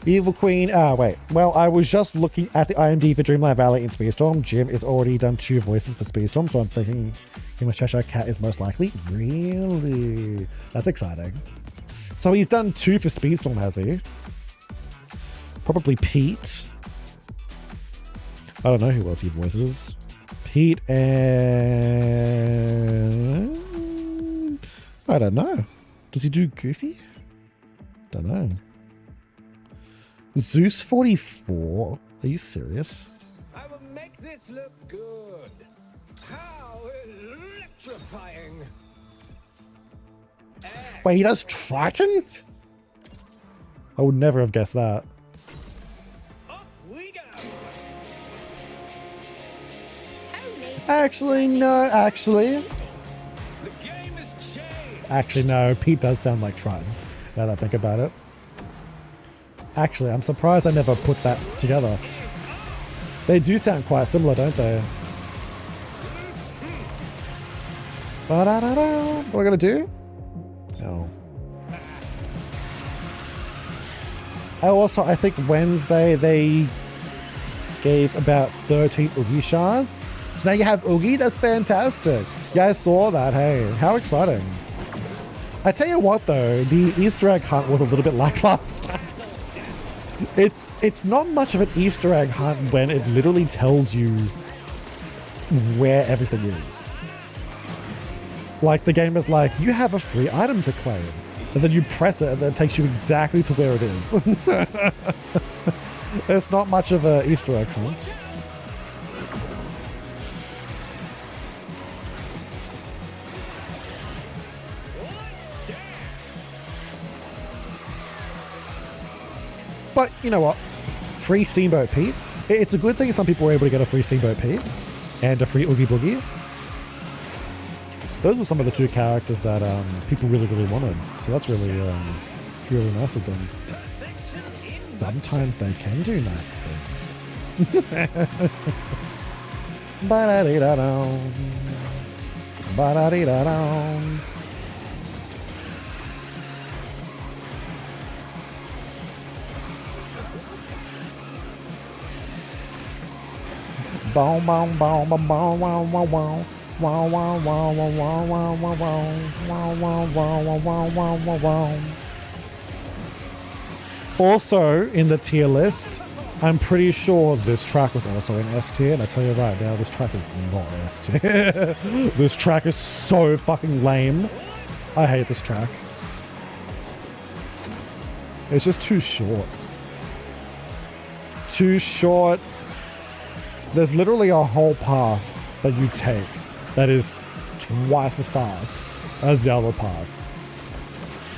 Evil Queen. Wait. Well, I was just looking at the IMDb for Dreamlight Valley in Speedstorm. Jim has already done 2 voices for Speedstorm, so I'm thinking him as Cheshire Cat is most likely. Really? That's exciting. So he's done 2 for Speedstorm, has he? Probably Pete. I don't know who else he voices. Pete and... I don't know. Does he do Goofy? Don't know. Zeus 44? Are you serious? I will make this look good. How electrifying! Wait, he does Triton? I would never have guessed that. Off we go! Actually, no, actually. The game is changed! Actually, no, Pete does sound like Triton, now that I think about it. Actually, I'm surprised I never put that together. They do sound quite similar, don't they? Ba-da-da-da. What am I gonna do? No. I think Wednesday they gave about 13 Oogie shards. So now you have Oogie? That's fantastic. Yeah, I saw that. Hey, how exciting. I tell you what though, the Easter egg hunt was a little bit lackluster. It's not much of an Easter egg hunt when it literally tells you where everything is. Like the game is like, you have a free item to claim. And then you press it and then it takes you exactly to where it is. It's not much of a Easter egg hunt. But you know what? Free Steamboat Pete. It's a good thing some people were able to get a free Steamboat Pete and a free Oogie Boogie. Those were some of the two characters that people really, really wanted. So that's really, really nice of them. Sometimes they can do nice things. Ba-da-dee-da-dum. Ba-da-dee-da-dum. Boom, boom, boom, boom, boom, wow, wow, wow. Wow, wow, wow, wow, wow, wow, wow, wow. Wow, wow, wow, wow, wow, wow, wow, wow. Also, in the tier list, I'm pretty sure this track was also in S tier, and I tell you right now, this track is not S tier. This track is so fucking lame. I hate this track. It's just too short. Too short. There's literally a whole path that you take that is twice as fast as the other path.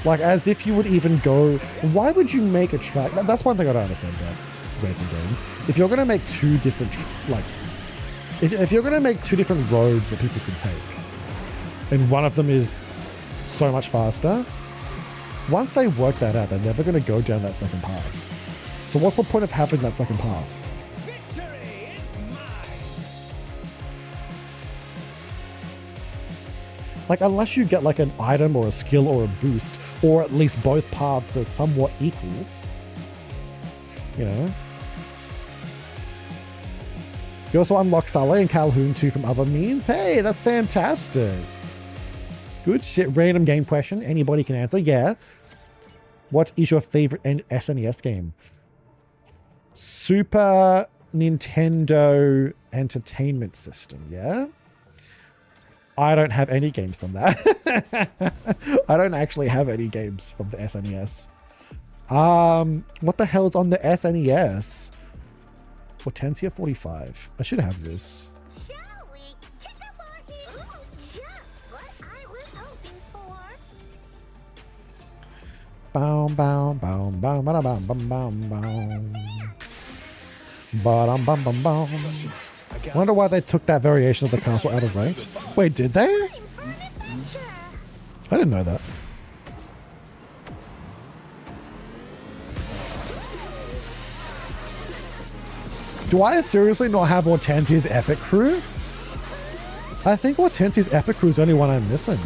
Like, as if you would even go... Why would you make a track... That's one thing I don't understand about racing games. If you're going to make two different... If you're going to make two different roads that people can take, and one of them is so much faster, once they work that out, they're never going to go down that second path. So what's the point of having that second path? Like, unless you get like an item or a skill or a boost, or at least both paths are somewhat equal, you know. You also unlock Sully and Calhoun too from other means. Hey, that's fantastic. Good shit. Random game question. Anybody can answer. Yeah. What is your favorite SNES game? Super Nintendo Entertainment System. Yeah. I don't have any games from that. I don't actually have any games from the SNES. What the hell is on the SNES? Hortensia 45. I should have this. Shall we kick up our heels? Ooh, just what I was hoping for. Boom, boom, boom, boom, ba bum, bum, bum, bum. Ba bum, bum, bum. Wonder why they took that variation of the castle out of ranked. Wait, did they? I didn't know that. Do I seriously not have Hortensia's Epic Crew? I think Hortensia's Epic Crew is the only one I'm missing.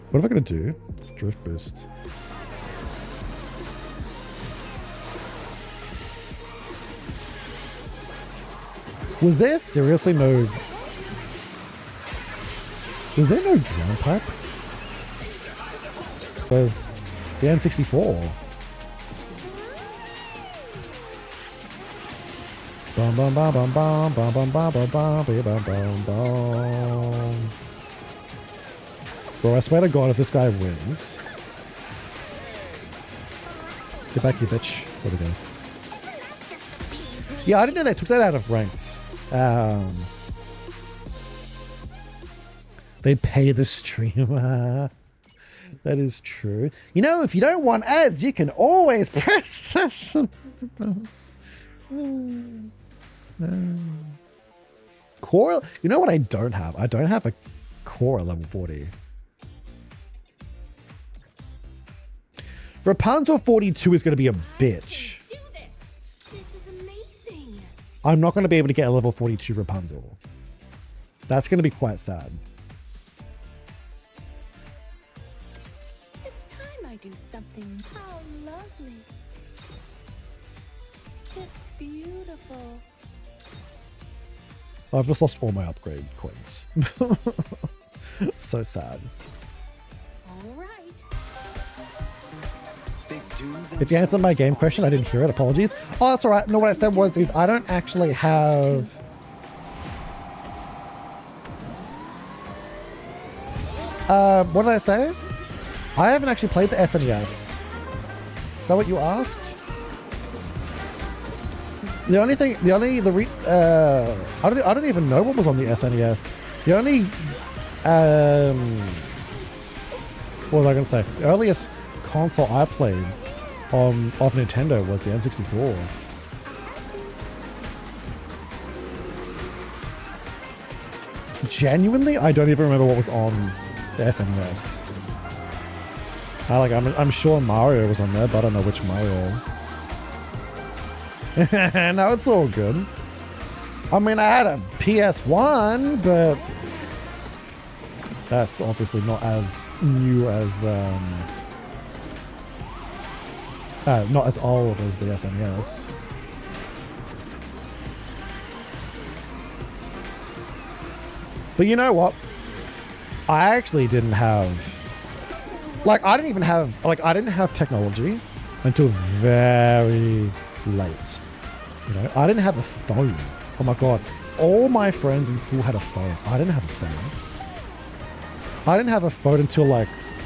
What am I going to do? Drift boost. Was there seriously no... Was there no ground pipe? Where's the N64? Bum bum bum bum bum bum bum bum bum bum bum bum bum. Bro, I swear to God, if this guy wins... Get back, you bitch. There we go. Yeah, I didn't know they took that out of ranked. They pay the streamer. That is true. You know, if you don't want ads, you can always press that. Core. You know what I don't have? I don't have a core at level 40. Rapunzel 42 is going to be a bitch. I'm not going to be able to get a level 42 Rapunzel. That's going to be quite sad. It's time I do something. How lovely. It's beautiful. I've just lost all my upgrade coins. So sad. All right. If you answered my game question, I didn't hear it. Apologies. Oh, that's all right. No, what I said was, I don't actually have... What did I say? I haven't actually played the SNES. Is that what you asked? The only thing, I don't even know what was on the SNES. The only, what was I going to say? The earliest console I played of Nintendo was the N64. Genuinely, I don't even remember what was on the SNES. I'm sure Mario was on there, but I don't know which Mario. No, it's all good. I mean, I had a PS1, but that's obviously not as new as, not as old as the SNES. But you know what? I actually didn't have, I didn't have technology until very late. You know, I didn't have a phone. Oh my god. All my friends in school had a phone. I didn't have a phone. I didn't have a phone until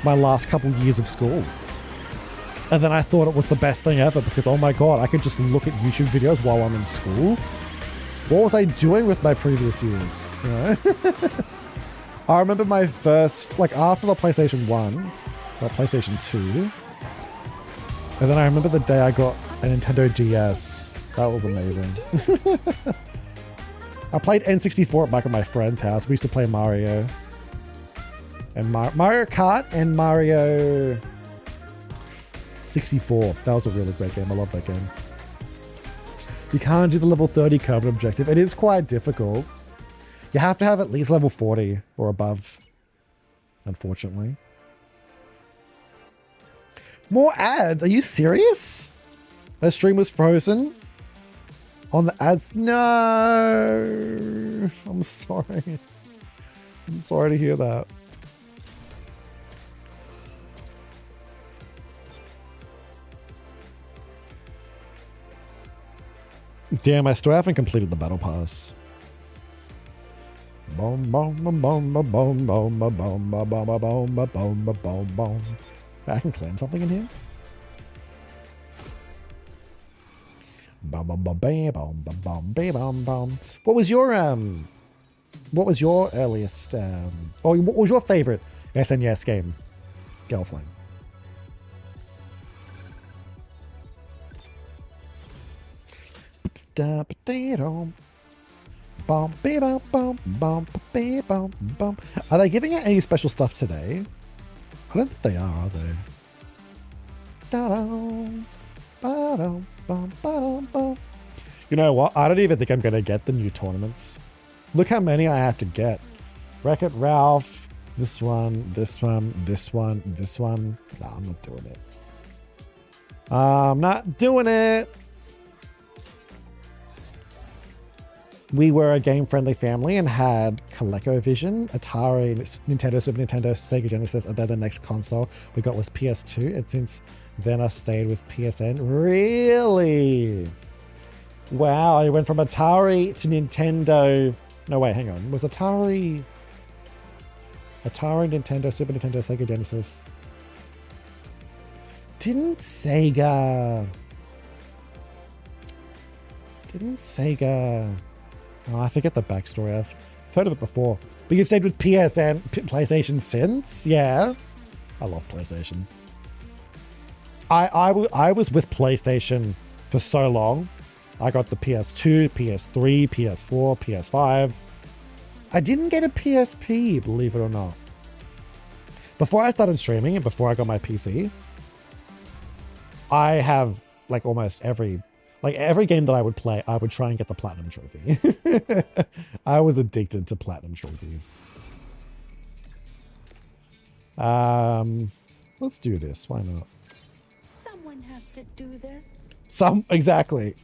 my last couple years of school. And then I thought it was the best thing ever because, oh my god, I could just look at YouTube videos while I'm in school. What was I doing with my previous years? You know? I remember my first, after the PlayStation 1, or PlayStation 2, and then I remember the day I got a Nintendo DS. That was amazing. I played N64 back at my friend's house. We used to play Mario. And Mario Kart and Mario 64. That was a really great game. I love that game. You can't do the level 30 carbon objective. It is quite difficult. You have to have at least level 40 or above, unfortunately. More ads? Are you serious? The stream was frozen on the ads? No! I'm sorry. I'm sorry to hear that. Damn, I still haven't completed the battle pass. Boom, boom, boom, boom, boom, boom, boom, boom, boom, boom, boom, boom, boom, boom, boom. I can claim something in here. Bum, bum, bum, bam, bum, bum, bum, bam, bum, bum. What was your earliest or what was your favorite SNES game, Girlflame? Are they giving out any special stuff today? I don't think they are they? You know what? I don't even think I'm going to get the new tournaments. Look how many I have to get. Wreck-It Ralph, this one, this one, this one, this one. No, I'm not doing it. I'm not doing it. We were a game-friendly family and had ColecoVision, Atari, Nintendo, Super Nintendo, Sega Genesis, and then the next console we got was PS2. And since then I stayed with PSN. Really? Wow, I went from Atari to Nintendo. No, wait, hang on. Was Atari, Nintendo, Super Nintendo, Sega Genesis? Didn't Sega... Oh, I forget the backstory. I've heard of it before. But you've stayed with PSN, PlayStation since? Yeah. I love PlayStation. I was with PlayStation for so long. I got the PS2, PS3, PS4, PS5. I didn't get a PSP, believe it or not. Before I started streaming and before I got my PC, I have almost every game that I would play, I would try and get the platinum trophy. I was addicted to platinum trophies. Let's do this. Why not? Someone has to do this. Exactly,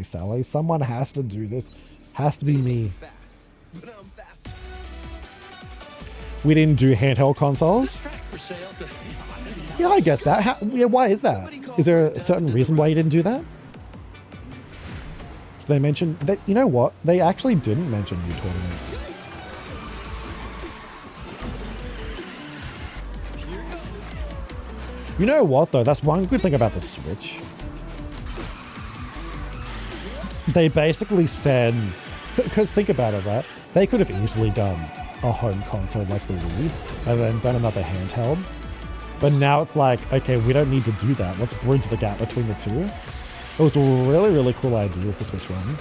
Sally. Someone has to do this. Has to be me. We didn't do handheld consoles. Yeah, I get that. Why is that? Is there a certain reason why you didn't do that? They mentioned that, you know what? They actually didn't mention new tournaments. You know what though? That's one good thing about the Switch. They basically said, because think about it, right? They could have easily done a home console like the Wii and then done another handheld. But now it's like, okay, we don't need to do that. Let's bridge the gap between the two. It was a really, really cool idea with the Switch One.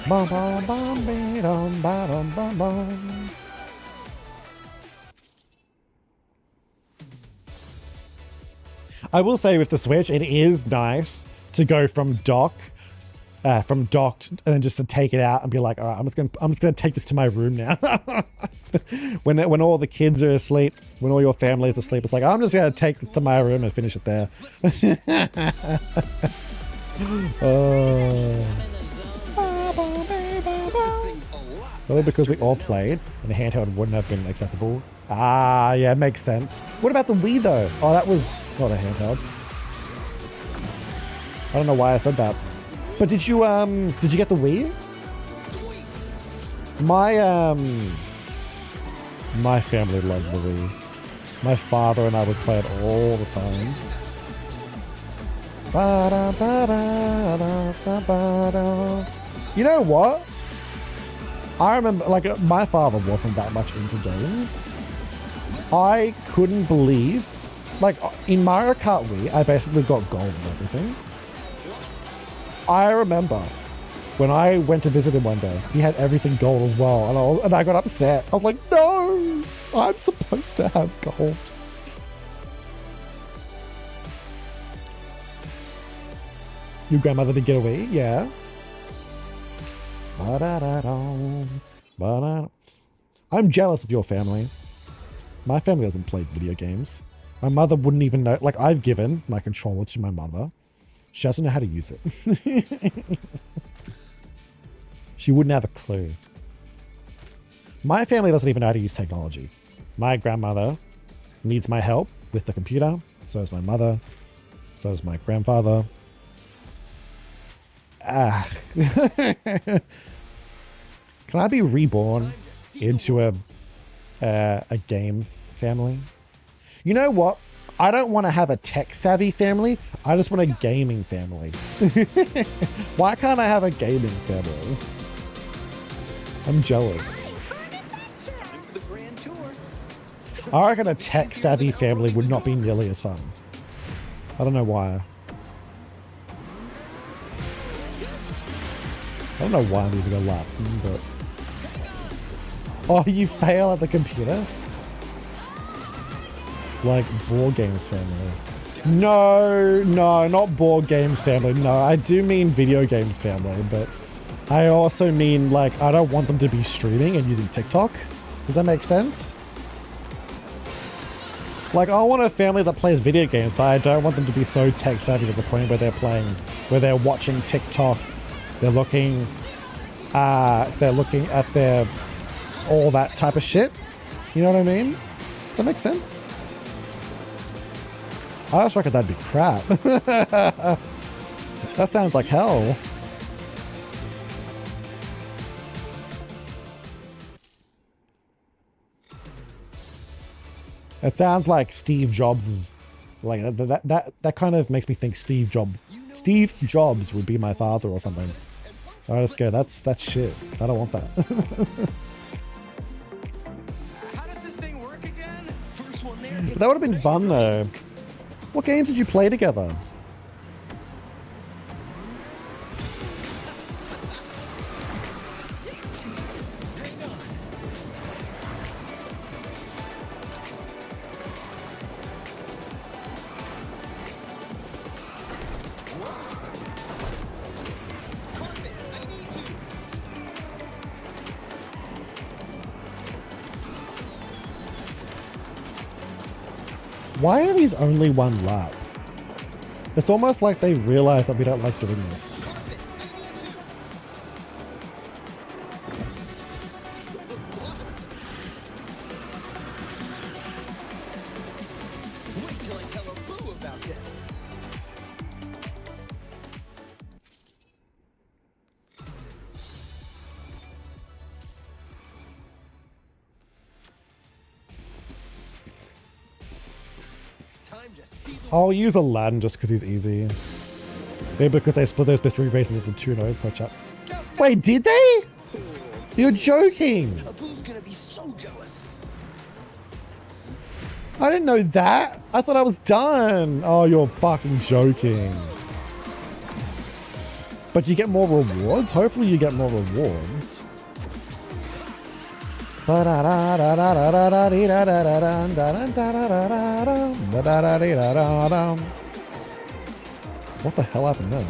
Bum, bum, bum, ba-dum, ba-dum, bum, bum. I will say with the Switch, it is nice to go from docked, and then just to take it out and be like, all right, I'm just gonna take this to my room now. when all the kids are asleep, when all your family is asleep, it's like I'm just gonna take this to my room and finish it there. Probably because we all played and the handheld wouldn't have been accessible. Ah, yeah, makes sense. What about the Wii though? Oh, that was not a handheld. I don't know why I said that. But did you get the Wii? My family loved the Wii. My father and I would play it all the time. You know what? I remember, like, my father wasn't that much into games. I couldn't believe, like, in Mario Kart Wii, I basically got gold and everything. I remember when I went to visit him one day, he had everything gold as well, and I got upset. I was like, no, I'm supposed to have gold. Your grandmother did get a Wii? Yeah. I'm jealous of your family. My family doesn't play video games. My mother wouldn't even know. Like, I've given my controller to my mother. She doesn't know how to use it. She wouldn't have a clue. My family doesn't even know how to use technology. My grandmother needs my help with the computer. So does my mother. So does my grandfather. Can I be reborn into a game family? You know what? I don't want to have a tech-savvy family. I just want a gaming family. Why can't I have a gaming family? I'm jealous. I reckon a tech-savvy family would not be nearly as fun. I don't know why. I don't know why I'm using a lap, but... Oh, you fail at the computer? Like, board games family. No, not board games family. No, I do mean video games family, but I also mean, like, I don't want them to be streaming and using TikTok. Does that make sense? Like, I want a family that plays video games, but I don't want them to be so tech savvy to the point where they're watching TikTok. They're looking at their, all that type of shit. You know what I mean? Does that make sense? I just reckon that'd be crap. That sounds like hell. It sounds like Steve Jobs. Like that kind of makes me think Steve Jobs would be my father or something. I just go, that's shit. I don't want that. How does this thing work again? First one there. That would have been fun though. What games did you play together? Why are these only one lap? It's almost like they realize that we don't like doing this. Wait till I tell a boo about this. I'll use Aladdin just because he's easy. Maybe because they split those mystery races into 2 nodes per chap. Wait, did they? You're joking. Abu's gonna be so jealous. I didn't know that. I thought I was done. Oh, you're fucking joking. But you get more rewards? Hopefully you get more rewards. What the hell happened there?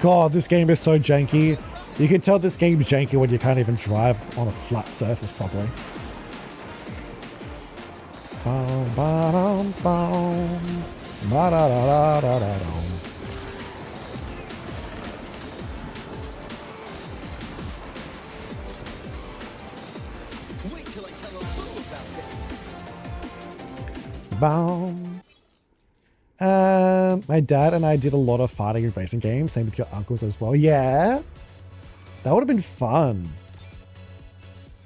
God, this game is so janky. You can tell this game's janky when you can't even drive on a flat surface properly. Wait till I tell Abu about this. Boom. My dad and I did a lot of fighting and racing games. Same with your uncles as well. Yeah. That would have been fun.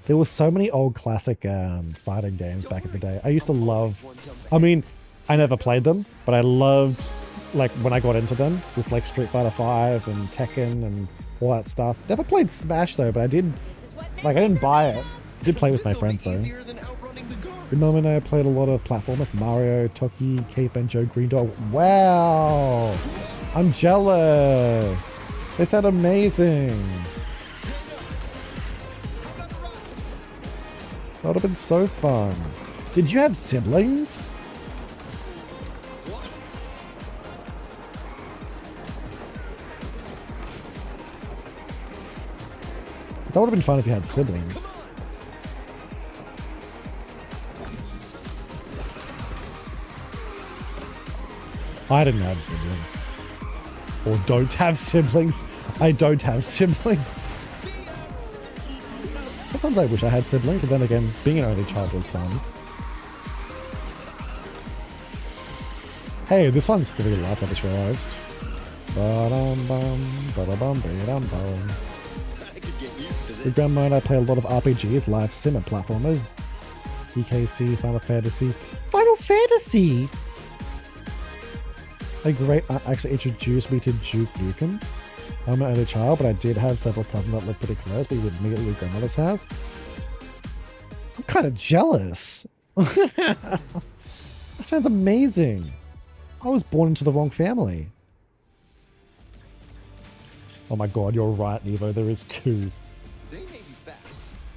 There were so many old classic fighting games back in the day. I used to love, I mean, I never played them, but I loved, like, when I got into them with, like, Street Fighter 5 and Tekken and all that stuff. Never played Smash, though, but I did, like, I didn't buy it. I did play with my friends, though. The moment I played a lot of platformers, Mario, Toki, Cape Benjo, Green Dog. Wow! I'm jealous! They sound amazing! That would have been so fun. Did you have siblings? That would have been fun if you had siblings. I didn't have siblings. Or don't have siblings. I don't have siblings. Sometimes I wish I had siblings, but then again, being an only child was fun. Hey, this one's 3 laps, I just realized. With Grandma and I play a lot of RPGs, live sim and platformers. EKC, Final Fantasy. Final Fantasy! A great aunt actually introduced me to Duke Nukem. I'm an only child, but I did have several cousins that lived pretty close. We would meet at your grandmother's house. I'm kind of jealous. That sounds amazing. I was born into the wrong family. Oh my god, you're right, Nevo. There is 2. They may be fast,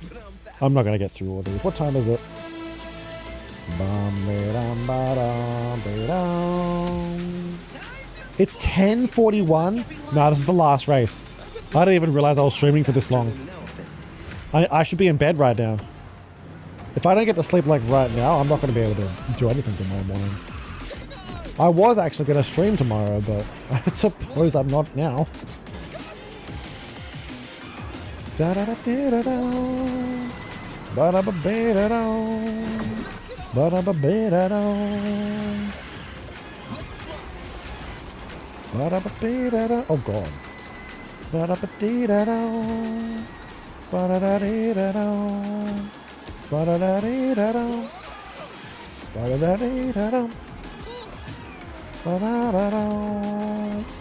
but I'm fast. I'm not going to get through all these. What time is it? It's 10:41. Nah, this is the last race. I didn't even realize I was streaming for this long. I should be in bed right now. If I don't get to sleep like right now, I'm not going to be able to do anything tomorrow morning. I was actually going to stream tomorrow, but I suppose I'm not now. Oh god.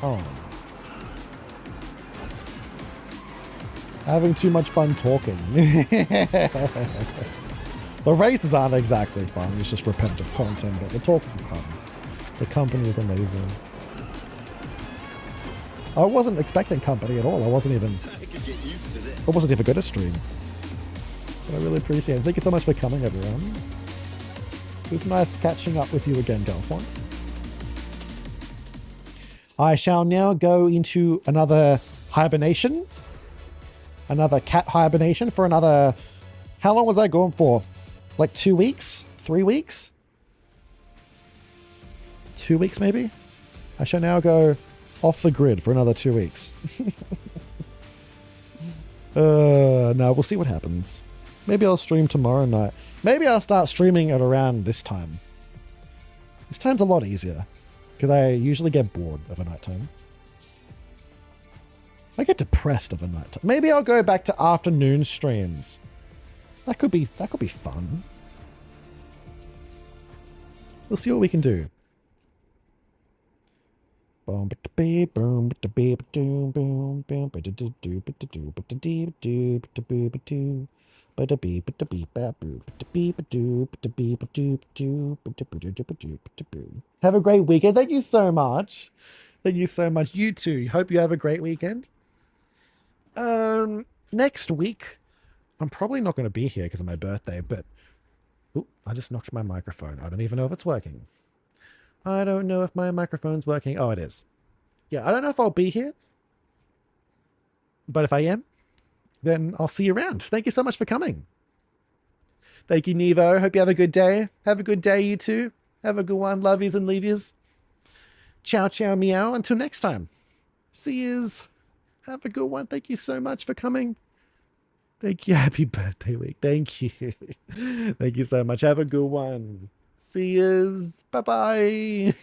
Oh. Having too much fun talking. The races aren't exactly fun, it's just repetitive content, but the talking is fun. The company is amazing. I wasn't expecting company at all. I wasn't even good at stream. But I really appreciate it. Thank you so much for coming, everyone. It was nice catching up with you again, Galfon. I shall now go into another hibernation. Another cat hibernation for another... How long was I going for? Like 2 weeks? 3 weeks? 2 weeks, maybe? I shall now go off the grid for another 2 weeks. No, we'll see what happens. Maybe I'll stream tomorrow night. Maybe I'll start streaming at around this time. This time's a lot easier. Because I usually get bored of a nighttime. I get depressed of a nighttime. Maybe I'll go back to afternoon streams. That could be fun. We'll see what we can do. Have a great weekend. Thank you so much. Thank you so much. You too. Hope you have a great weekend. Next week, I'm probably not going to be here because of my birthday, but ooh, I just knocked my microphone. I don't even know if it's working. I don't know if my microphone's working. Oh, it is. Yeah, I don't know if I'll be here, but if I am, then I'll see you around. Thank you so much for coming. Thank you, Nevo. Hope you have a good day. Have a good day, you too. Have a good one, lovies and leavies. Ciao, ciao, meow. Until next time. See yous. Have a good one. Thank you so much for coming. Thank you. Happy birthday week. Thank you. Thank you so much. Have a good one. See yous. Bye-bye.